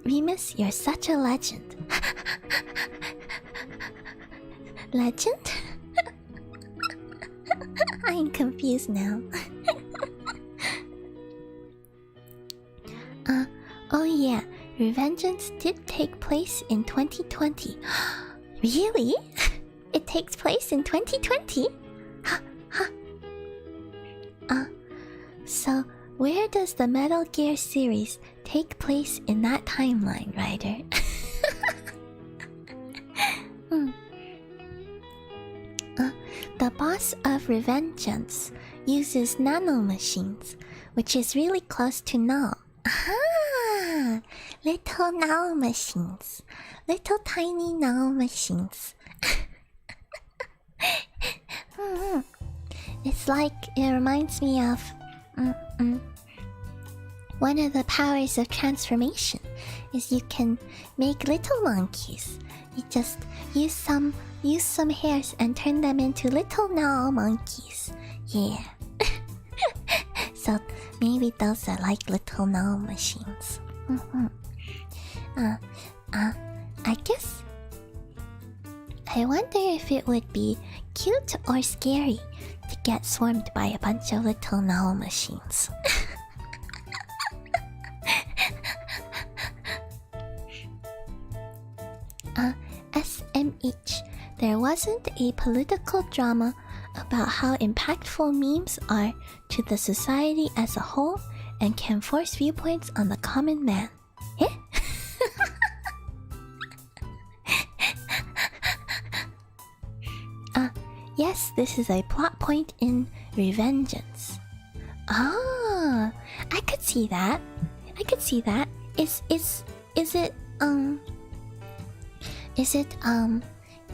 Remus, you're such a legend. Legend? I'm confused now. Oh yeah, Revengeance did take place in 2020. Really? It takes place in 2020? So where does the Metal Gear series take place in that timeline, Ryder? The boss of Revengeance uses nanomachines, which is really close to Null. Ah, little Null machines. Little tiny Null machines. It's like, it reminds me of one of the powers of transformation is you can make little monkeys. You just use some hairs and turn them into little Null monkeys. Yeah. So maybe those are like little Null machines. I guess I wonder if it would be cute or scary to get swarmed by a bunch of little Null machines. SMH, there wasn't a political drama about how impactful memes are to the society as a whole and can force viewpoints on the common man. Eh? Yes, this is a plot point in Revengeance. Ah, I could see that. I could see that. Is it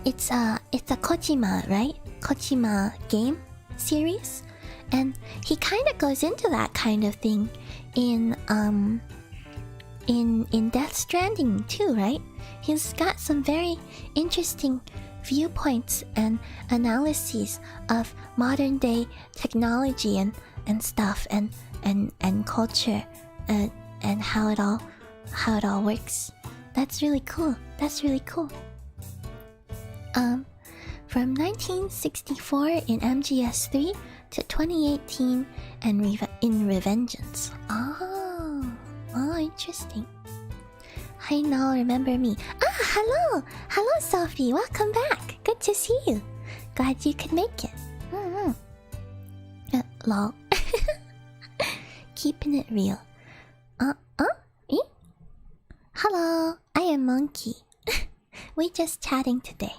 it's a Kojima, right? Kojima game series, and he kind of goes into that kind of thing in Death Stranding too, right? He's got some very interesting viewpoints and analyses of modern day technology and stuff and culture and how it all works. That's really cool. That's really cool. From 1964 in MGS3 to 2018 and in Revengeance. Oh, interesting. Hi, now remember me. Hello! Hello, Sophie. Welcome back. Good to see you. Glad you could make it. Lol. Keeping it real. Eh? Hello, I am Monkey. We just chatting today.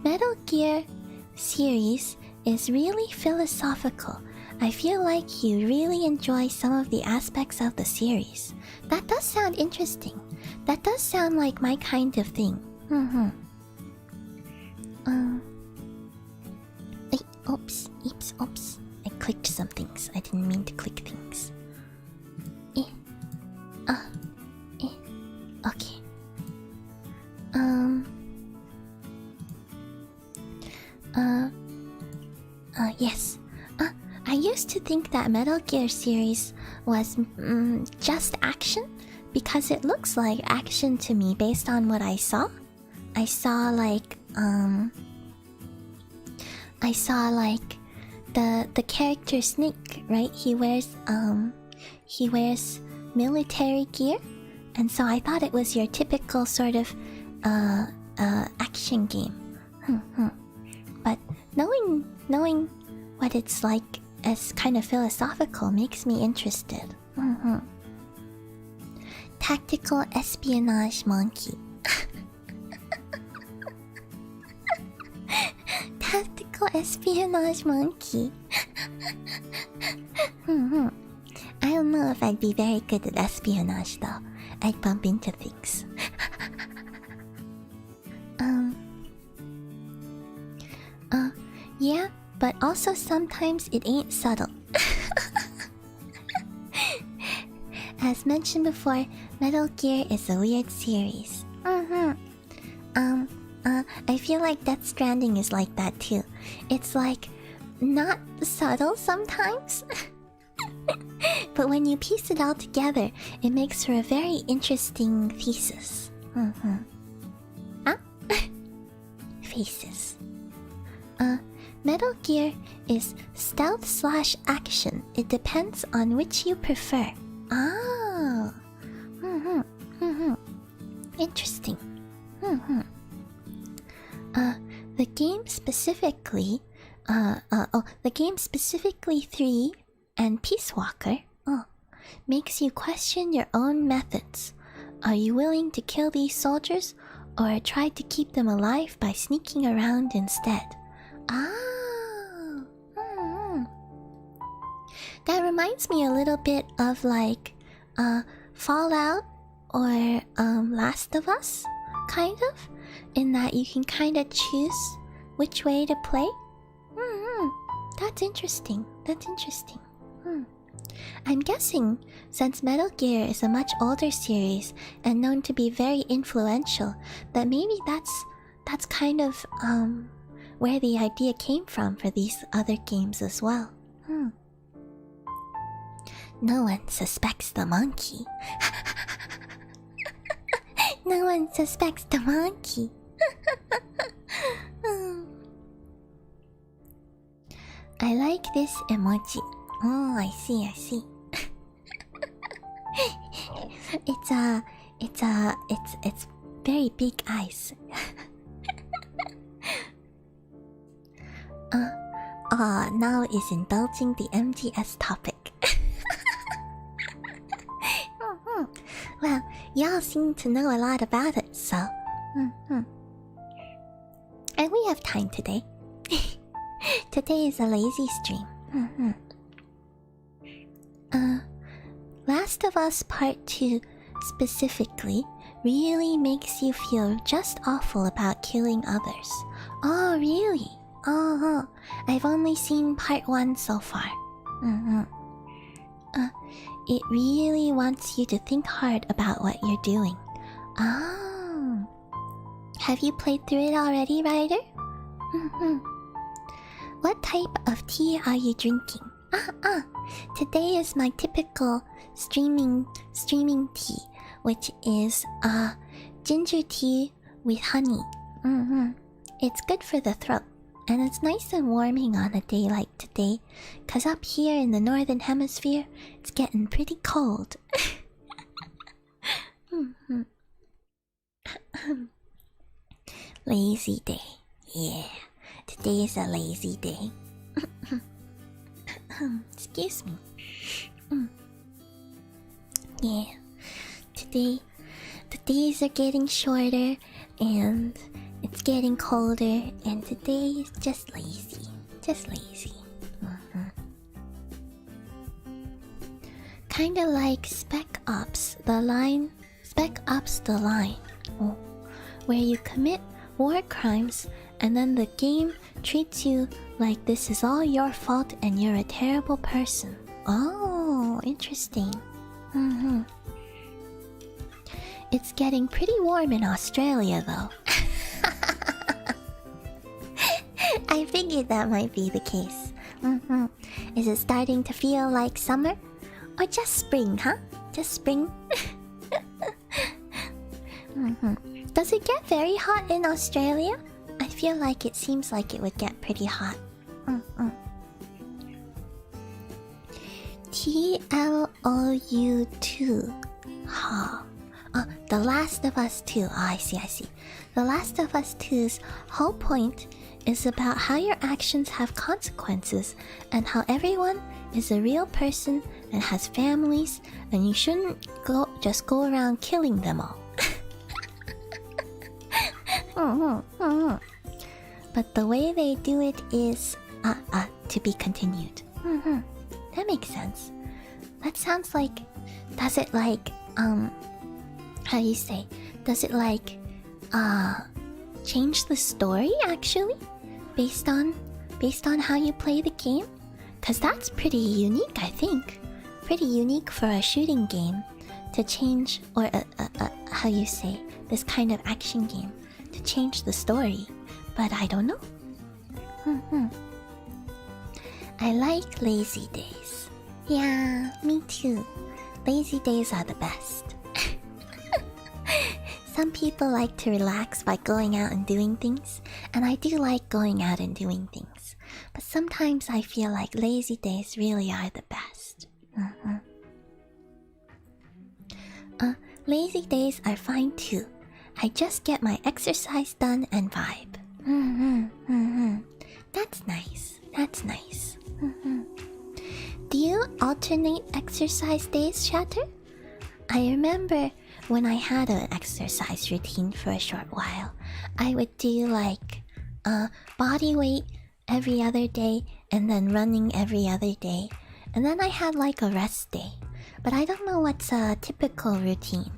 Metal Gear series is really philosophical. I feel like you really enjoy some of the aspects of the series. That does sound interesting. That does sound like my kind of thing. Oops. I clicked some things. I didn't mean to click things. Okay. Yes. I used to think that Metal Gear series was just action because it looks like action to me based on what I saw. I saw like the character Snake, right? He wears military gear, and so I thought it was your typical sort of action game. But knowing what it's like as kind of philosophical makes me interested. Tactical espionage monkey. Tactical espionage monkey. I don't know if I'd be very good at espionage though. I'd bump into things. Yeah, but also sometimes it ain't subtle. As mentioned before, Metal Gear is a weird series. I feel like Death Stranding is like that too. It's like not subtle sometimes. But when you piece it all together, it makes for a very interesting thesis. Faces. Metal Gear is stealth/action. It depends on which you prefer. Oh. Interesting. The game specifically, the game specifically 3 and Peace Walker, makes you question your own methods. Are you willing to kill these soldiers, or try to keep them alive by sneaking around instead? That reminds me a little bit of like Fallout or Last of Us, kind of, in that you can kind of choose which way to play. That's interesting. I'm guessing since Metal Gear is a much older series and known to be very influential, that maybe that's kind of where the idea came from for these other games as well. No one suspects the monkey. No one suspects the monkey. I like this emoji. Oh, I see. It's very big eyes. now is indulging the MGS topic. Well, y'all seem to know a lot about it, so... And we have time today. Today is a lazy stream. Last of Us Part 2 specifically really makes you feel just awful about killing others. Oh, really? I've only seen Part 1 so far. It really wants you to think hard about what you're doing. Oh. Have you played through it already, Ryder? What type of tea are you drinking? Today is my typical streaming tea, which is ginger tea with honey. It's good for the throat, and it's nice and warming on a day like today, 'cause up here in the northern hemisphere, it's getting pretty cold. Lazy day. Yeah, today is a lazy day. Excuse me. Yeah, today the days are getting shorter and it's getting colder, and today is just lazy. Kinda like Spec Ops the Line, where you commit war crimes and then the game treats you like this is all your fault and you're a terrible person. Oh, interesting. It's getting pretty warm in Australia though. I figured that might be the case. Is it starting to feel like summer? Or just spring, huh? Just spring? Does it get very hot in Australia? I feel like it seems like it would get pretty hot. TLOU2. The Last of Us 2. I see. The Last of Us 2's whole point is about how your actions have consequences and how everyone is a real person and has families, and you shouldn't just go around killing them all. But the way they do it is to be continued. That makes sense. That sounds like... Does it like how you say? Does it like change the story actually? Based on how you play the game? 'Cause that's pretty unique, I think. Pretty unique for a shooting game to change, or how you say, this kind of action game to change the story. But I don't know. I like lazy days. Yeah, me too. Lazy days are the best. Some people like to relax by going out and doing things, and I do like going out and doing things. But sometimes I feel like lazy days really are the best. Lazy days are fine too. I just get my exercise done and vibe. That's nice. Do you alternate exercise days, Shatter? I remember when I had an exercise routine for a short while, I would do like body weight every other day and then running every other day. And then I had like a rest day. But I don't know what's a typical routine.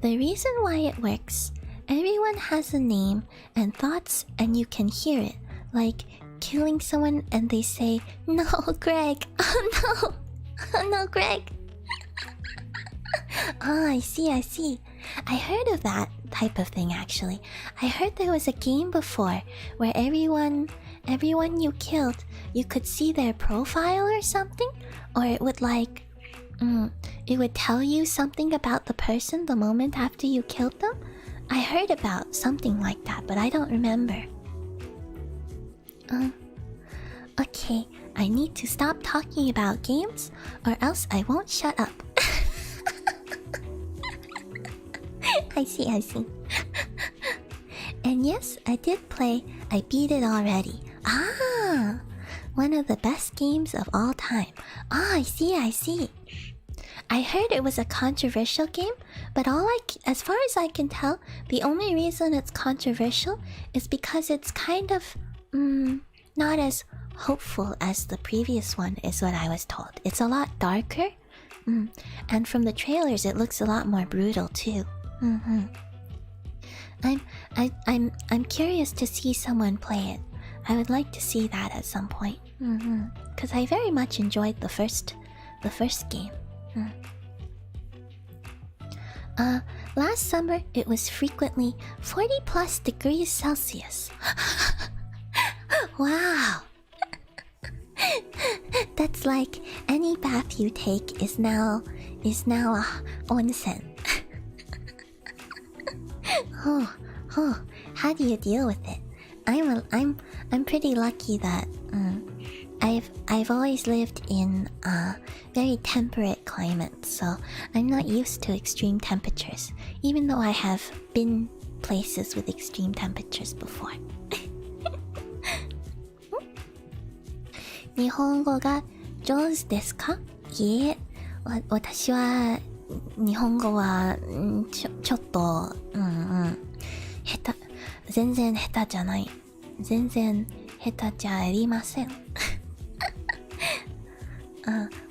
The reason why it works, everyone has a name and thoughts and you can hear it. Like killing someone and they say, "No, Greg! Oh no! Oh no, Greg!" Oh, I see. I heard of that type of thing actually. I heard there was a game before where everyone you killed, you could see their profile or something, or it would like it would tell you something about the person the moment after you killed them. I heard about something like that, but I don't remember. Okay, I need to stop talking about games or else I won't shut up. I see. And yes, I did play. I beat it already. Ah! One of the best games of all time. Ah, I see. I heard it was a controversial game, but as far as I can tell, the only reason it's controversial is because it's kind of, not as hopeful as the previous one, is what I was told. It's a lot darker, and from the trailers, it looks a lot more brutal too. I'm curious to see someone play it. I would like to see that at some point. Because I very much enjoyed the first game. Last summer it was frequently 40 plus degrees Celsius. Wow. That's like any bath you take is now a onsen. How do you deal with it? I'm pretty lucky that I've always lived in very temperate climates, so I'm not used to extreme temperatures, even though I have been places with extreme temperatures before. 日本語が上手ですか？いえ、私は日本語はちょっと下手、全然下手じゃない。全然下手じゃありません。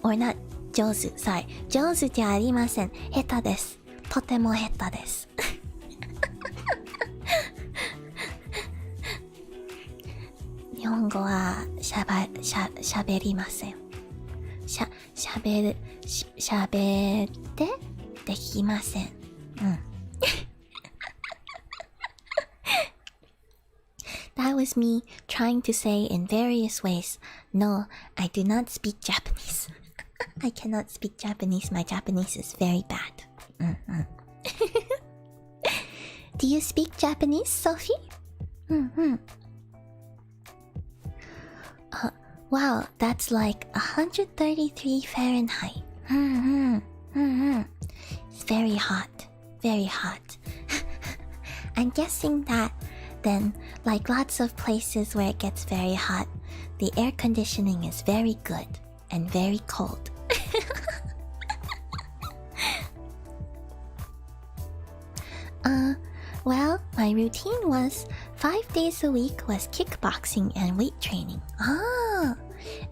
or not 上手、sorry。上手じゃありません。下手です。とても下手です。日本語はしゃべりません。しゃべってできません。That was me trying to say in various ways, no, I do not speak Japanese. I cannot speak Japanese. My Japanese is very bad. Do you speak Japanese, Sophie? Wow, that's like 133 Fahrenheit. It's very hot. Very hot. I'm guessing that then, like lots of places where it gets very hot, the air conditioning is very good and very cold. Well, my routine was 5 days a week was kickboxing and weight training.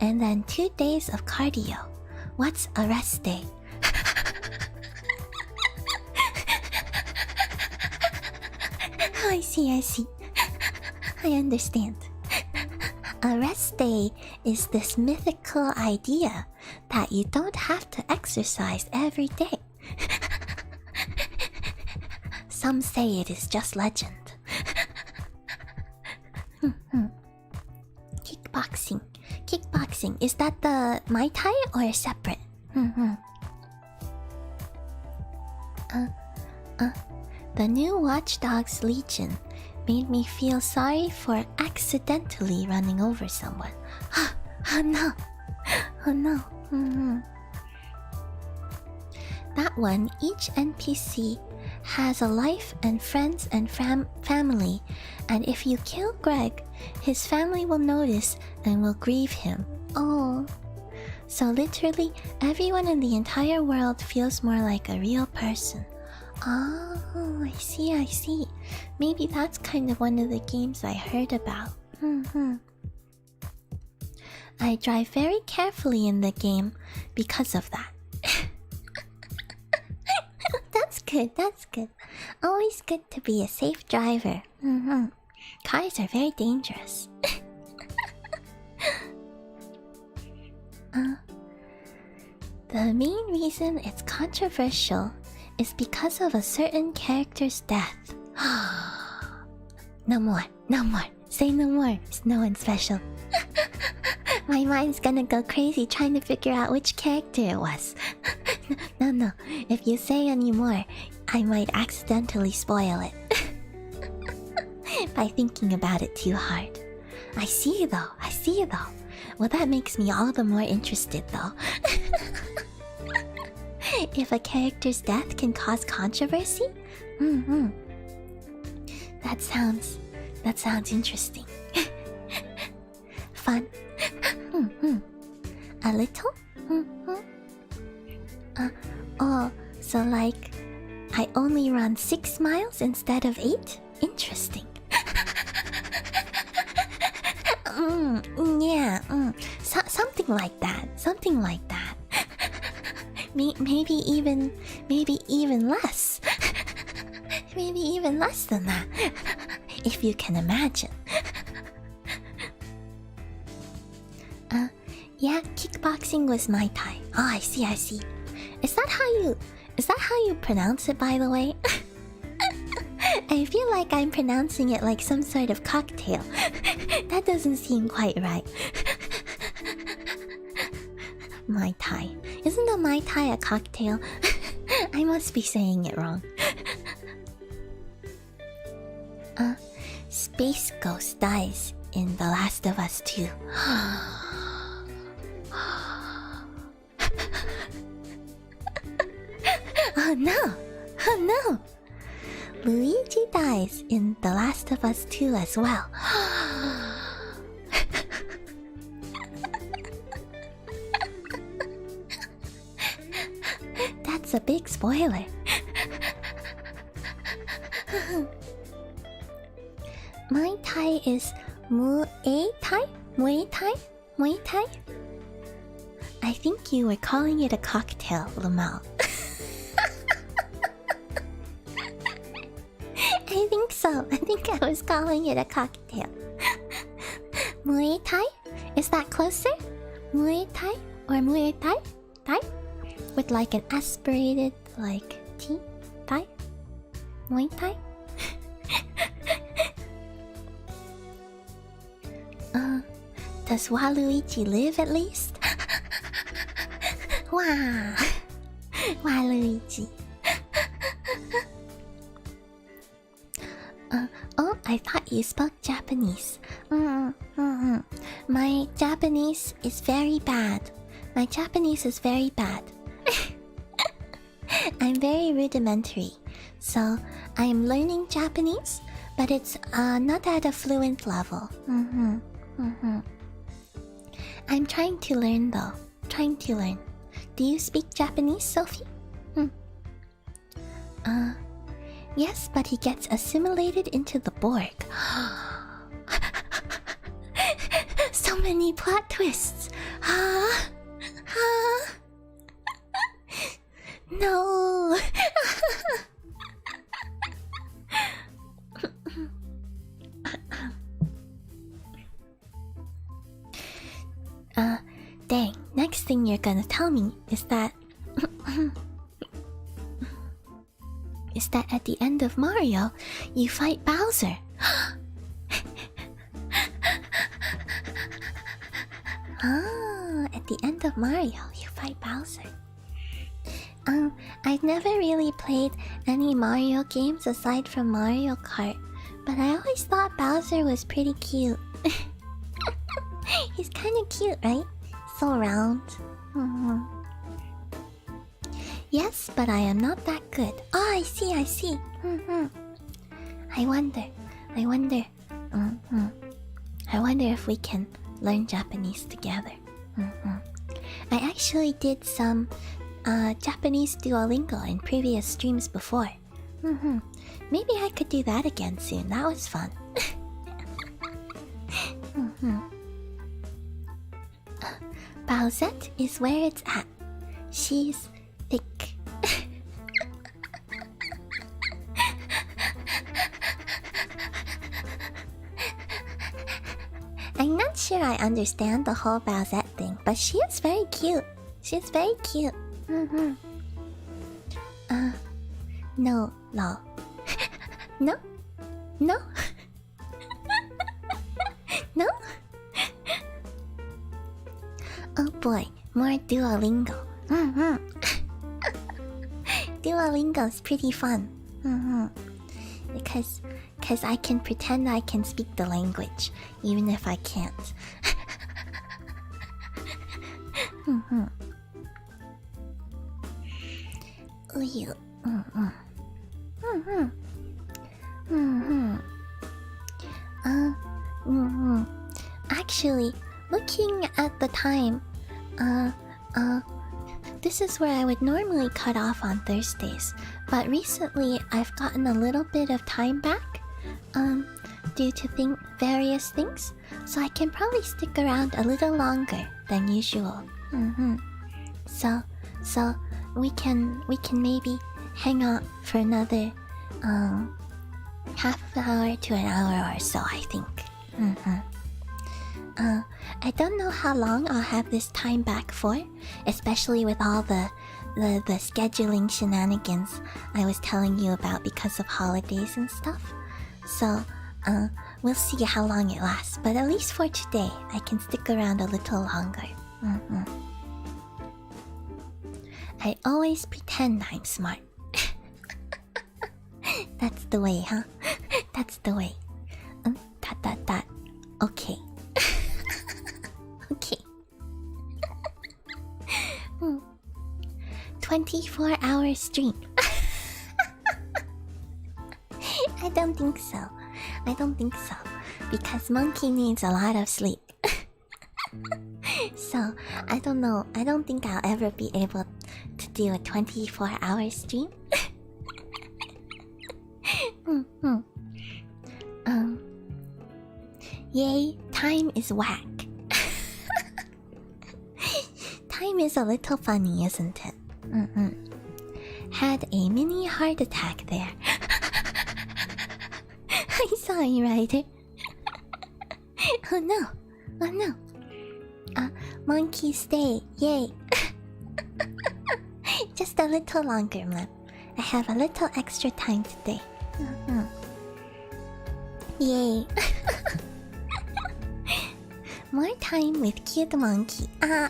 And then 2 days of cardio. What's a rest day? I see. I understand. A rest day is this mythical idea that you don't have to exercise every day. Some say it is just legend. Kickboxing. Is that the Muay Thai or separate? The new Watch Dogs Legion made me feel sorry for accidentally running over someone. Oh no. That one, each NPC has a life and friends and family, and if you kill Greg, his family will notice and will grieve him. Oh. So literally, everyone in the entire world feels more like a real person. Oh, I see. Maybe that's kind of one of the games I heard about. I drive very carefully in the game because of that. That's good. Always good to be a safe driver. Cars are very dangerous. The main reason it's controversial is because of a certain character's death. No more. Say no more. It's no one special. My mind's gonna go crazy trying to figure out which character it was. No. If you say any more, I might accidentally spoil it. By thinking about it too hard. I see you though. Well, that makes me all the more interested though. If a character's death can cause controversy? That sounds interesting. Fun. A little? Oh, so like I only run 6 miles instead of 8? Interesting. Yeah, something like that. Something like that. Maybe even less. Maybe even less than that. If you can imagine. Yeah, kickboxing was my Thai. Oh, I see. Is that how you pronounce it, by the way? I feel like I'm pronouncing it like some sort of cocktail. That doesn't seem quite right. Mai Tai. Isn't a Mai Tai a cocktail? I must be saying it wrong. Space Ghost dies in The Last of Us 2. Oh no! Luigi dies in The Last of Us 2 as well. That's a big spoiler. My Thai is Muay Thai? Muay Thai? Muay Thai? I think you were calling it a cocktail, Lamau. I think so. I think I was calling it a cocktail. Muay Thai? Is that closer? Muay Thai? Or Muay Thai? Thai? With like an aspirated, like, T? Thai? Muay Thai? Does Waluigi live at least? Wow. Waluigi. Oh, I thought you spoke Japanese. My Japanese is very bad. My Japanese is very bad. I'm very rudimentary. So, I'm learning Japanese, but it's not at a fluent level. I'm trying to learn though. Trying to learn. Do you speak Japanese, Sophie? Yes, but he gets assimilated into the Borg. So many plot twists. No. Dang, next thing you're gonna tell me is that at the end of Mario, you fight Bowser. At the end of Mario, you fight Bowser. I've never really played any Mario games aside from Mario Kart, but I always thought Bowser was pretty cute. He's kinda cute, right? So round. Yes, but I am not that good. Oh, I see. I wonder if we can learn Japanese together. I actually did some Japanese Duolingo in previous streams before. Maybe I could do that again soon. That was fun. Bowsette is where it's at. She's thick. I'm not sure I understand the whole Bowsette thing, but she is very cute. She's very cute. No, lol. No? No? No? Oh boy, more Duolingo. Duolingo's pretty fun. Because I can pretend I can speak the language, even if I can't. Uh, mm-hmm. Actually, looking at the time, this is where I would normally cut off on Thursdays, but recently I've gotten a little bit of time back, due to various things, so I can probably stick around a little longer than usual. Mm-hmm. So we can maybe hang out for another half an hour to an hour or so, I think. Mm-hmm. I don't know how long I'll have this time back for, especially with all the scheduling shenanigans I was telling you about because of holidays and stuff. So, we'll see how long it lasts, but at least for today, I can stick around a little longer. Mm-hmm. I always pretend I'm smart. That's the way, huh? That's the way. That. Okay. Okay. 24-hour stream. I don't think so. Because Monkey needs a lot of sleep. So, I don't know. I don't think I'll ever be able to do a 24-hour stream. Yay, time is whack. Time is a little funny, isn't it? Had a mini heart attack there. I'm sorry, Ryder. Oh no. Monkey stay, yay. Just a little longer, man. I have a little extra time today. Yay. More time with cute monkey. Oh,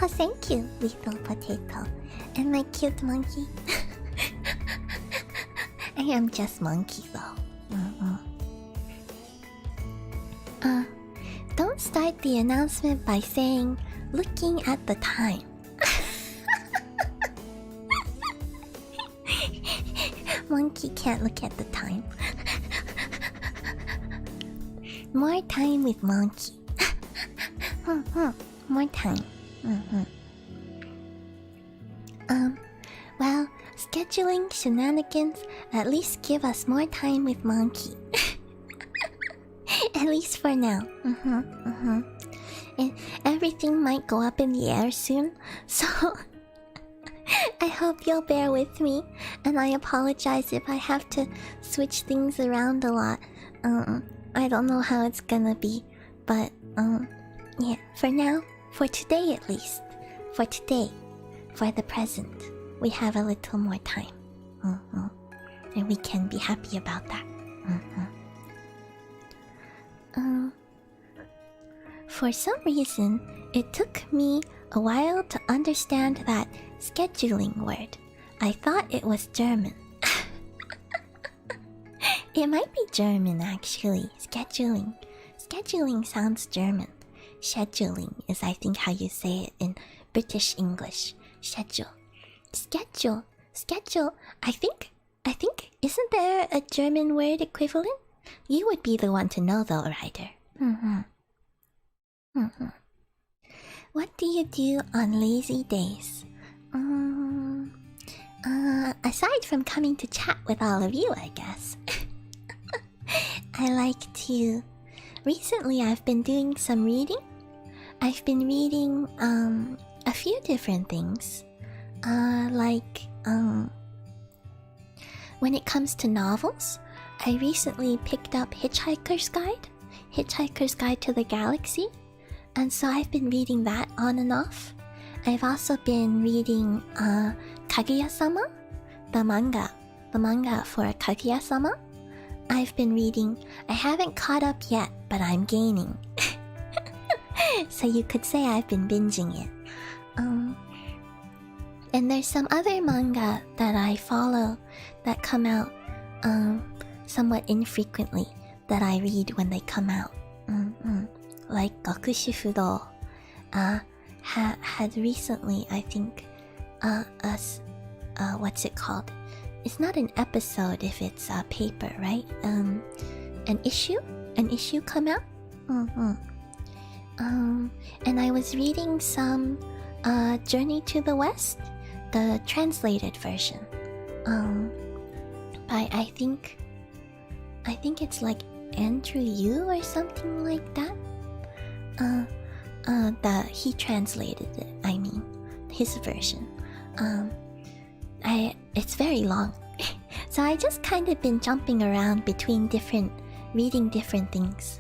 thank you, little potato. And my cute monkey. I am just monkey though. Don't start the announcement by saying, looking at the time. Monkey can't look at the time. More time with monkey. More time. Well, scheduling shenanigans at least give us more time with monkey. At least for now. And everything might go up in the air soon, so I hope you'll bear with me, and I apologize if I have to switch things around a lot. I don't know how it's gonna be, but yeah, for now, for today at least, for the present, we have a little more time. And we can be happy about that. For some reason, it took me a while to understand that scheduling word. I thought it was German. It might be German actually. Scheduling sounds German. Scheduling is, I think, how you say it in British English. Schedule. I think, isn't there a German word equivalent? You would be the one to know though, Ryder. What do you do on lazy days? Aside from coming to chat with all of you, I guess. I like to... Recently, I've been doing some reading. I've been reading, a few different things. When it comes to novels, I recently picked up Hitchhiker's Guide to the Galaxy. And so I've been reading that on and off. I've also been reading, Kaguya-sama, the manga for Kaguya-sama. I've been reading. I haven't caught up yet, but I'm gaining. So you could say I've been binging it. And there's some other manga that I follow that come out somewhat infrequently that I read when they come out. Like Gakushi Fudo had recently, I think, what's it called? It's not an episode if it's paper, right? an issue come out. And I was reading some Journey to the West, the translated version. By I think it's like Andrew Yu or something like that. He translated it. I mean, his version. It's very long, so I just kind of been jumping around between reading different things.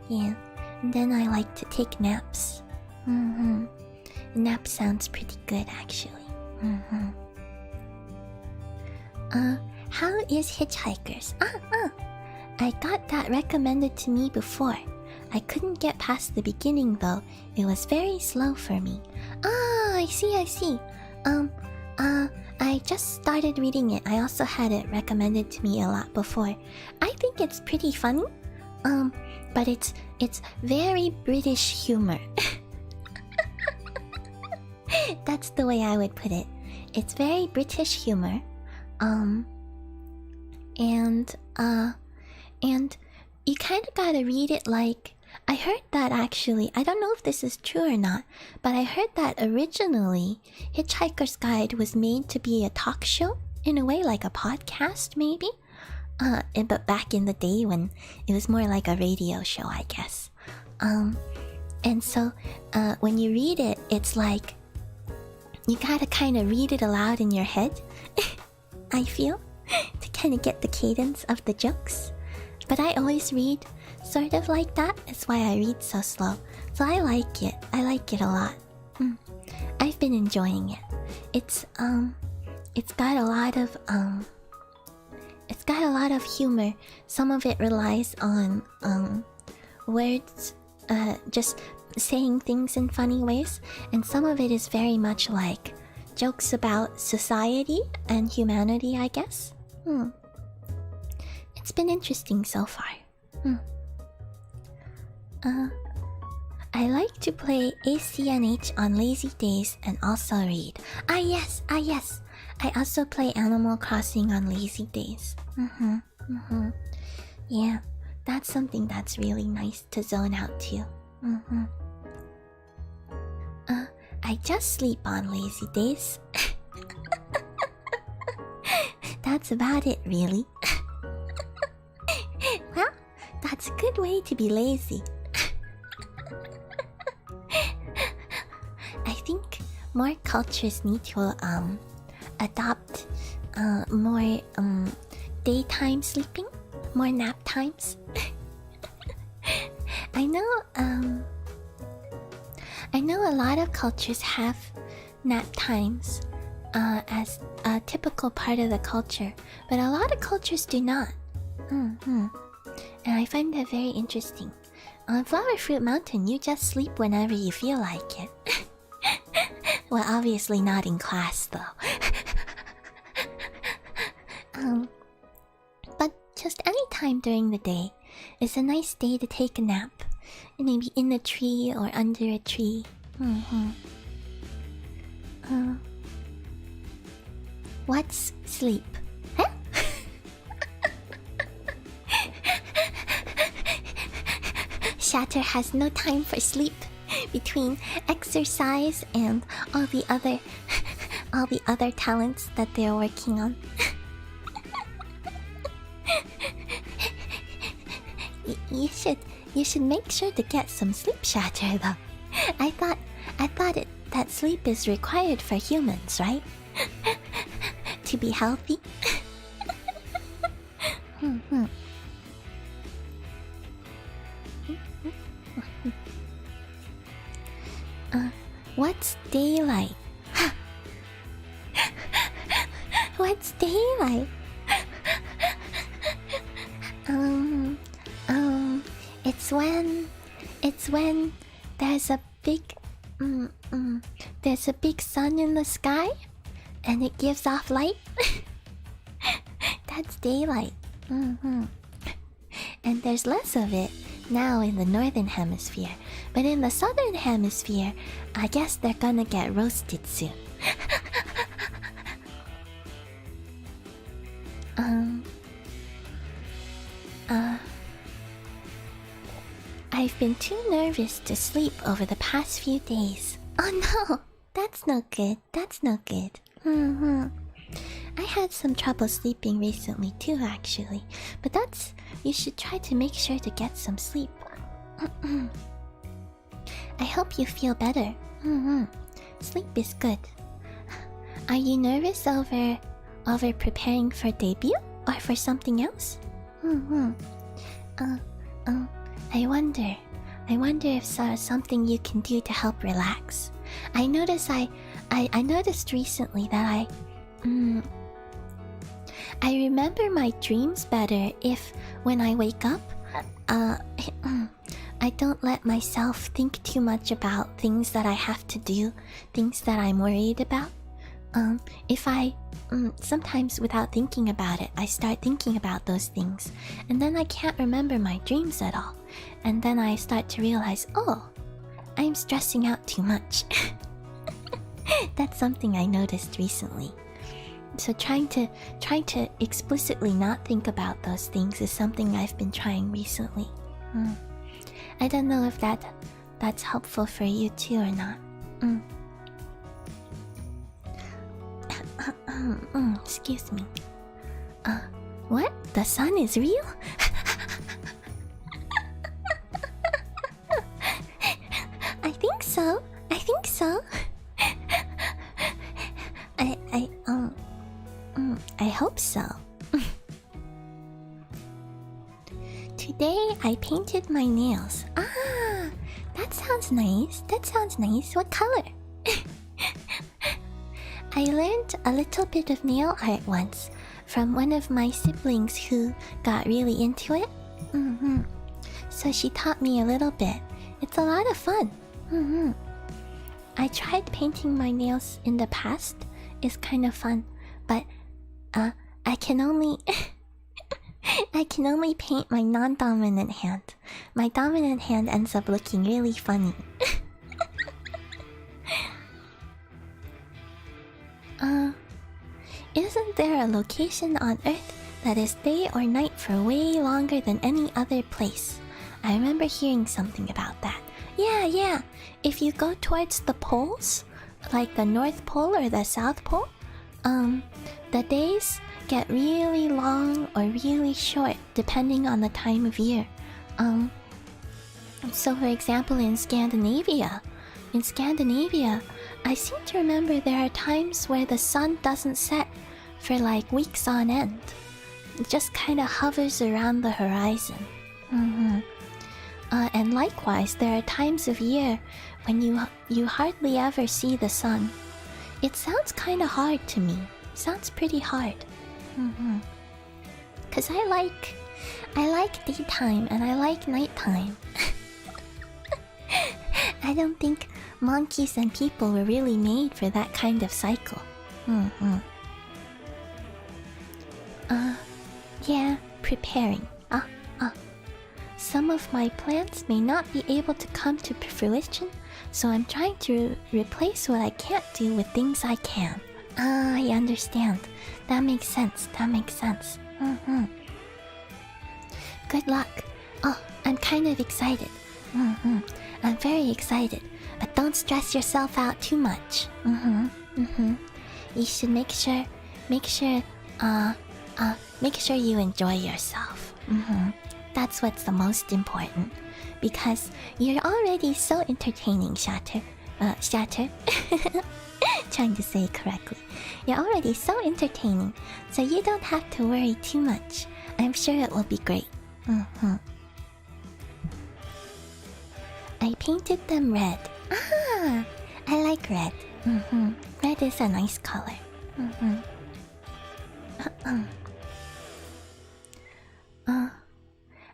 Yeah, and then I like to take naps. Nap sounds pretty good, actually. How is Hitchhikers? I got that recommended to me before. I couldn't get past the beginning though. It was very slow for me. I see. I just started reading it. I also had it recommended to me a lot before. I think it's pretty funny. But it's very British humor. That's the way I would put it. It's very British humor. And you kind of gotta read it like... I heard that actually, I don't know if this is true or not, but I heard that originally Hitchhiker's Guide was made to be a talk show, in a way, like a podcast maybe? But back in the day when it was more like a radio show, I guess. And so when you read it, it's like you gotta kind of read it aloud in your head, I feel, to kind of get the cadence of the jokes. But I always read sort of like that. That's why I read so slow. So I like it. I like it a lot. I've been enjoying it. It's got a lot of humor. Some of it relies on words, just saying things in funny ways, and some of it is very much like jokes about society and humanity, I guess. It's been interesting so far. I like to play ACNH on lazy days and also read. Yes. I also play Animal Crossing on lazy days. Yeah, that's something that's really nice to zone out to. I just sleep on lazy days. That's about it, really. Well, that's a good way to be lazy. I think more cultures need to adopt more daytime sleeping, more nap times. I know a lot of cultures have nap times as a typical part of the culture, but a lot of cultures do not. And I find that very interesting. On Flower Fruit Mountain, you just sleep whenever you feel like it. Well, obviously not in class, though. But just any time during the day is a nice day to take a nap. Maybe in a tree or under a tree. What's sleep? Huh? Shatter has no time for sleep between exercise and all the other talents that they're working on. You should make sure to get some sleep, Shatter, though. I thought that sleep is required for humans, right? To be healthy. What's daylight? What's daylight? It's when there's a big sun in the sky and it gives off light. That's daylight. And there's less of it now in the northern hemisphere, but in the southern hemisphere, I guess they're gonna get roasted soon. I've been too nervous to sleep over the past few days. Oh no, that's no good. That's no good. I had some trouble sleeping recently too, actually. But you should try to make sure to get some sleep. I hope you feel better. Sleep is good. Are you nervous over preparing for debut or for something else? I wonder if there's something you can do to help relax. I noticed recently that I remember my dreams better if when I wake up, I don't let myself think too much about things that I have to do, things that I'm worried about. If I sometimes without thinking about it, I start thinking about those things, and then I can't remember my dreams at all. And then I start to realize, oh, I'm stressing out too much. That's something I noticed recently. So trying to explicitly not think about those things is something I've been trying recently. I don't know if that's helpful for you too or not. Excuse me. What? The sun is real? I think so. I hope so. Today I painted my nails. Ah, that sounds nice. What color? I learned a little bit of nail art once from one of my siblings who got really into it. So she taught me a little bit. It's a lot of fun. I tried painting my nails in the past. It's kind of fun, but I can only paint my non-dominant hand. My dominant hand ends up looking really funny. Isn't there a location on Earth that is day or night for way longer than any other place? I remember hearing something about that. Yeah. If you go towards the poles, like the North Pole or the South Pole, the days get really long or really short depending on the time of year. So for example, in Scandinavia, I seem to remember there are times where the sun doesn't set for like weeks on end. It just kind of hovers around the horizon. And likewise, there are times of year when you hardly ever see the sun. It sounds kind of hard to me. Sounds pretty hard. Cause I like daytime and I like nighttime. I don't think monkeys and people were really made for that kind of cycle. Yeah, preparing. Some of my plans may not be able to come to fruition, so I'm trying to replace what I can't do with things I can. I understand. That makes sense. Good luck. Oh, I'm kind of excited. I'm very excited, but don't stress yourself out too much. You should make sure you enjoy yourself. That's what's the most important, because you're already so entertaining, Shatter. Trying to say it correctly. You're already so entertaining, so you don't have to worry too much. I'm sure it will be great. I painted them red. I like red. Red is a nice color.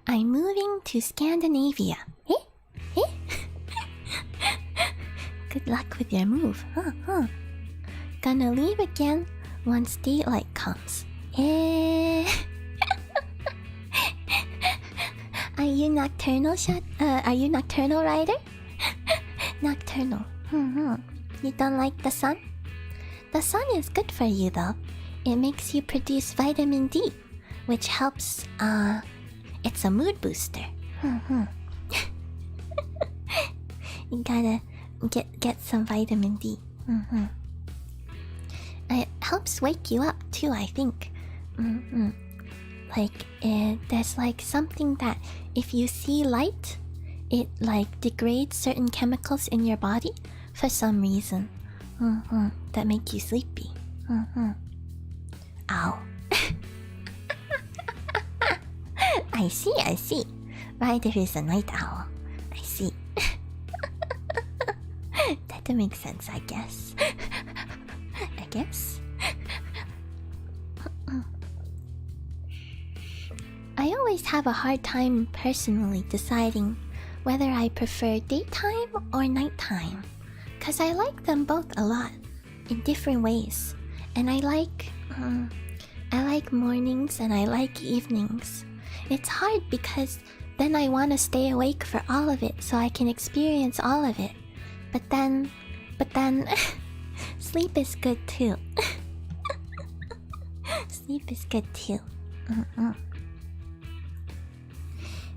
I'm moving to Scandinavia. Good luck with your move. Gonna leave again once daylight comes. Are you nocturnal, are you nocturnal rider? Nocturnal. You don't like the sun? The sun is good for you though. It makes you produce vitamin D, which helps, it's a mood booster. You gotta get some vitamin D. It helps wake you up too, I think. Like, there's like something that if you see light, it like degrades certain chemicals in your body for some reason. That make you sleepy. Ow. I see. Ryder is a night owl. I see. That makes sense, I guess. I always have a hard time personally deciding whether I prefer daytime or nighttime, cause I like them both a lot in different ways, and I like mornings and I like evenings. It's hard because then I want to stay awake for all of it so I can experience all of it. But then sleep is good too. Sleep is good too.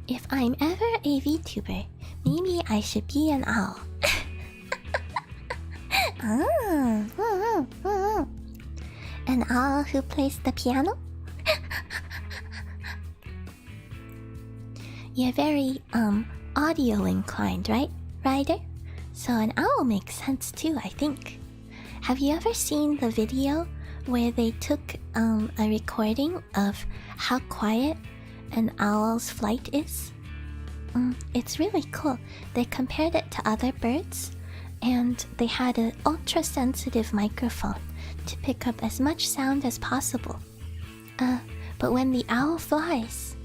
If I'm ever a VTuber, maybe I should be an owl. An owl who plays the piano? You're very audio inclined, right, Ryder? So an owl makes sense too, I think. Have you ever seen the video where they took a recording of how quiet an owl's flight is? It's really cool. They compared it to other birds, and they had an ultra-sensitive microphone to pick up as much sound as possible. But when the owl flies,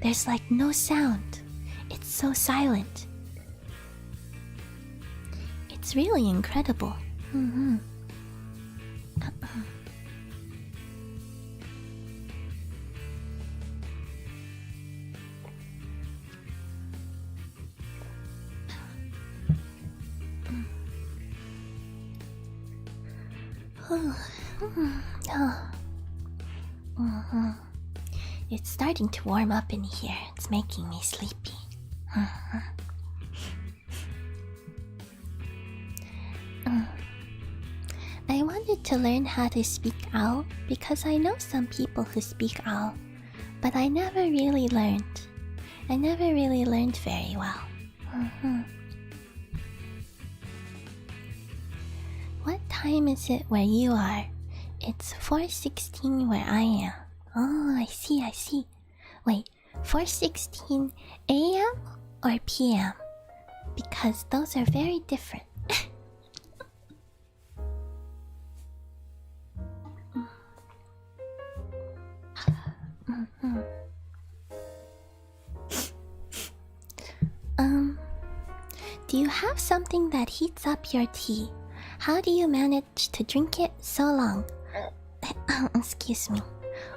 there's like no sound. It's so silent. It's really incredible. It's starting to warm up in here. It's making me sleepy. I wanted to learn how to speak owl because I know some people who speak owl, but I never really learned. I never really learned very well. What time is it where you are? It's 4:16 where I am. Oh, I see. Wait, 4:16 AM or PM? Because those are very different. Do you have something that heats up your tea? How do you manage to drink it so long? Excuse me.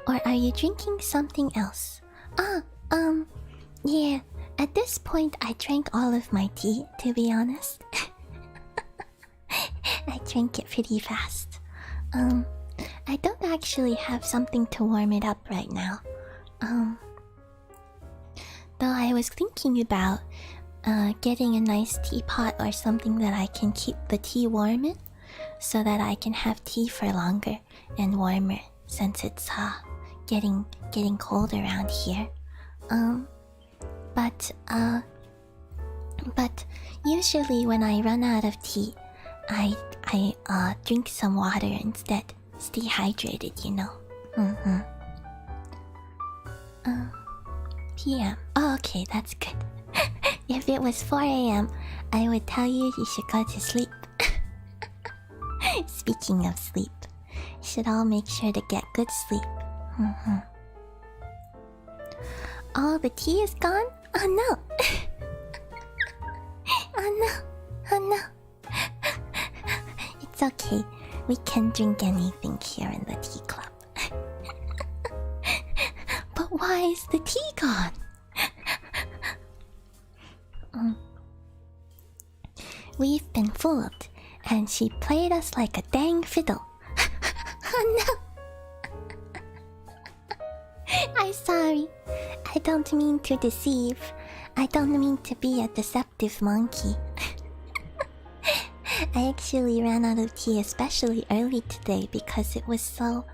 Or are you drinking something else? Yeah. At this point, I drank all of my tea, to be honest. I drank it pretty fast. I don't actually have something to warm it up right now. Though I was thinking about getting a nice teapot or something that I can keep the tea warm in, so that I can have tea for longer and warmer, since it's getting cold around here. But usually when I run out of tea, I drink some water instead. Stay hydrated, you know. PM. Oh, okay, that's good. If it was 4 AM, I would tell you should go to sleep. Speaking of sleep, you should all make sure to get good sleep. Oh, the tea is gone? Oh no! Oh no! It's okay. We can drink anything here in the tea club. But why is the tea gone? We've been fooled, and she played us like a dang fiddle. Oh no! I'm sorry. I don't mean to deceive. I don't mean to be a deceptive monkey. I actually ran out of tea especially early today because it was so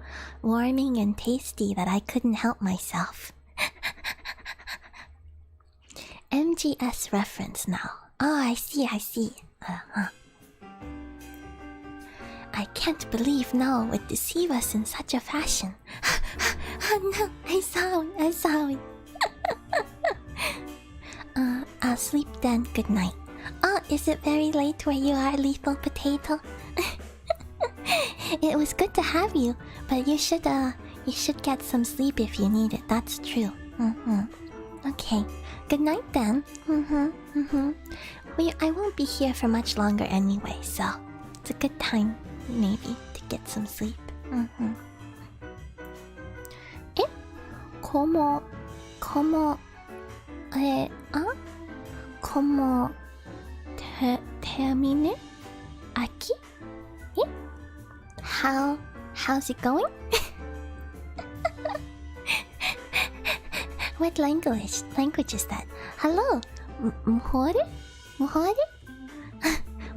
warming and tasty that I couldn't help myself. MGS reference now. Oh, I see. I can't believe Noah would deceive us in such a fashion. Oh no, I saw it. I'll sleep then, good night. Oh, is it very late where you are, Lethal Potato? It was good to have you, but you should get some sleep if you need it, that's true. Okay, good night then. I won't be here for much longer anyway, so it's a good time, maybe, to get some sleep. ¿Cómo termine aquí? How's it going? What language is that? Hello, Muhore?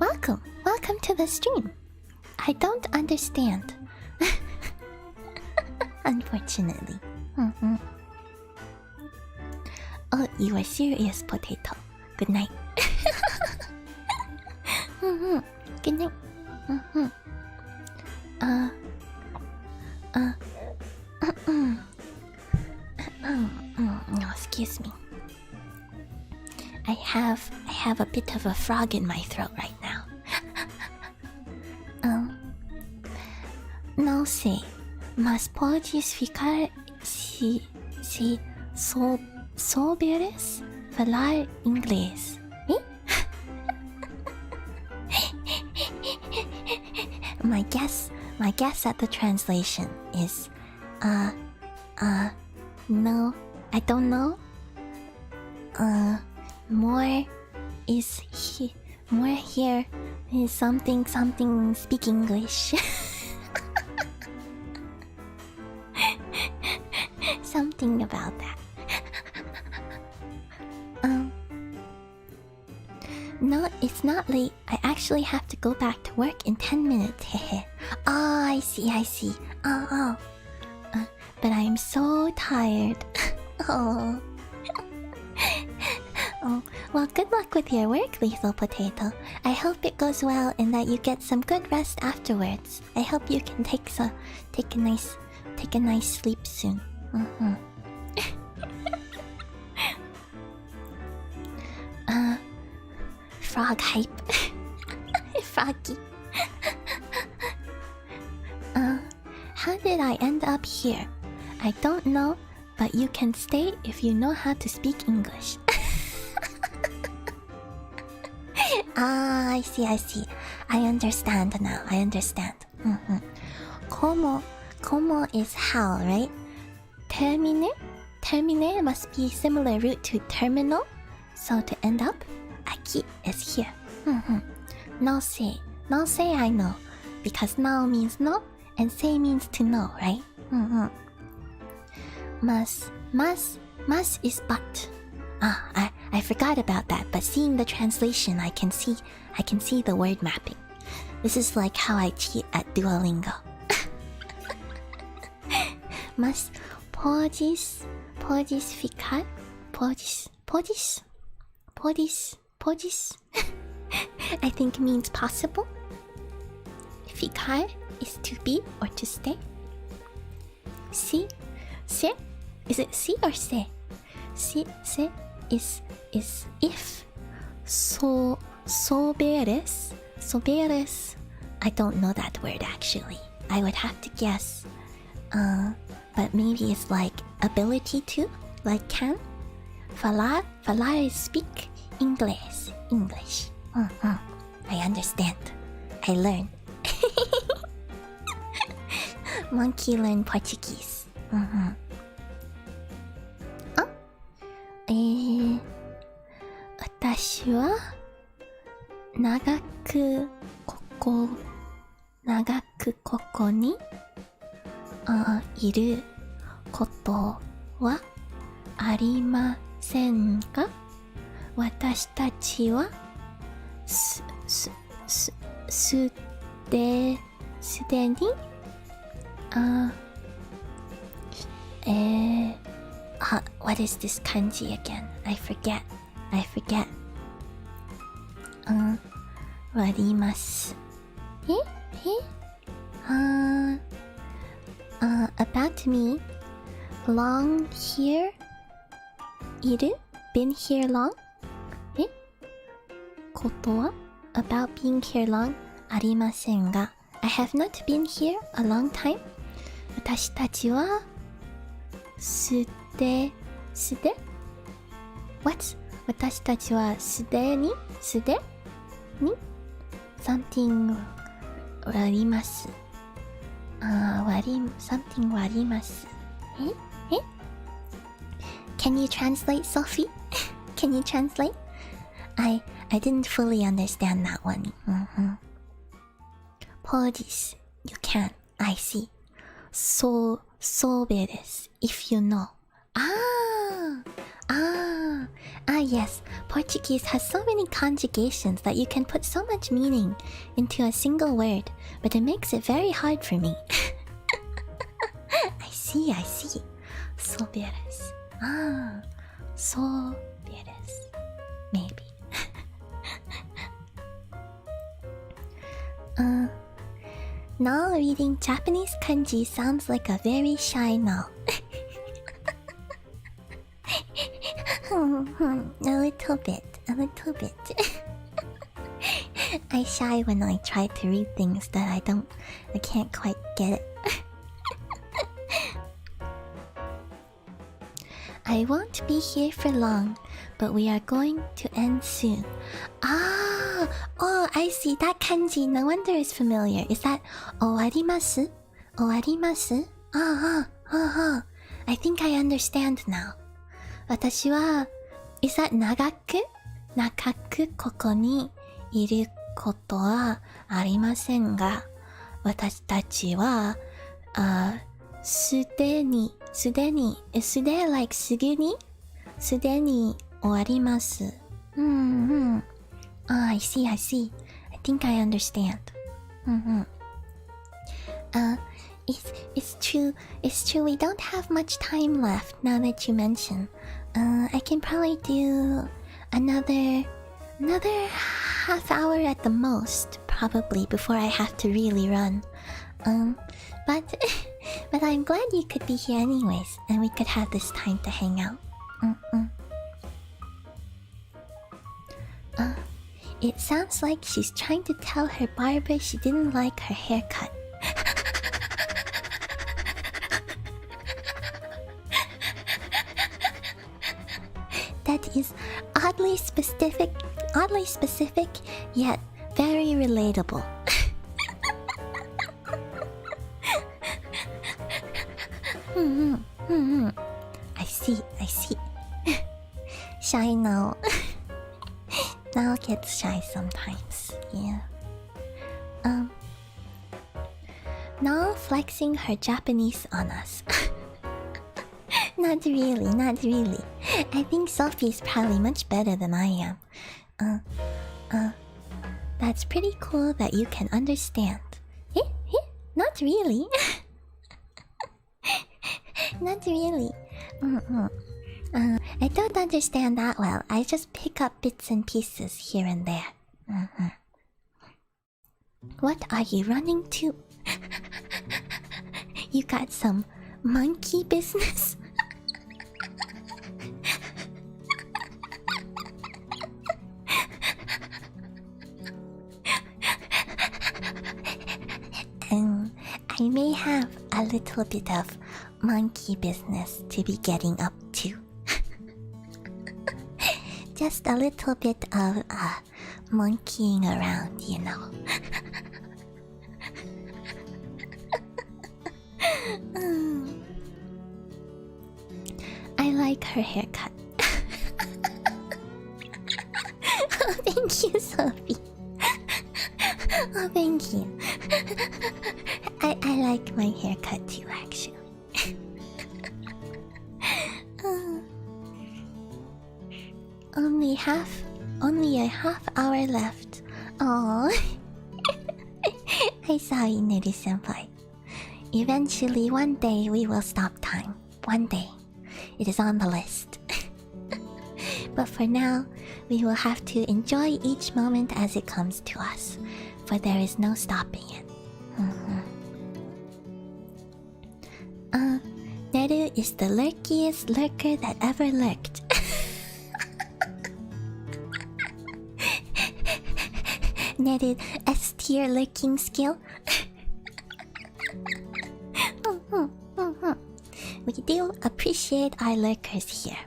Welcome to the stream. I don't understand. Unfortunately. Oh, you are serious, Potato. Good night. Good night. Excuse me. I have a bit of a frog in my throat right now. No sé. ¿Mas puedes ficar si soberes falar inglés? ¿Eh? My guess at the translation is no, I don't know. More here is something speak English. Something about that. No, it's not late. I actually have to go back to work in 10 minutes. Oh, I see. But I am so tired. Oh. Oh, well, good luck with your work, Lethal Potato. I hope it goes well and that you get some good rest afterwards. I hope you can take a nice sleep soon. Frog hype. Froggy. How did I end up here? I don't know, but you can stay if you know how to speak English. Ah, I see. I understand now. Como is how, right? Termine must be similar root to terminal. So to end up, aquí is here. No sé I know, because no means no and say means to know, right? Mas is but. I forgot about that, but seeing the translation, I can see the word mapping. This is like how I cheat at Duolingo. Mas podis ficar? Podis? I think means possible. Ficar is to be or to stay. Si? Is it si or se? Si is if. Soberes. I don't know that word actually. I would have to guess. But maybe it's like ability to, like can. Falar is speak. English. I understand. I learn. Monkey learn Portuguese. 私は長くここにいることはありませんか？私たちはすでにwhat is this kanji again? I forget. 割ります。about me long here いる been here long ことは about being here long ありませんが I have not been here a long time 私たちはすで What? 私たちはすでに something 割りますsomething 割ります。Can you translate, Sophie? Can you translate? I didn't fully understand that one. Apologies. You can. I see. Soです. If you know. Yes. Portuguese has so many conjugations that you can put so much meaning into a single word, but it makes it very hard for me. I see. Soです. Soです. Maybe. Now reading Japanese kanji sounds like a very shy now. A little bit. I shy when I try to read things that I can't quite get it. I won't be here for long, but we are going to end soon. Oh, I see. That kanji, no wonder is familiar. Is that 終わります? 終わります? I think I understand now. 私は Is that 長くここにいることはありませんが、私たちはすでに like すぐに終わります。I see. I think I understand. It's true. We don't have much time left now that you mention. I can probably do another half hour at the most, probably, before I have to really run. But I'm glad you could be here anyways, and we could have this time to hang out. It sounds like she's trying to tell her barber she didn't like her haircut. That is oddly specific, yet very relatable. I see. Shy now. Now gets shy sometimes, yeah. Now flexing her Japanese on us. Not really. I think Sophie's probably much better than I am. That's pretty cool that you can understand. Not really. Not really. I don't understand that well. I just pick up bits and pieces here and there. What are you running to? You got some monkey business? I may have a little bit of monkey business to be getting up to. Just a little bit of monkeying around, you know. I like her haircut. Oh, thank you, Sophie. Oh, thank you. I like my haircut too, actually. Only a half hour left. Oh, I'm sorry, Neru-senpai. Eventually, one day we will stop time. One day. It is on the list. But for now, we will have to enjoy each moment as it comes to us, for there is no stopping it. Neru is the lurkiest lurker that ever lurked. Neru S tier lurking skill. We do appreciate our lurkers here.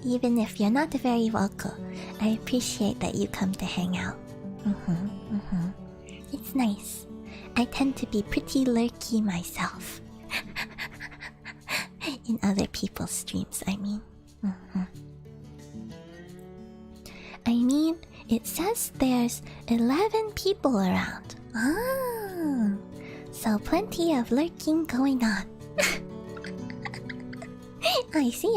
Even if you're not very vocal, I appreciate that you come to hang out. It's nice. I tend to be pretty lurky myself. In other people's streams, I mean. It says there's 11 people around. Ah, so plenty of lurking going on. I see.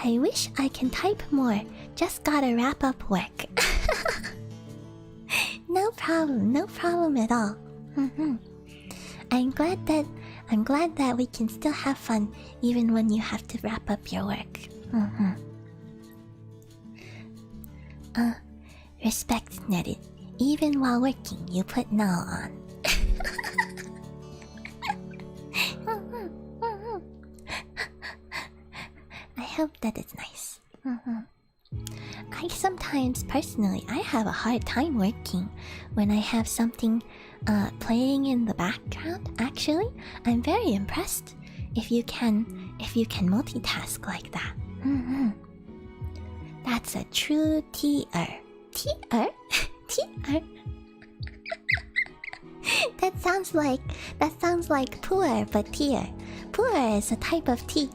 I wish I can type more. Just gotta wrap up work. No problem at all. I'm glad that we can still have fun even when you have to wrap up your work. Respect, Neru. Even while working, you put null on. I hope that it's nice. I sometimes, personally, I have a hard time working when I have something playing in the background. Actually, I'm very impressed if you can multitask like that. That's a true T-er. T-er? T-er? That sounds like poor, but T-er. Poor is a type of tea.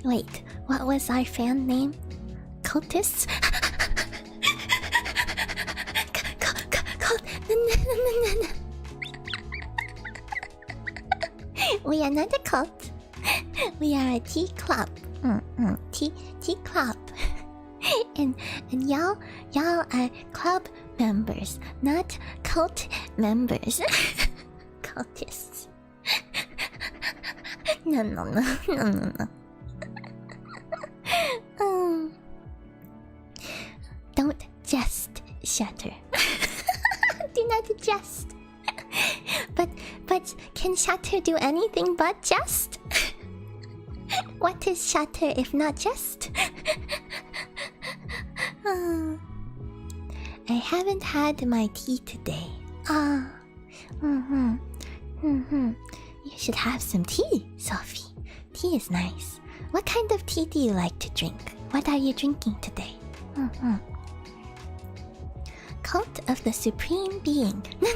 Wait, what was our fan name? Cultists? We are not a cult. We are a tea club. Tea club. And y'all are club members, not cult members. Cultists. No. Don't jest, Shatter. Do not jest. But can Shatter do anything but jest? What is Shatter if not jest? I haven't had my tea today. You should have some tea, Sophie. Tea is nice. What kind of tea do you like to drink? What are you drinking today? Cult of the Supreme Being. No.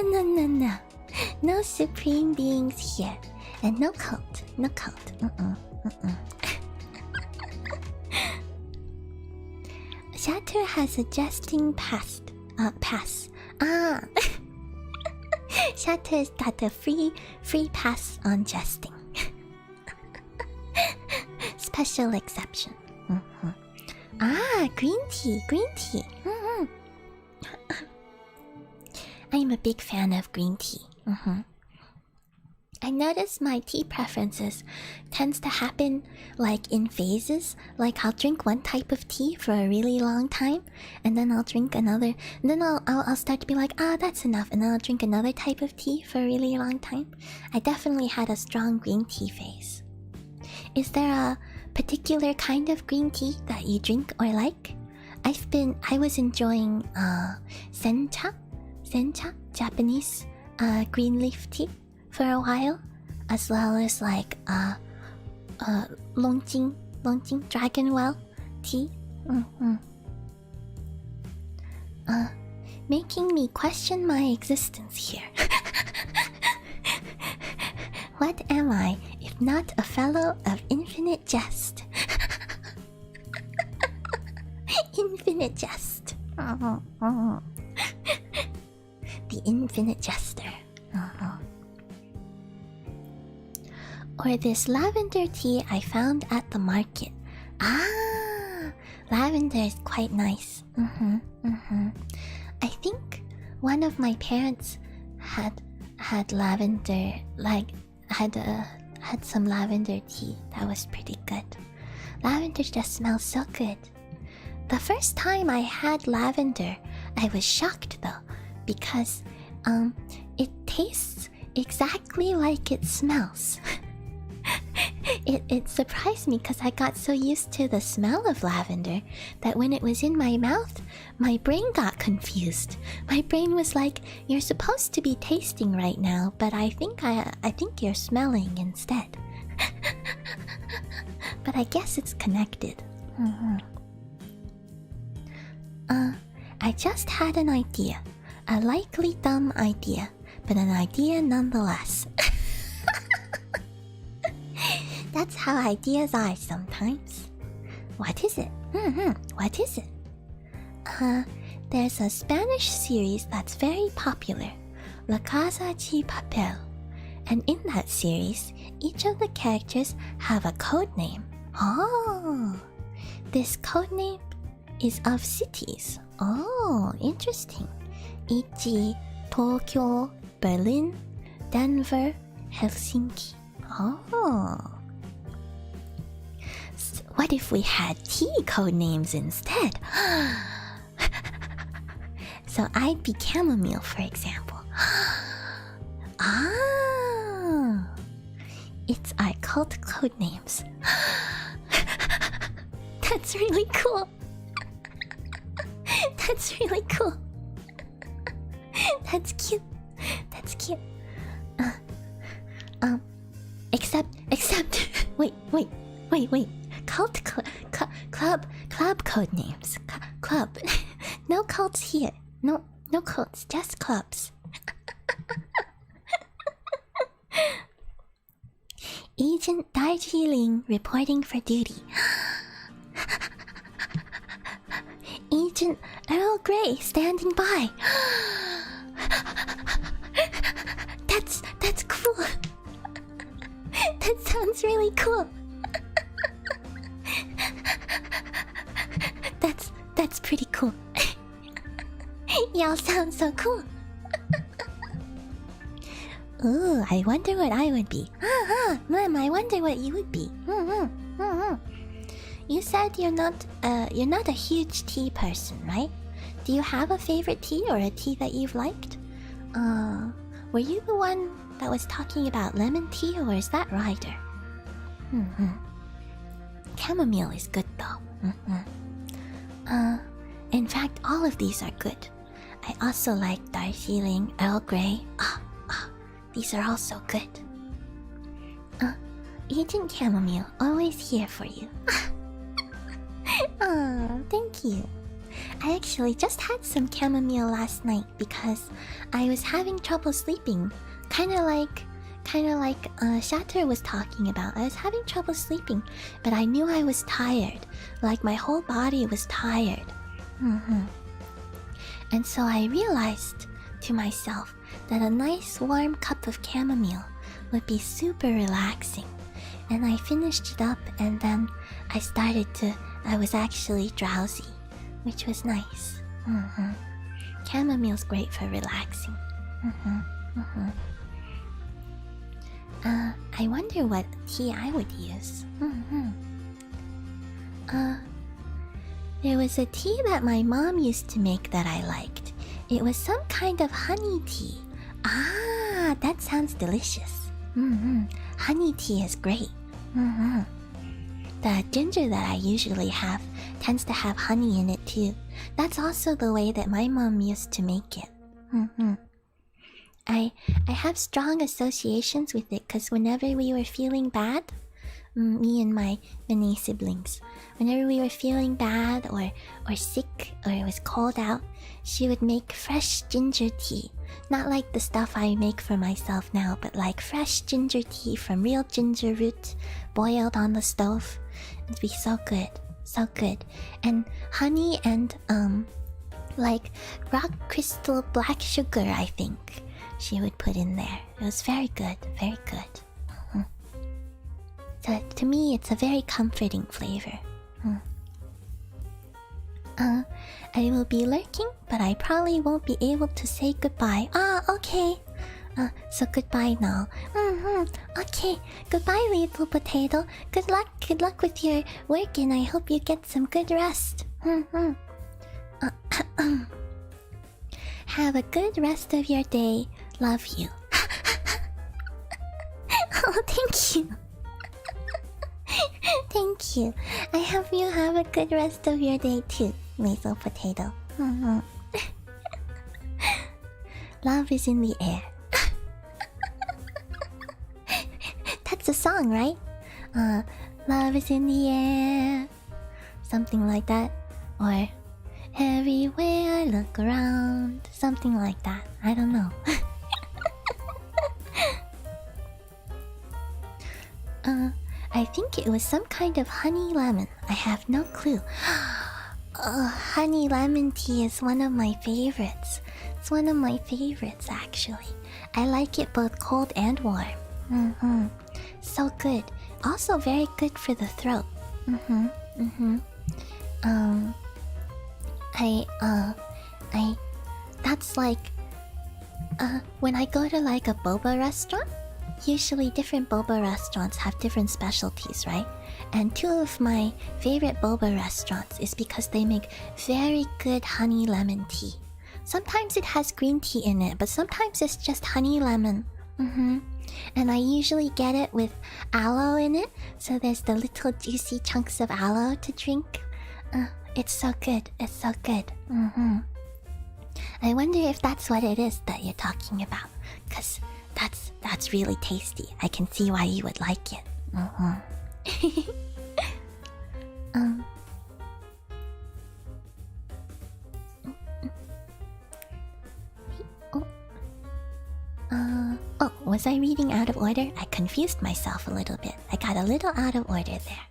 No. No Supreme Beings here. And no cult. No cult. Shatter has a jesting pass. Shatter's got a free pass on jesting. Special exception. Green tea. I'm a big fan of green tea. I notice my tea preferences tends to happen like in phases. Like I'll drink one type of tea for a really long time, and then I'll drink another, and then I'll start to be like, that's enough, and then I'll drink another type of tea for a really long time. I definitely had a strong green tea phase. Is there a particular kind of green tea that you drink or like? I was enjoying sencha, Japanese green leaf tea for a while, as well as like Longjing Dragonwell tea. Making me question my existence here. What am I if not a fellow of infinite jest? infinite jest. The infinite jester. Or this lavender tea I found at the market. Ah, lavender is quite nice. I think one of my parents had lavender, like had some lavender tea that was pretty good. Lavender just smells so good. The first time I had lavender, I was shocked though, because it tastes exactly like it smells. It surprised me because I got so used to the smell of lavender that when it was in my mouth, my brain got confused. My brain was like, "You're supposed to be tasting right now, but I think you're smelling instead." But I guess it's connected. I just had an idea. A likely dumb idea, but an idea nonetheless. That's how ideas are sometimes. What is it? What is it? There's a Spanish series that's very popular, La Casa de Papel. And in that series, each of the characters have a code name. Oh, this code name is of cities. Oh, interesting. E.g., Tokyo, Berlin, Denver, Helsinki. Oh. What if we had tea code names instead? So I'd be chamomile, for example. Ah, it's our cult code names. That's really cool. That's really cool. That's cute. That's cute. Except. Wait. Club code names. Club. No cults here. No cults. Just clubs. Agent Darjeeling reporting for duty. Agent Earl Grey standing by. That's cool. That sounds really cool. That's pretty cool. Y'all sound so cool. Ooh, I wonder what I would be. Mom, I wonder what you would be. You said you're not a huge tea person, right? Do you have a favorite tea or a tea that you've liked? Were you the one that was talking about lemon tea, or is that Ryder? Chamomile is good though. In fact, all of these are good. I also like Darjeeling, Earl Grey. These are also good. Agent Chamomile, always here for you. Thank you. I actually just had some chamomile last night because I was having trouble sleeping. Kinda like Shatter was talking about. I was having trouble sleeping, but I knew I was tired. Like my whole body was tired. And so I realized to myself that a nice warm cup of chamomile would be super relaxing. And I finished it up, and then I was actually drowsy, which was nice. Chamomile's great for relaxing. I wonder what tea I would use. There was a tea that my mom used to make that I liked. It was some kind of honey tea. That sounds delicious. Honey tea is great. The ginger that I usually have tends to have honey in it too. That's also the way that my mom used to make it. I have strong associations with it because whenever we were feeling bad, me and my many siblings, whenever we were feeling bad or sick or it was cold out, she would make fresh ginger tea. Not like the stuff I make for myself now, but like fresh ginger tea from real ginger root, boiled on the stove. It'd be so good. so good. And honey and like rock crystal black sugar, I think she would put in there. It was very good, very good. So to me, it's a very comforting flavor. I will be lurking, but I probably won't be able to say goodbye. Ah, okay. So goodbye now. Okay. Goodbye, little potato. Good luck with your work, and I hope you get some good rest. Have a good rest of your day. Love you. Oh, thank you. Thank you. I hope you have a good rest of your day too, little potato. Love is in the air. That's a song, right? Love is in the air. Something like that. Or everywhere I look around. Something like that. I don't know. I think it was some kind of honey lemon. I have no clue. Honey lemon tea is one of my favorites. It's one of my favorites, actually. I like it both cold and warm. So good. Also very good for the throat. That's like, when I go to like a boba restaurant, usually different boba restaurants have different specialties, right? And two of my favorite boba restaurants is because they make very good honey lemon tea. Sometimes it has green tea in it, but sometimes it's just honey lemon. And I usually get it with aloe in it, so there's the little juicy chunks of aloe to drink. It's so good. It's so good. I wonder if that's what it is that you're talking about, cause that's really tasty. I can see why you would like it. Oh, was I reading out of order? I confused myself a little bit. I got a little out of order there.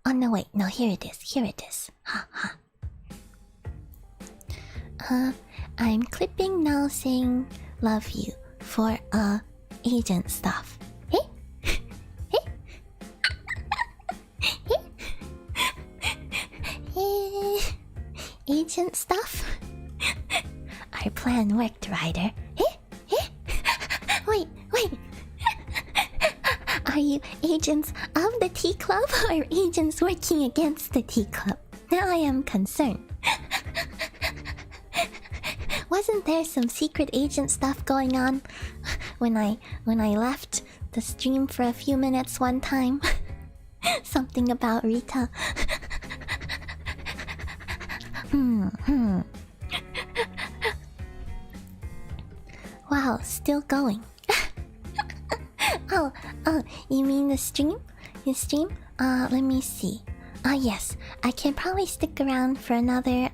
Oh no, wait, no, here it is. Here it is. I'm clipping now saying love you for agent stuff. Agent stuff? Our plan worked, Ryder. Wait. Are you agents of the tea club or agents working against the tea club? Now I am concerned. Wasn't there some secret agent stuff going on when I left the stream for a few minutes one time? Something about Rita. Wow, still going. Oh, you mean the stream? The stream? Let me see. Yes, I can probably stick around for another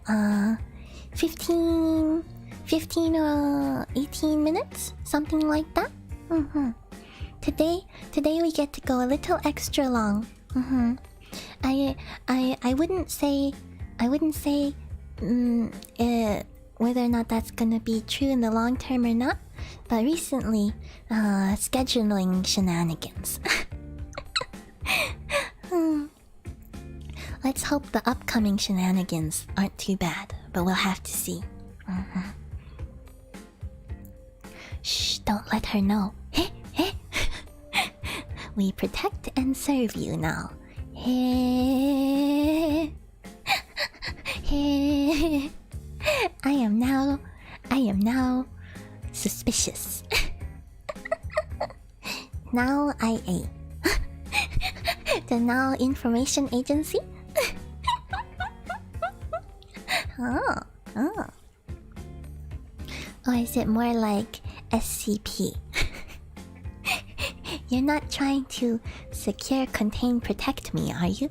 15 or 18 minutes, something like that. Today we get to go a little extra long. I wouldn't say whether or not that's gonna be true in the long term or not, but recently, scheduling shenanigans. Let's hope the upcoming shenanigans aren't too bad, but we'll have to see. Shh, don't let her know. We protect and serve you now. I am now suspicious. Now IA. The Now Information Agency? Or is it more like SCP? You're not trying to secure, contain, protect me, are you?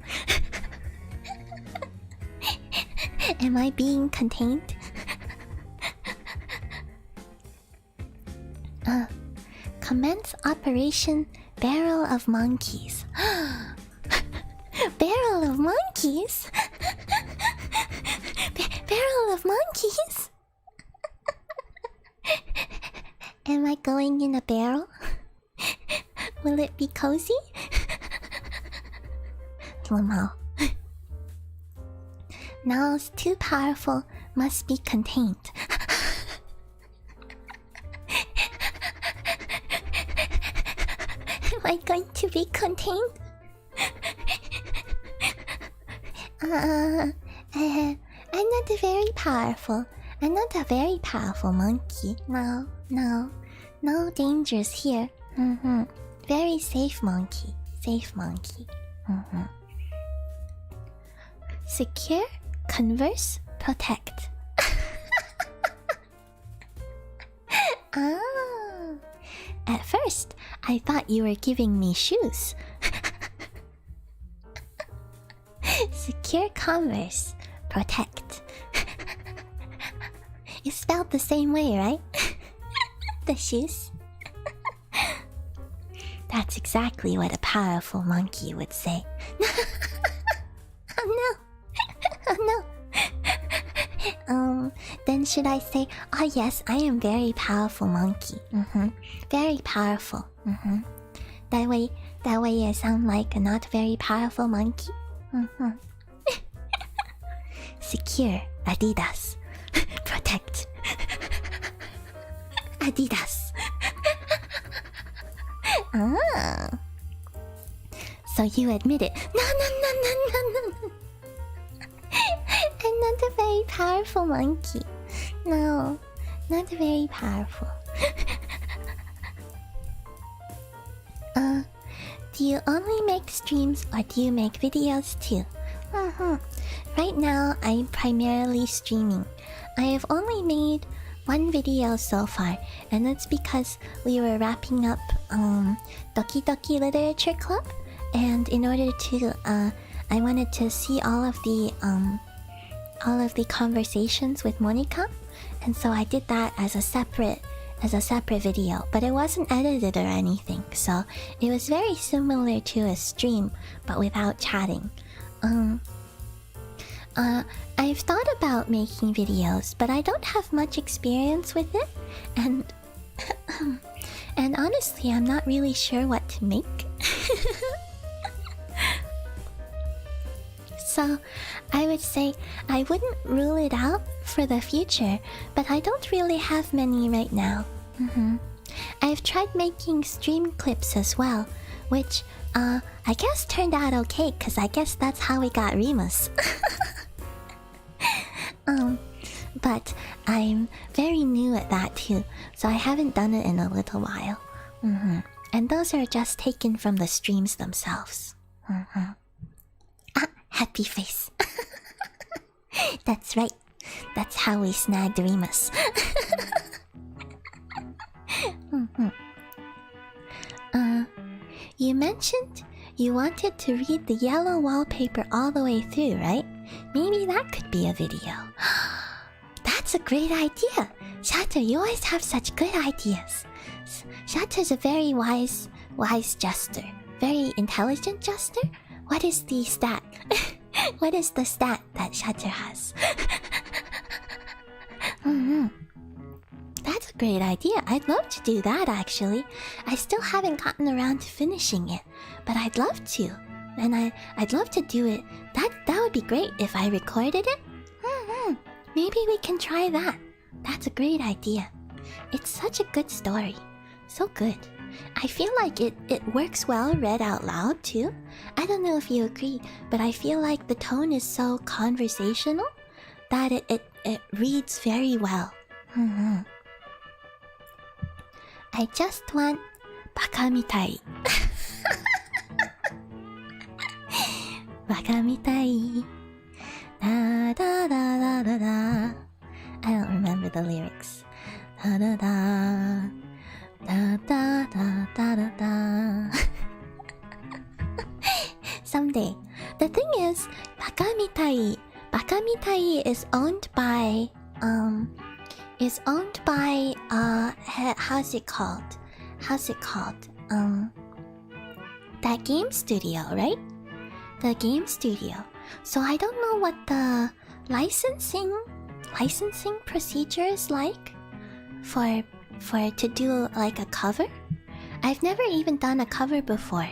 Am I being contained? Commence Operation Barrel of Monkeys. Barrel of monkeys? Barrel of monkeys? Am I going in a barrel? Will it be cozy? Lamau. Knowledge too powerful must be contained. Am I going to be contained? I'm not very powerful. I'm not a very powerful monkey. No dangers here. Very safe monkey. Safe monkey. Secure, converse, protect. Ah. At first, I thought you were giving me shoes. Secure, converse, protect. It's spelled the same way, right? The shoes. That's exactly what a powerful monkey would say. Oh no. Oh no. Then should I say, oh yes, I am very powerful monkey. Very powerful. That way I sound like a not very powerful monkey. Secure, Adidas. Protect, Adidas. Ah. So you admit it. No. I'm not a very powerful monkey. No, not very powerful. Do you only make streams or do you make videos too? Right now, I'm primarily streaming. I have only made one video so far, and that's because we were wrapping up Doki Doki Literature Club, and in order to I wanted to see all of the conversations with Monica, and so I did that as a separate video, but it wasn't edited or anything, so it was very similar to a stream but without chatting. I've thought about making videos, but I don't have much experience with it, and honestly, I'm not really sure what to make. So, I would say I wouldn't rule it out for the future, but I don't really have many right now. I've tried making stream clips as well, which, I guess turned out okay, cause I guess that's how we got Remus. But I'm very new at that too, so I haven't done it in a little while. And those are just taken from the streams themselves. Ah, happy face. That's right. That's how we snagged Remus. You mentioned you wanted to read the yellow wallpaper all the way through, right? Maybe that could be a video. That's a great idea! Shatter, you always have such good ideas. Shatter's a very wise jester. Very intelligent jester? What is the stat? What is the stat that Shatter has? That's a great idea. I'd love to do that, actually. I still haven't gotten around to finishing it, but I'd love to. And I'd love to do it. That would be great if I recorded it. Maybe we can try that. That's a great idea. It's such a good story. So good. I feel like it works well read out loud, too. I don't know if you agree, but I feel like the tone is so conversational that it reads very well. I just want baka mitai. Baka mitai. Da da da da da da. I don't remember the lyrics. Da da da. Da da da da da da. Someday. The thing is, baka mitai is owned by how's it called? That game studio, right? the game studio. So I don't know what the licensing procedure is like for to do like a cover. I've never even done a cover before,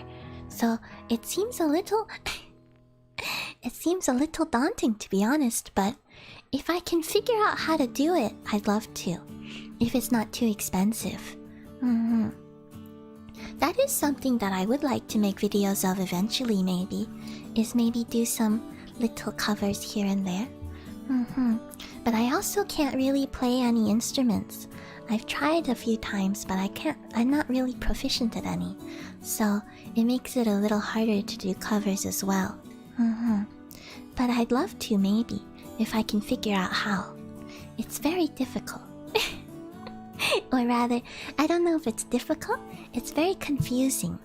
so it seems a little daunting, to be honest, but if I can figure out how to do it, I'd love to. If it's not too expensive. That is something that I would like to make videos of eventually, maybe do some little covers here and there. But I also can't really play any instruments. I've tried a few times, but I'm not really proficient at any. So it makes it a little harder to do covers as well. But I'd love to, maybe, if I can figure out how. It's very difficult. Or rather, I don't know if it's difficult. It's very confusing.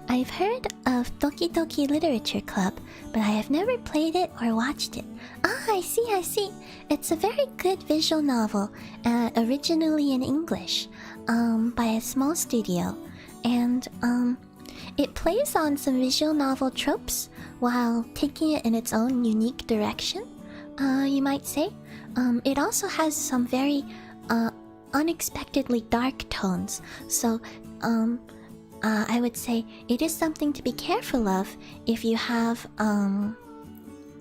I've heard of Doki Doki Literature Club, but I have never played it or watched it. Ah, I see. It's a very good visual novel, originally in English, by a small studio. And, it plays on some visual novel tropes while taking it in its own unique direction, you might say. It also has some very, unexpectedly dark tones, so, I would say it is something to be careful of if you have,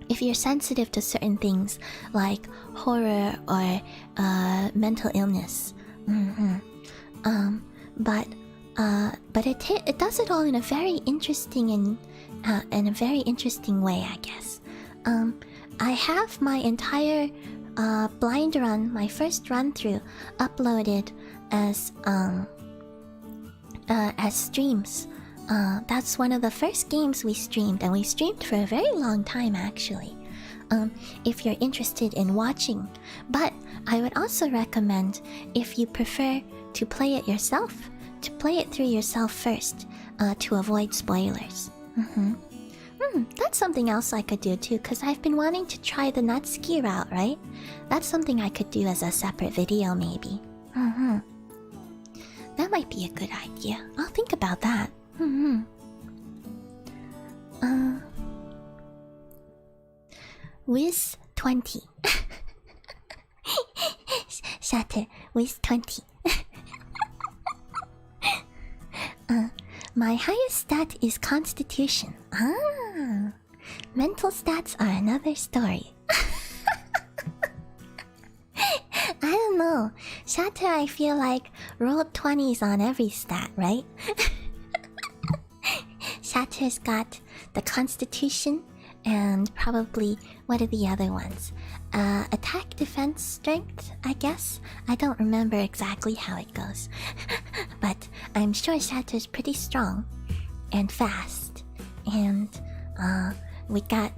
if you're sensitive to certain things like horror or mental illness. But it does it all in a very interesting and in a very interesting way, I guess. I have my entire blind run, my first run through, uploaded as streams. That's one of the first games we streamed, and we streamed for a very long time actually. If you're interested in watching, but I would also recommend, if you prefer to play it yourself, to play it through yourself first, to avoid spoilers. That's something else I could do too, because I've been wanting to try the Natsuki route, right? That's something I could do as a separate video, maybe. That might be a good idea. I'll think about that. Wiz 20. Shatter, Wiz 20. My highest stat is Constitution. Ah, mental stats are another story. I don't know. Shatter, I feel like, rolled 20s on every stat, right? Shatter's got the Constitution and probably, what are the other ones? Attack, defense, strength, I guess? I don't remember exactly how it goes. But I'm sure Shatter's pretty strong and fast. And we got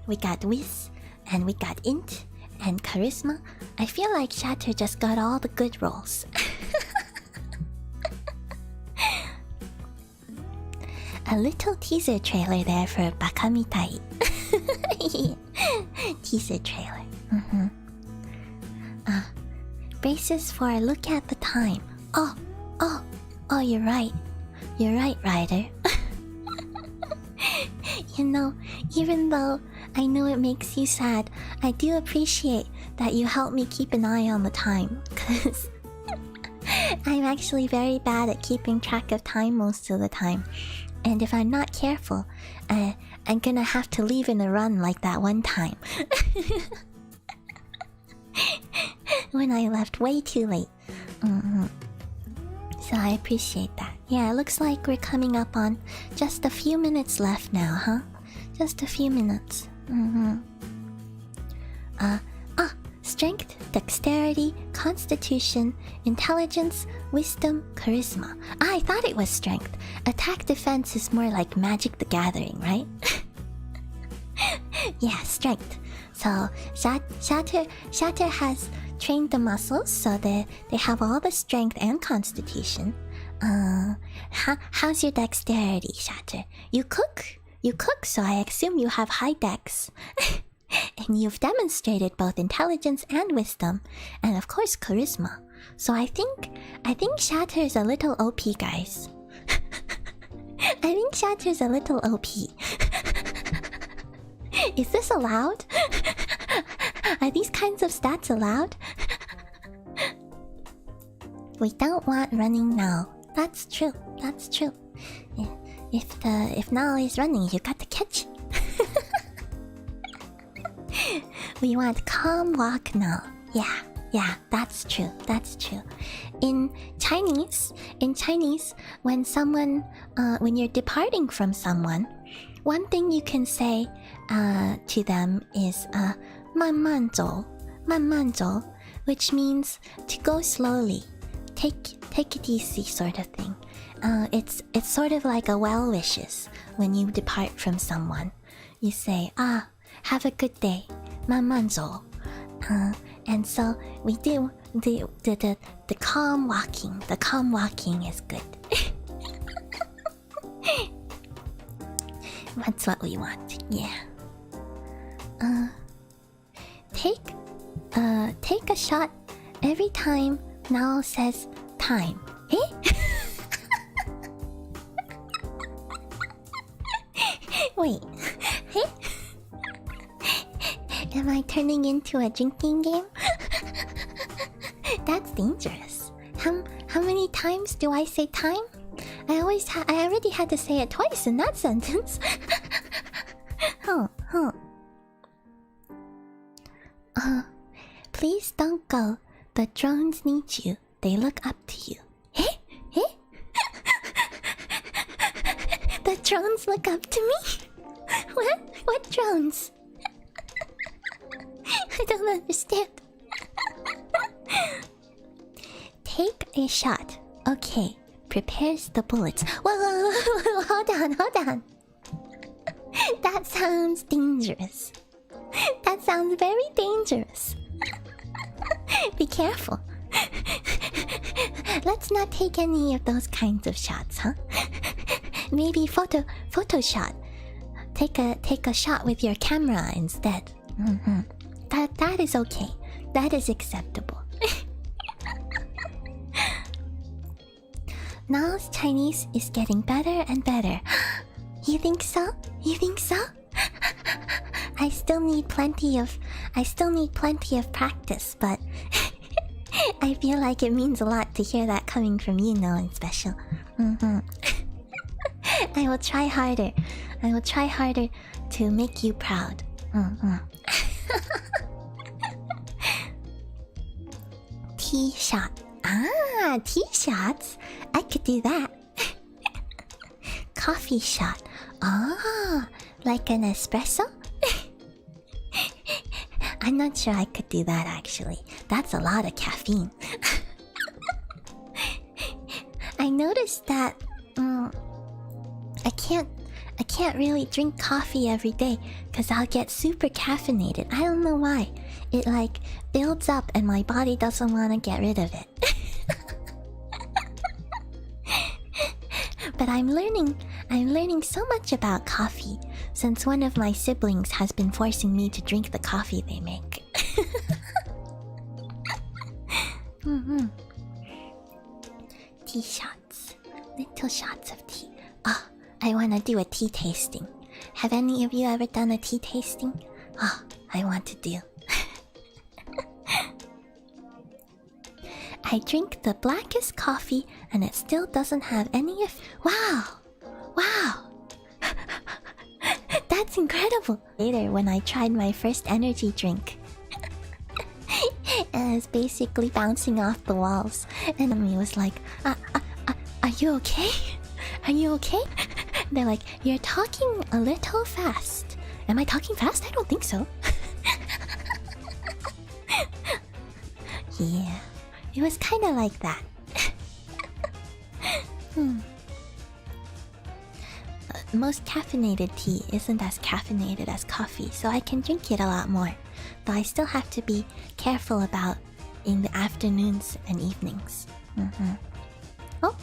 Whiz, and we got Int and Charisma. I feel like Shatter just got all the good rolls. A little teaser trailer there for Bakamitai. Teaser trailer. Braces for a look at the time. Oh, you're right. You're right, Ryder. You know, even though I know it makes you sad, I do appreciate that you help me keep an eye on the time, because I'm actually very bad at keeping track of time most of the time. And if I'm not careful, I'm gonna have to leave in a run like that one time. When I left way too late. So I appreciate that. Yeah, it looks like we're coming up on just a few minutes left now, huh? Just a few minutes. Strength, dexterity, constitution, intelligence, wisdom, charisma. I thought it was strength. Attack, defense is more like Magic the Gathering, right? Yeah, strength. So Shatter has trained the muscles so that they have all the strength and constitution. How's your dexterity, Shatter? You cook, so I assume you have high dex. And you've demonstrated both intelligence and wisdom, and of course charisma. So I think Shatter is a little OP, guys. I think Shatter's a little OP. Is this allowed? Are these kinds of stats allowed? We don't want running now. That's true. That's true. Yeah. If Nal is running, you got to catch. We want calm walk now. Yeah, that's true. That's true. In Chinese, when you're departing from someone, one thing you can say to them is 慢慢走, 慢慢走, which means to go slowly, take it easy sort of thing. It's sort of like a well wishes when you depart from someone. You say, have a good day, 慢慢走. And so we do the calm walking. The calm walking is good. That's what we want. Yeah. Take a shot every time Nal says time. Eh? Wait. Eh? Am I turning into a drinking game? That's dangerous. How many times do I say time? I already had to say it twice in that sentence. Please don't go. The drones need you. They look up to you. Eh? The drones look up to me? What drones? I don't understand. Take a shot. Okay. Prepares the bullets. Whoa, hold on. That sounds dangerous. That sounds very dangerous. Be careful. Let's not take any of those kinds of shots, huh? Maybe photo shot. Take a shot with your camera instead. That is okay. That is acceptable. Nal's Chinese is getting better and better. You think so? You think so? I still need plenty of practice, but I feel like it means a lot to hear that coming from you, No One Special. I will try harder. I will try harder to make you proud. Tea shot. Tea shots? I could do that. Coffee shot. Like an espresso? I'm not sure I could do that actually. That's a lot of caffeine. I noticed that I can't really drink coffee every day because I'll get super caffeinated. I don't know why. It like builds up and my body doesn't want to get rid of it. But I'm learning so much about coffee since one of my siblings has been forcing me to drink the coffee they make. Tea shots. Little shots of tea. I want to do a tea tasting. Have any of you ever done a tea tasting? I want to do. I drink the blackest coffee and it still doesn't have any of... Wow! That's incredible! Later, when I tried my first energy drink, and it was basically bouncing off the walls, and me was like, are you okay? Are you okay? They're like, you're talking a little fast. Am I talking fast? I don't think so. Yeah, it was kind of like that. Most caffeinated tea isn't as caffeinated as coffee, so I can drink it a lot more. Though I still have to be careful about in the afternoons and evenings. Oh,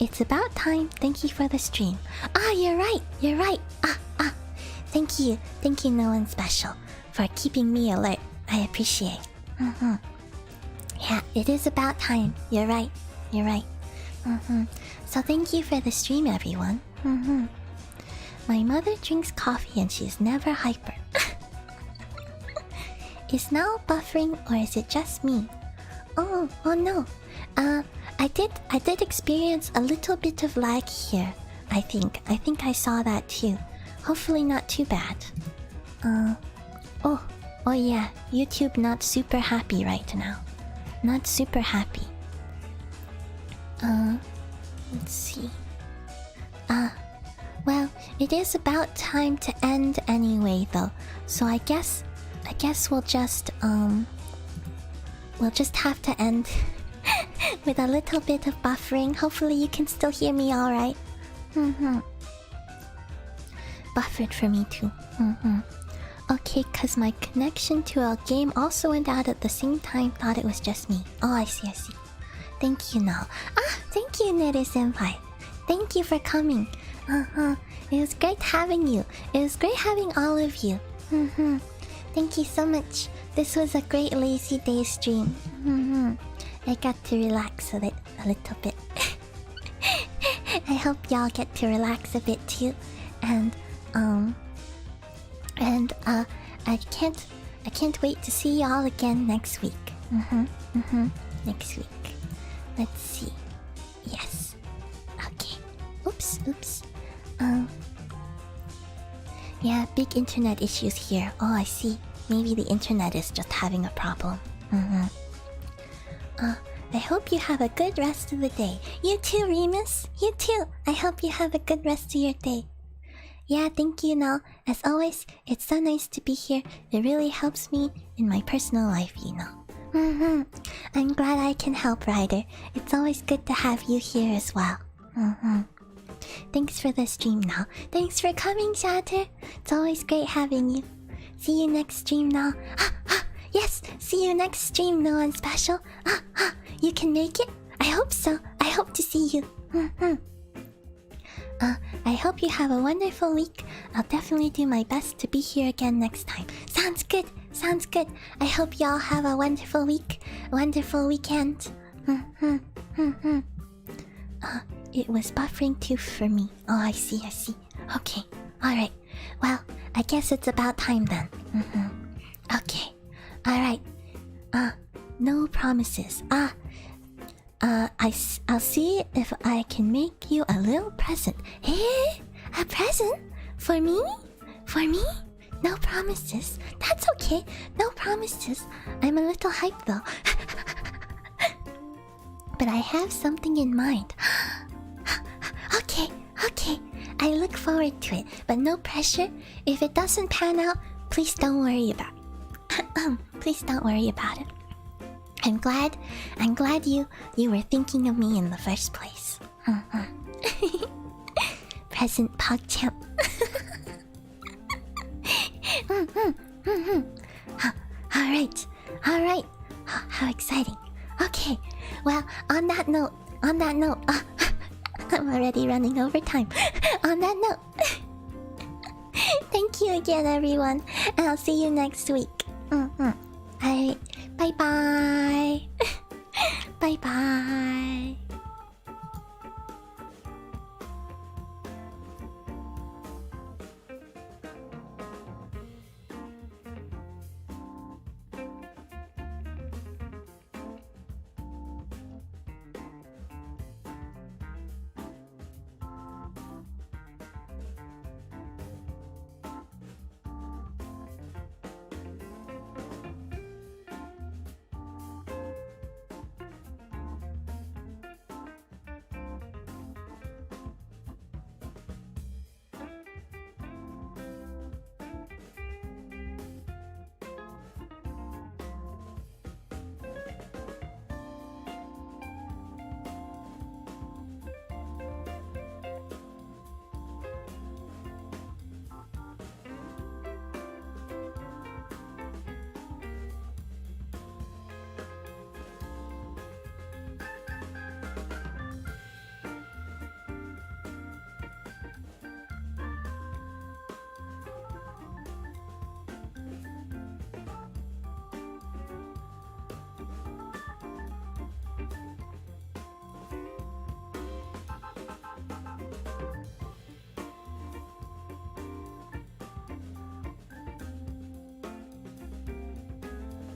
it's about time. Thank you for the stream. You're right. Thank you, No One Special, for keeping me alert. I appreciate. Yeah, it is about time. You're right. So thank you for the stream, everyone. My mother drinks coffee and she's never hyper. Is now buffering or is it just me? Oh no. I did experience a little bit of lag here. I think I saw that too. Hopefully not too bad. Oh yeah, YouTube not super happy right now. Not super happy. Let's see. Well, it is about time to end anyway though. So I guess we'll just have to end with a little bit of buffering. Hopefully you can still hear me alright. Buffered for me too. Okay, cause my connection to a game also went out at the same time. Thought it was just me. Oh, I see. Thank you now. Thank you, Nere-senpai. Thank you for coming. It was great having you. It was great having all of you. Thank you so much. This was a great lazy day stream. I got to relax a little bit. I hope y'all get to relax a bit too. And I can't wait to see y'all again next week. Next week. Let's see. Yes. Okay. Oops. Yeah, big internet issues here. Oh, I see. Maybe the internet is just having a problem. I hope you have a good rest of the day. You too, Remus. You too. I hope you have a good rest of your day. Yeah, thank you, Nal. As always, it's so nice to be here. It really helps me in my personal life, you know. I'm glad I can help, Ryder. It's always good to have you here as well. Thanks for the stream, Nal. Thanks for coming, Shatter. It's always great having you. See you next stream, Nal. Yes, see you next stream, No One Special. You can make it? I hope so. I hope to see you. I hope you have a wonderful week. I'll definitely do my best to be here again next time. Sounds good. I hope y'all have a wonderful week. A wonderful weekend. It was buffering too for me. Oh, I see. Okay. Alright. Well, I guess it's about time then. Okay. Alright. No promises. I'll see if I can make you a little present. Eh? A present? For me? No promises. That's okay. No promises. I'm a little hyped though. But I have something in mind. Okay. I look forward to it, but no pressure. If it doesn't pan out, please don't worry about it. Please don't worry about it. I'm glad you were thinking of me in the first place. Present PogChamp. Alright. How exciting. Okay, well, on that note, I'm already running over time. On that note, thank you again, everyone, and I'll see you next week. Alright, bye-bye. Bye-bye.